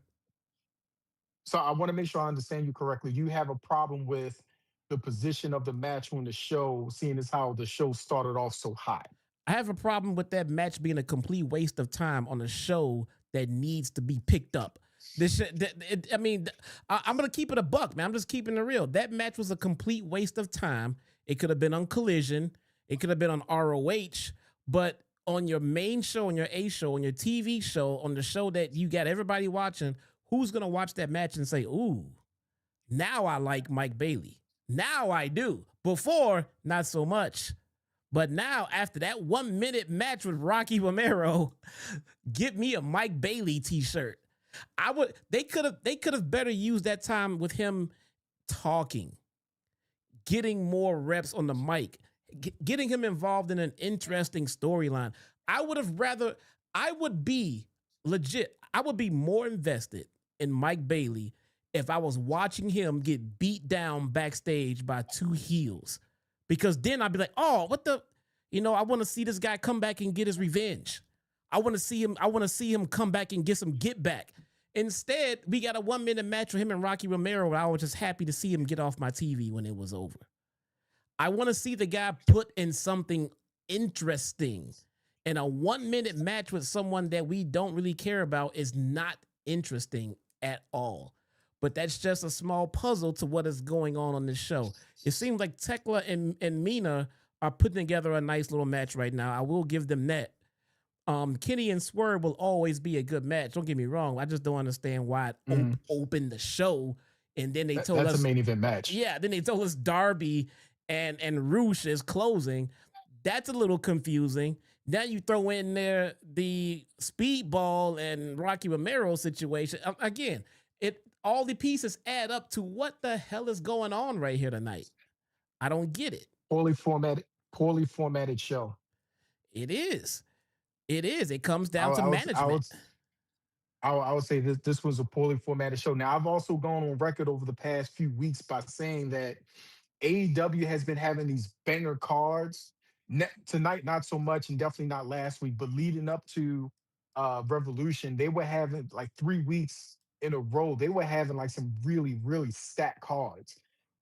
So I want to make sure I understand you correctly. You have a problem with the position of the match on the show, seeing as how the show started off so hot. I have a problem with that match being a complete waste of time on a show that needs to be picked up. I'm going to keep it a buck, man. I'm just keeping it real. That match was a complete waste of time. It could have been on Collision. It could have been on ROH. But on your main show, on your A show, on your TV show, on the show that you got everybody watching, who's going to watch that match and say, ooh, now I like Mike Bailey. Now I do. Before, not so much. But now, after that 1 minute match with Rocky Romero, get me a Mike Bailey t-shirt. They could have better used that time with him talking, getting more reps on the mic, getting him involved in an interesting storyline. I would be legit. I would be more invested in Mike Bailey if I was watching him get beat down backstage by two heels. Because then I'd be like, oh, what the, I want to see this guy come back and get his revenge. I want to see him come back and get some get back. Instead, we got a 1 minute match with him and Rocky Romero, and I was just happy to see him get off my TV when it was over. I want to see the guy put in something interesting. And a 1 minute match with someone that we don't really care about is not interesting at all. But that's just a small puzzle to what is going on this show. It seems like Thekla and Mina are putting together a nice little match right now. I will give them that. Kenny and Swerve will always be a good match. Don't get me wrong. I just don't understand why it opened the show. And then they told us that's a main event match. Yeah, then they told us Darby and Roosh is closing. That's a little confusing. Now you throw in there the Speedball and Rocky Romero situation. Again, all the pieces add up to what the hell is going on right here tonight. I don't get it. Poorly formatted show. It is. It comes down to management. I would say this was a poorly formatted show. Now, I've also gone on record over the past few weeks by saying that AEW has been having these banger cards. Tonight, not so much, and definitely not last week, but leading up to Revolution, they were having like 3 weeks in a row. They were having like some really, really stacked cards.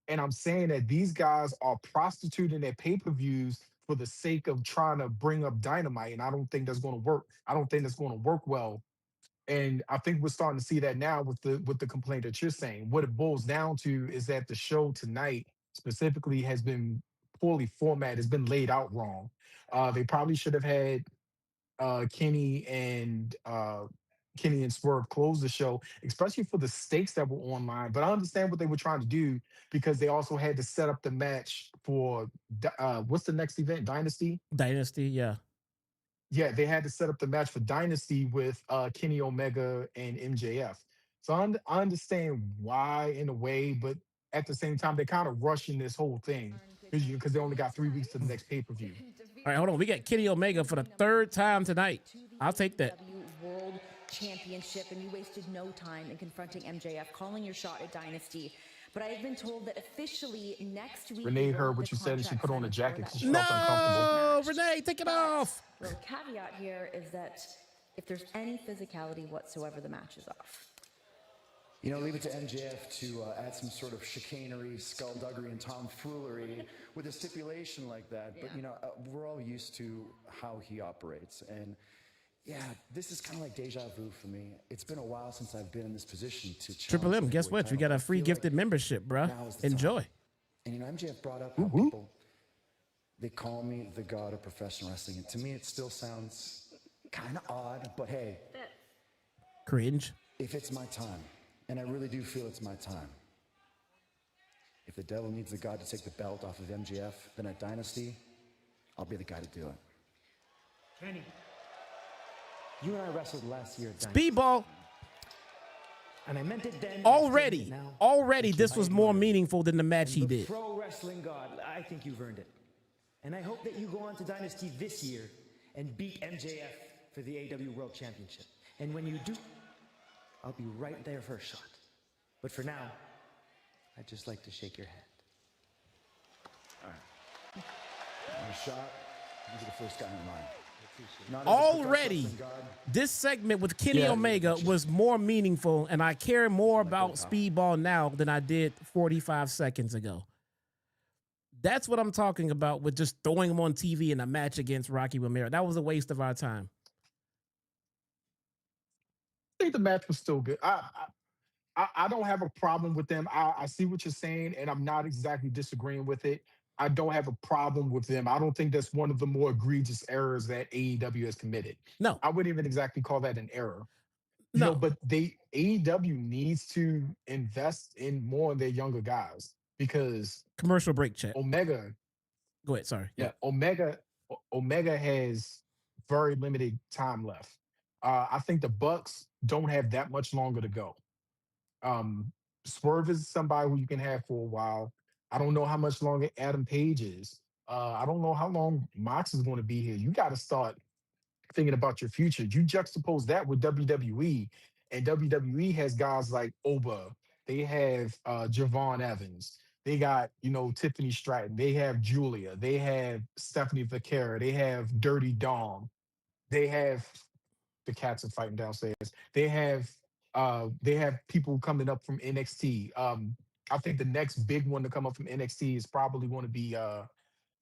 And I'm saying that these guys are prostituting their pay-per-views for the sake of trying to bring up Dynamite, and I don't think that's going to work. I don't think that's going to work well. And I think we're starting to see that now with the complaint that you're saying. What it boils down to is that the show tonight specifically has been poorly formatted, has been laid out wrong. They probably should have had Kenny and Swerve close the show, especially for the stakes that were online. But I understand what they were trying to do because they also had to set up the match for what's the next event? Dynasty? Dynasty, yeah. Yeah, they had to set up the match for Dynasty with Kenny Omega and MJF. So I understand why in a way, but at the same time, they're kind of rushing this whole thing because they only got 3 weeks to the next pay-per-view. All right, hold on. We got Kenny Omega for the third time tonight. I'll take that. AEW World Championship, and you wasted no time in confronting MJF, calling your shot at Dynasty. But I have been told that officially next week... Renee heard what you said and she put on a jacket because she felt uncomfortable. Renee, take it off. The caveat here is that if there's any physicality whatsoever, the match is off. Leave it to MJF to add some sort of chicanery, skullduggery, and tomfoolery with a stipulation like that. But, we're all used to how he operates. And, yeah, this is kind of like deja vu for me. It's been a while since I've been in this position to Triple M, guess what? You got a free gifted membership, bruh. Enjoy. And, MJF brought up how people, they call me the god of professional wrestling. And to me, it still sounds kind of odd, but hey. Cringe. If it's my time, and I really do feel it's my time. If the devil needs a god to take the belt off of MJF, then at Dynasty, I'll be the guy to do it. Kenny, you and I wrestled last year at Dynasty. Speedball. And I meant it then. Already, this was more meaningful than the match he did. Pro wrestling god, I think you've earned it. And I hope that you go on to Dynasty this year and beat MJF for the AEW World Championship. And when you do, I'll be right there for a shot. But for now, I'd just like to shake your hand. All right. A shot. You're the first guy in line. Already, this segment with Kenny Omega was more meaningful, and I care more about Speedball now than I did 45 seconds ago. That's what I'm talking about with just throwing him on TV in a match against Rocky Romero. That was a waste of our time. I think the match was still good. I don't have a problem with them. I see what you're saying, and I'm not exactly disagreeing with it. I don't have a problem with them. I don't think that's one of the more egregious errors that AEW has committed. No. I wouldn't even exactly call that an error. No, but AEW needs to invest in more in their younger guys because commercial break chat. Omega. Go ahead, sorry. Yeah, Omega has very limited time left. I think the Bucks don't have that much longer to go. Swerve is somebody who you can have for a while. I don't know how much longer Adam Page is. I don't know how long Mox is going to be here. You got to start thinking about your future. You juxtapose that with WWE, and WWE has guys like Oba. They have Javon Evans. They got, Tiffany Stratton. They have Julia. They have Stephanie Vaquera. They have Dirty Dom. They have the cats are fighting downstairs. They have people coming up from NXT. I think the next big one to come up from NXT is probably going to be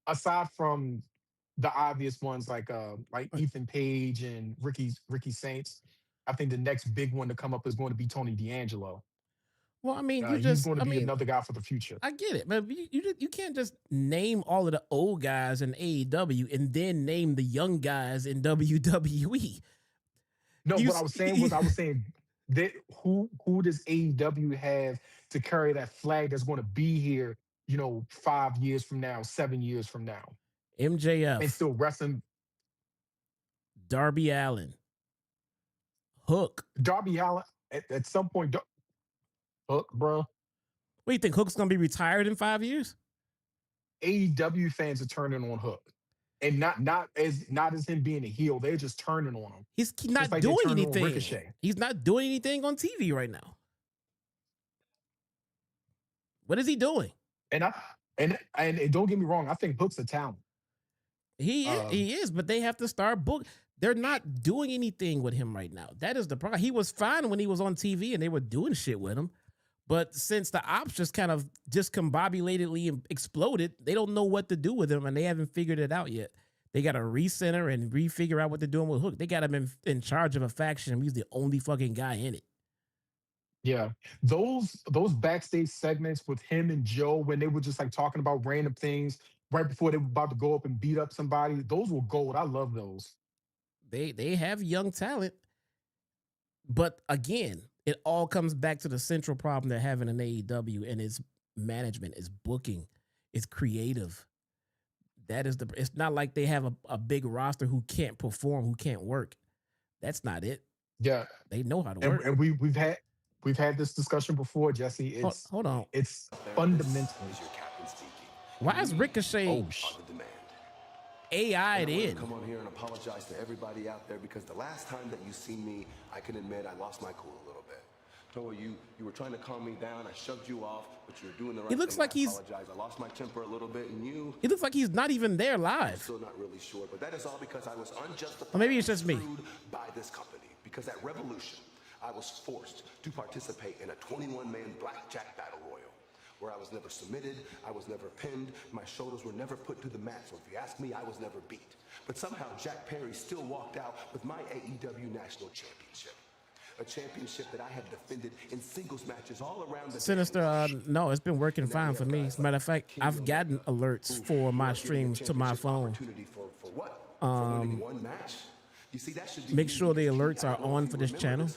aside from the obvious ones like Ethan Page and Ricky Saints. I think the next big one to come up is going to be Tony D'Angelo. Well, I mean, He's going to be another guy for the future. I get it, but you can't just name all of the old guys in AEW and then name the young guys in WWE. No, what I was saying that who does AEW have to carry that flag that's going to be here, 5 years from now, 7 years from now? MJF. And still wrestling. Darby Allin. Hook. Darby Allin, at some point, Hook, bro. What do you think? Hook's going to be retired in 5 years? AEW fans are turning on Hook. And not as him being a heel, they're just turning on him. He's not doing anything. He's not doing anything on TV right now. What is he doing? And don't get me wrong, I think Hook's a talent. He is, but they have to start book. They're not doing anything with him right now. That is the problem. He was fine when he was on TV and they were doing shit with him. But since the ops just kind of discombobulatedly exploded, they don't know what to do with him, and they haven't figured it out yet. They got to recenter and refigure out what they're doing with Hook. They got him in charge of a faction. He's the only fucking guy in it. Yeah, those backstage segments with him and Joe when they were just like talking about random things right before they were about to go up and beat up somebody, those were gold. I love those. They have young talent, but again, it all comes back to the central problem they're having in AEW, and its management, its booking, its creative. It's not like they have a big roster who can't perform, who can't work. That's not it. Yeah, they know how to work. And we've had this discussion before, Jesse. It's hold on. It's fundamentally. Why is Ricochet AI'd in? Come on here and apologize to everybody out there because the last time that you seen me, I can admit I lost my cool a little bit. Toa, you were trying to calm me down. I shoved you off, but you were doing the right thing. He looks like he's. I lost my temper a little bit, and you. He looks like he's not even there live. I'm still not really sure, but that is all because I was unjustified. Or maybe it's just me. By this company, because at Revolution, I was forced to participate in a 21-man blackjack battle royal, where I was never submitted, I was never pinned, my shoulders were never put to the mat, so if you ask me, I was never beat. But somehow Jack Perry still walked out with my AEW National Championship. A championship that I have defended in singles matches all around the Sinister, no, it's been working fine for me. As a matter of fact, I've gotten alerts for my streams to my phone. One match. You see, that should be make sure the alerts are on for this channel.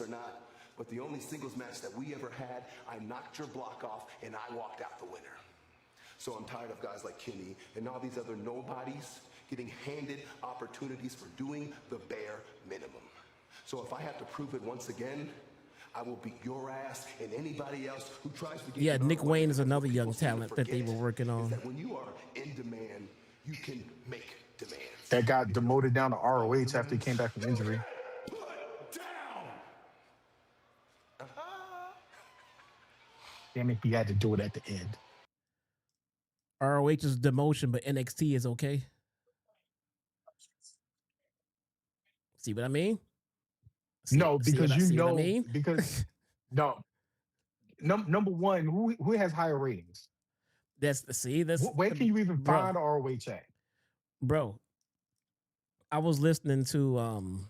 But the only singles match that we ever had, I knocked your block off and I walked out the winner. So I'm tired of guys like Kenny and all these other nobodies getting handed opportunities for doing the bare minimum. So if I have to prove it once again, I will beat your ass and anybody else who tries to get. Yeah, Nick Wayne is another young talent that they were working on. That when you are in demand, you can make demands. That got demoted down to ROH after he came back from injury. Damn it, he had to do it at the end. ROH is demotion, but NXT is okay. See what I mean? No, because what I mean? Because no. Number one, who has higher ratings? Where can you even find ROH at? Bro, I was listening to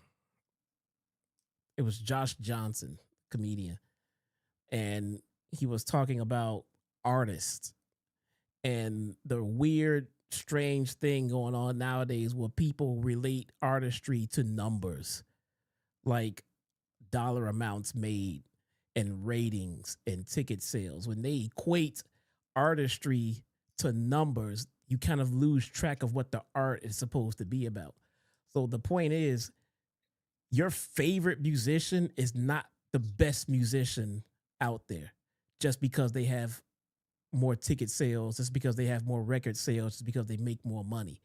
it was Josh Johnson, comedian, and he was talking about artists and the weird, strange thing going on nowadays where people relate artistry to numbers, like dollar amounts made and ratings and ticket sales. When they equate artistry to numbers, you kind of lose track of what the art is supposed to be about. So the point is, your favorite musician is not the best musician out there just because they have more ticket sales, just because they have more record sales, just because they make more money.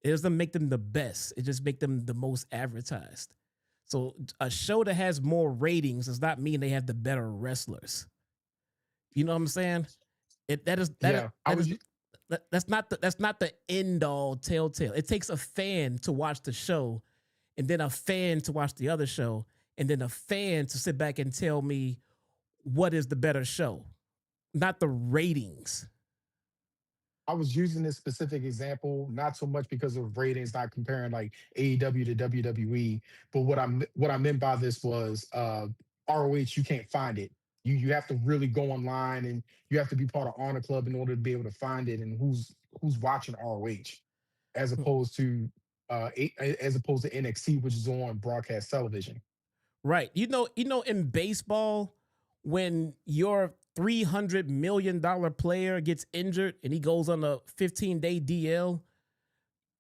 It doesn't make them the best. It just make them the most advertised. So a show that has more ratings does not mean they have the better wrestlers. You know what I'm saying? That's not the end all telltale. It takes a fan to watch the show, and then a fan to watch the other show, and then a fan to sit back and tell me what is the better show, not the ratings. I was using this specific example not so much because of ratings, not comparing like AEW to WWE, but what I meant by this was ROH. You can't find it. You have to really go online, and you have to be part of Honor Club in order to be able to find it and who's watching ROH, as opposed to NXT, which is on broadcast television. Right. You know, in baseball, when your $300 million player gets injured and he goes on a 15-day DL,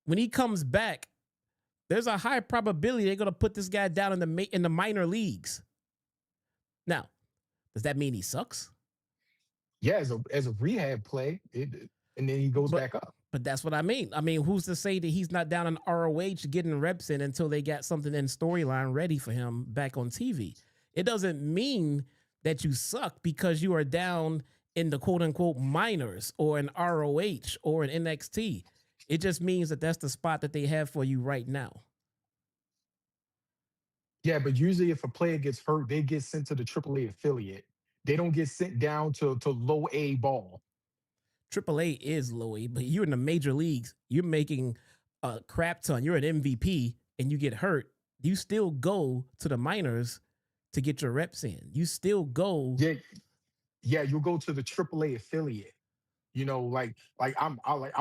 when he comes back, there's a high probability they're going to put this guy down in the minor leagues. Now, does that mean he sucks? Yeah, as a rehab play, and then he goes back up. But that's what I mean. I mean, who's to say that he's not down in ROH getting reps in until they got something in storyline ready for him back on TV? It doesn't mean that you suck because you are down in the quote unquote minors or in ROH or in NXT. It just means that that's the spot that they have for you right now. Yeah, but usually if a player gets hurt, they get sent to the AAA affiliate. They don't get sent down to low A ball. AAA is low A, but you're in the major leagues. You're making a crap ton. You're an MVP and you get hurt. You still go to the minors to get your reps in. You still go. Yeah, you'll go to the AAA affiliate. You know, like I'm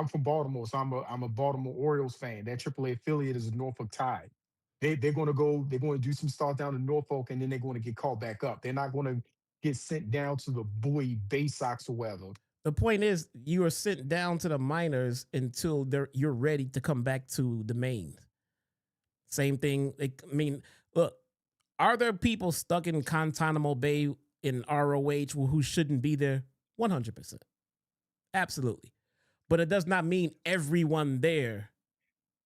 from Baltimore, so I'm a Baltimore Orioles fan. That AAA affiliate is the Norfolk Tide. They're going to do some stuff down in Norfolk, and then they're going to get called back up. They're not going to get sent down to the Bowie Bay Sox or whatever. The point is, you are sent down to the minors until you're ready to come back to the main. Same thing. Look, are there people stuck in Guantanamo Bay in ROH who shouldn't be there? 100%. Absolutely. But it does not mean everyone there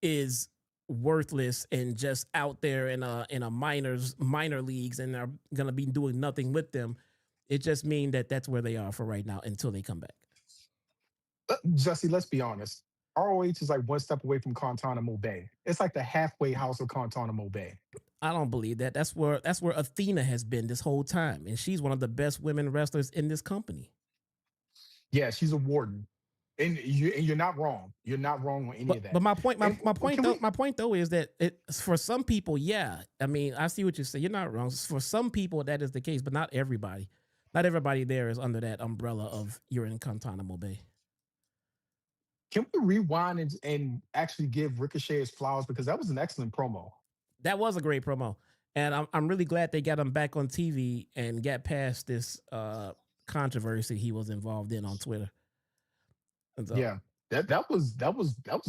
is worthless and just out there in a minor leagues and are going to be doing nothing with them. It just means that that's where they are for right now until they come back. Jesse, let's be honest. ROH is like one step away from Guantanamo Bay. It's like the halfway house of Guantanamo Bay. I don't believe that. That's where Athena has been this whole time, and she's one of the best women wrestlers in this company. Yeah, she's a warden, and you're not wrong. You're not wrong on any of that. But my point though is that for some people, yeah. I mean, I see what you say. You're not wrong. For some people, that is the case, but not everybody. Not everybody there is under that umbrella of you're in Guantanamo Bay. Can we rewind and actually give Ricochet his flowers, because that was an excellent promo. That was a great promo, and I'm really glad they got him back on TV and got past this controversy he was involved in on Twitter. So, yeah, that was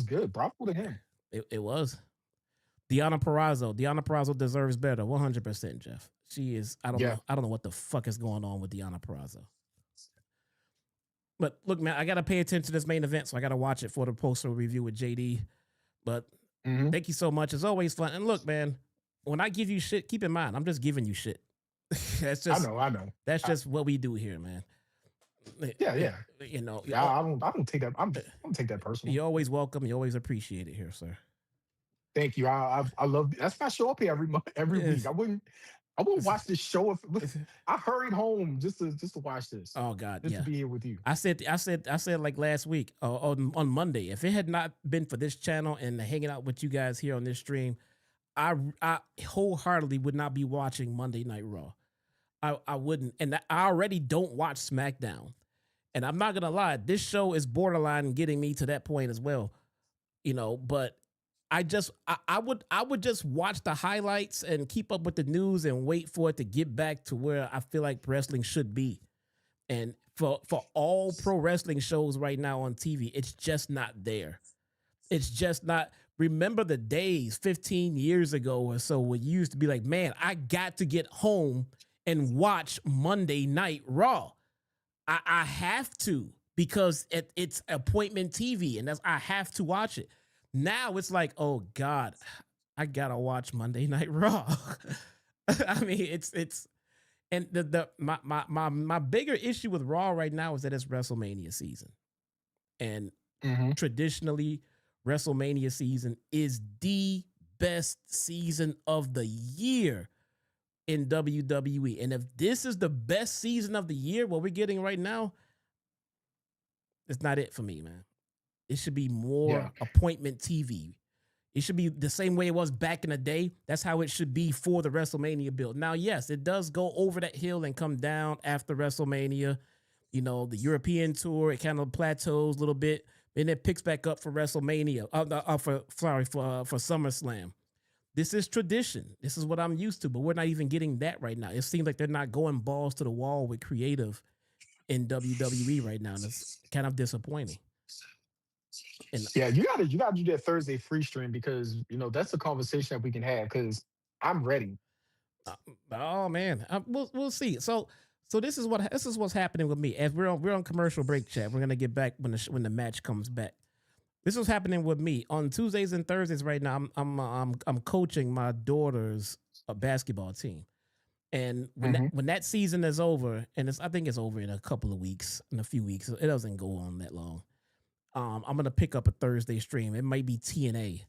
good. Bravo to him. It was. Deonna Purrazzo deserves better. 100%, Jeff. She is. I don't know what the fuck is going on with Deonna Purrazzo. But look, man, I gotta pay attention to this main event, so I gotta watch it for the poster review with JD. But thank you so much. It's always fun. And look, man, when I give you shit, keep in mind, I'm just giving you shit. That's just. I know. That's just what we do here, man. Yeah. You know. Yeah, I don't take that. I don't take that personally. You're always welcome. You always appreciate it here, sir. Thank you. I love. That's why I show up here every week. I wouldn't watch this show if I hurried home just to watch this. Oh God, just to be here with you. I said like last week on Monday, if it had not been for this channel and hanging out with you guys here on this stream, I wholeheartedly would not be watching Monday Night Raw. I wouldn't, and I already don't watch SmackDown, and I'm not gonna lie, this show is borderline getting me to that point as well, you know. But I would just watch the highlights and keep up with the news and wait for it to get back to where I feel like wrestling should be. And for all pro wrestling shows right now on TV, it's just not there. It's just not. Remember the days 15 years ago or so when you used to be like, man, I got to get home and watch Monday Night Raw. I have to, because it's appointment TV, and I have to watch it. Now it's like, oh God, I gotta watch Monday Night Raw. I mean, it's and my bigger issue with Raw right now is that it's WrestleMania season. And traditionally, WrestleMania season is the best season of the year in WWE. And if this is the best season of the year, what we're getting right now, it's not it for me, man. It should be more appointment TV. It should be the same way it was back in the day. That's how it should be for the WrestleMania build. Now, yes, it does go over that hill and come down after WrestleMania. You know, the European tour, it kind of plateaus a little bit, and it picks back up for WrestleMania. For SummerSlam. This is tradition. This is what I'm used to, but we're not even getting that right now. It seems like they're not going balls to the wall with creative in WWE right now. And it's kind of disappointing. And yeah, you gotta do that Thursday free stream because that's a conversation that we can have because I'm ready. Oh man, we'll see. So this is what's happening with me as we're on commercial break, chat. We're gonna get back when the match comes back. This is happening with me on Tuesdays and Thursdays right now. I'm coaching my daughter's basketball team, and when that season is over, and I think it's over in a few weeks. It doesn't go on that long. I'm going to pick up a Thursday stream. It might be TNA.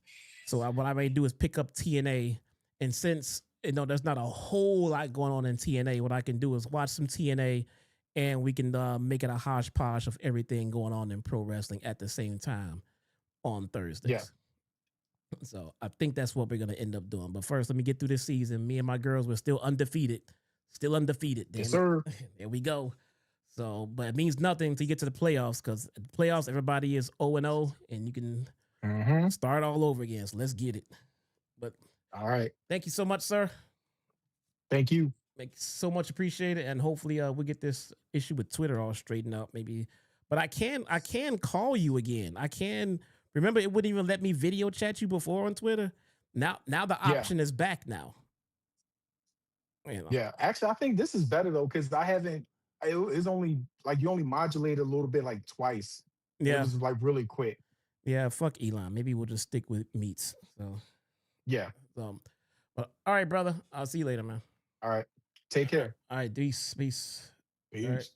So what I may do is pick up TNA. And since, there's not a whole lot going on in TNA, what I can do is watch some TNA and we can make it a hodgepodge of everything going on in pro wrestling at the same time on Thursdays. Yeah. So I think that's what we're going to end up doing. But first, let me get through this season. Me and my girls, we're still undefeated. Yes, sir. There we go. So, but it means nothing to get to the playoffs because the playoffs, everybody is 0-0 and you can start all over again. So let's get it. But all right. Thank you so much, sir. Thank you. So much appreciated. And hopefully we'll get this issue with Twitter all straightened out maybe. But I can call you again. Remember it wouldn't even let me video chat you before on Twitter. Now the option is back now. Yeah. Actually, I think this is better though because it's only like you only modulated a little bit like twice. Yeah. It was like really quick. Yeah, fuck Elon. Maybe we'll just stick with meats. So yeah. But all right, brother. I'll see you later, man. All right. Take care. All right, peace. All right.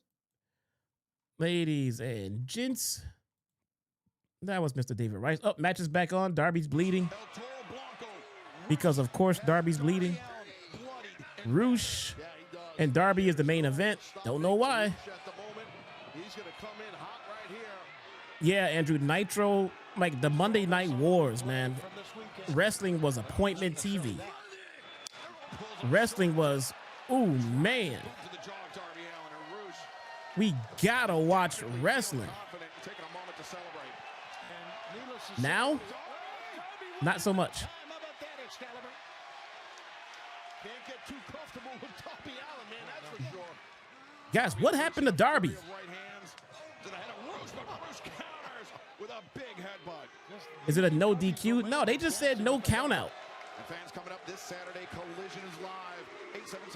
Ladies and gents. That was Mr. David Rice. Oh, match is back on. Darby's bleeding. Because of course Darby's bleeding. Roosh and Darby is the main event. Don't know why. Yeah, Andrew, Nitro, like the Monday Night Wars, man. Wrestling was appointment TV. Wrestling was, ooh, man. We gotta watch wrestling. Now, not so much. Guys, what happened to Darby? Is it a no DQ? No, they just said no count out.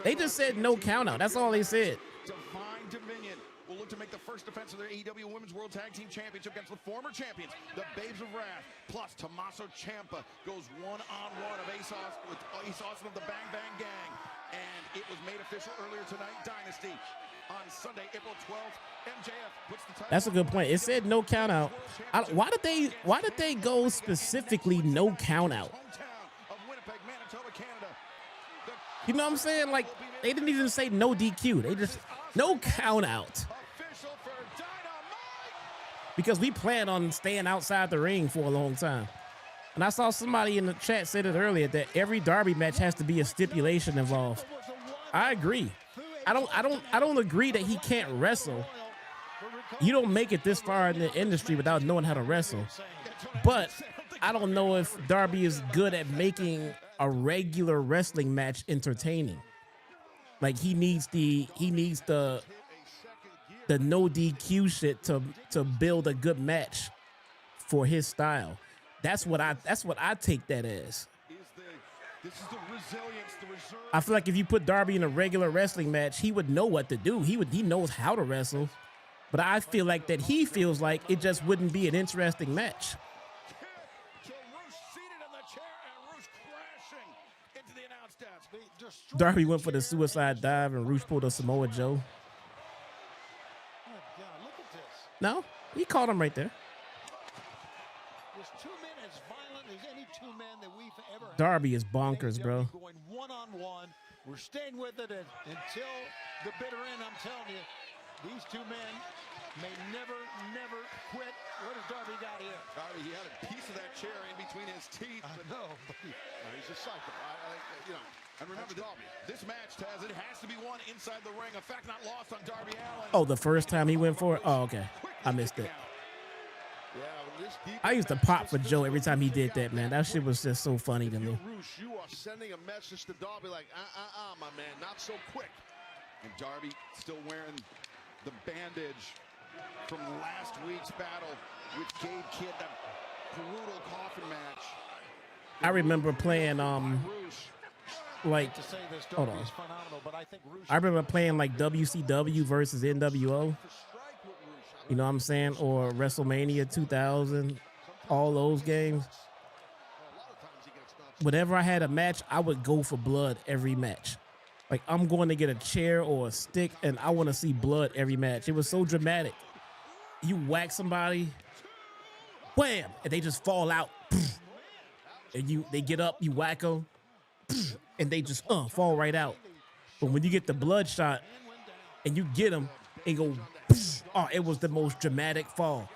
They just said no count out. That's all they said. Divine Dominion will look to make the first defense of their AEW Women's World Tag Team Championship against the former champions, the Babes of Wrath. Plus, Tommaso Ciampa goes one-on-one of Ace Austin of the Bang Bang Gang. And it was made official earlier tonight, Dynasty. On Sunday, April 12th, MJF puts the title. That's a good point. It said no count out. Why did they go specifically no count out? You know what I'm saying? Like, they didn't even say no DQ. They just no count out. Because we plan on staying outside the ring for a long time. And I saw somebody in the chat said it earlier that every Darby match has to be a stipulation involved. I agree. I don't agree that he can't wrestle. You don't make it this far in the industry without knowing how to wrestle. But I don't know if Darby is good at making a regular wrestling match entertaining. Like he needs the no DQ shit to build a good match for his style. That's what I take that as. I feel like if you put Darby in a regular wrestling match, he would know what to do. He knows how to wrestle. But I feel like that he feels like it just wouldn't be an interesting match. Darby went for the suicide dive and Roosh pulled a Samoa Joe. Oh, God, look at this. No, he caught him right there. There's two men as violent as any two men that we've ever had. Darby is bonkers, bro. Going one-on-one. We're staying with it until the bitter end. I'm telling you, these two men may never quit. What has Darby got here? Darby, he had a piece of that chair in between his teeth. I know, but He's a psycho. And remember, this match, Taz, it has to be won inside the ring. A fact not lost on Darby Allin. Oh, the first time he went for it? Oh, okay. I missed it. I used to pop for Joe every time he did that, man. That shit was just so funny to me. Roosh, you are sending a message to Darby like, my man, not so quick. And Darby still wearing the bandage from last week's battle with Gabe Kidd, that brutal coffin match. I remember playing like, to say this hold Darby on. is phenomenal, but I think Roosh I remember playing like WCW versus NWO. You know what I'm saying? Or WrestleMania 2000, all those games. Whenever I had a match, I would go for blood every match. Like, I'm going to get a chair or a stick, and I want to see blood every match. It was so dramatic. You whack somebody, wham, and they just fall out. And they get up, you whack them, and they just fall right out. But when you get the blood shot, and you get them, and go, oh, it was the most dramatic fall.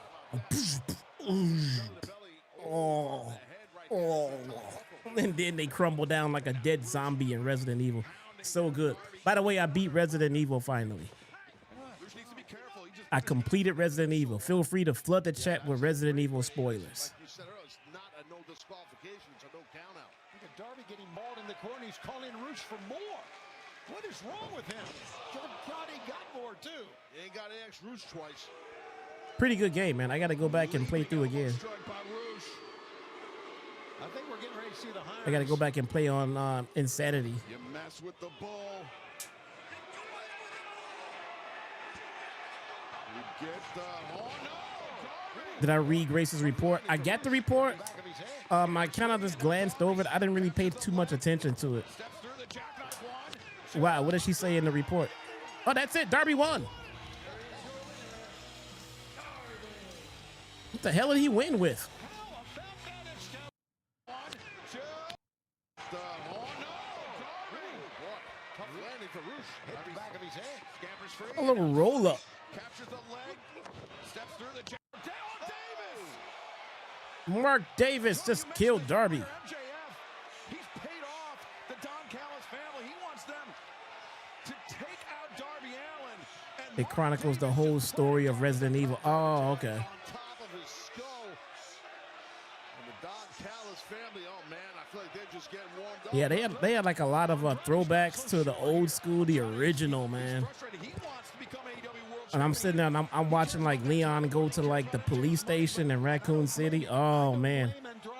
And then they crumble down like a dead zombie in Resident Evil. So good. By the way, I beat Resident Evil finally. I completed Resident Evil. Feel free to flood the chat with Resident Evil spoilers. You said earlier, it's not a no disqualification, it's a no count out. Look at Darby getting mauled in the corner. He's calling Roosh for more. What is wrong with him? Good God, he got more too. He ain't got to ask Roosh twice. Pretty good game, man. I got to go back and play through again. I think we're getting ready to see the high. I got to go back and play on Insanity. You mess with the bull. You get the Did I read Grace's report? I got the report. I kind of just glanced over it. I didn't really pay too much attention to it. Wow, what did she say in the report? Oh, that's it. Darby won. What the hell did he win with? A little roll up. Mark Davis just killed Darby. He's paid off the Don Callis family. He wants them to take out Darby Allin. It chronicles the whole story of Resident Evil. Oh, okay. On top of his skull. And the Don Callis family, oh man, I feel like they're just getting warmed up. Yeah, they had like a lot of throwbacks to the old school, the original, man. And I'm sitting there and I'm watching like Leon go to like the police station in Raccoon City. Oh man,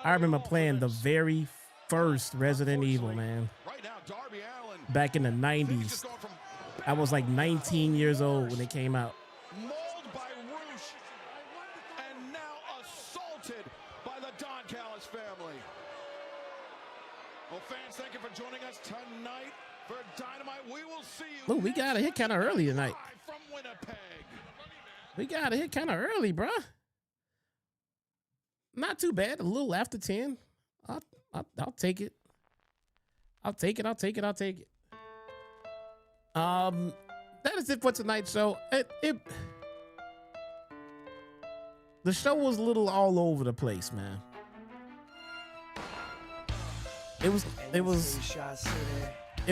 I remember playing the very first Resident Evil, man. Back in the 90s. I was like 19 years old when it came out. Mauled by Roosh and now assaulted by the Don Callis family. Well, fans, thank you for joining us tonight for Dynamite. We will see you. Look, we got a hit kind of early tonight. From Winnipeg. We got a hit kind of early, bruh. Not too bad. A little after 10. I'll take it. I'll take it. That is it for tonight's show. The show was a little all over the place, man. It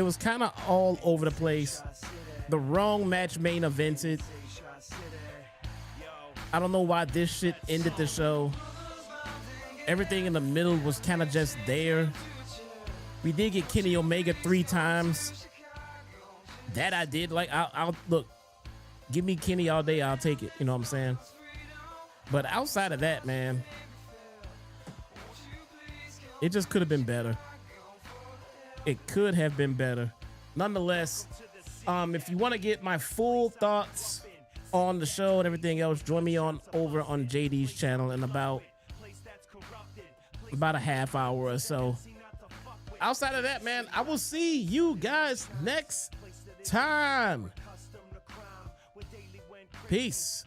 was kind of all over the place. The wrong match main evented. I don't know why this shit ended the show. Everything in the middle was kind of just there. We did get Kenny Omega 3 times. That I did. Like, I'll look, give me Kenny all day, I'll take it. You know what I'm saying? But outside of that, man, it just could have been better. It could have been better. Nonetheless, if you want to get my full thoughts on the show and everything else, join me over on JD's channel in about a half hour or so. outside of that, man, I will see you guys next time. Peace.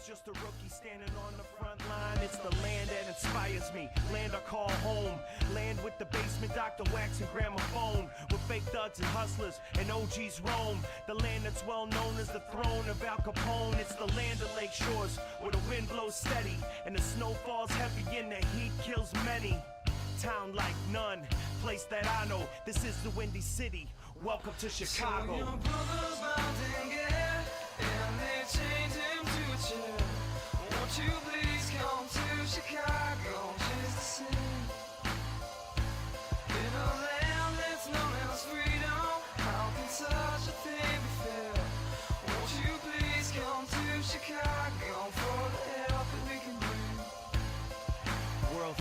Just a rookie standing on the front line. It's the land that inspires me. Land I call home. Land with the basement, Dr. Wax and gramophone. With fake thugs and hustlers and OGs roam. The land that's well known as the throne of Al Capone. It's the land of Lake Shores where the wind blows steady and the snow falls heavy and the heat kills many. Town like none, place that I know. This is the Windy City. Welcome to Chicago. So your brother's bound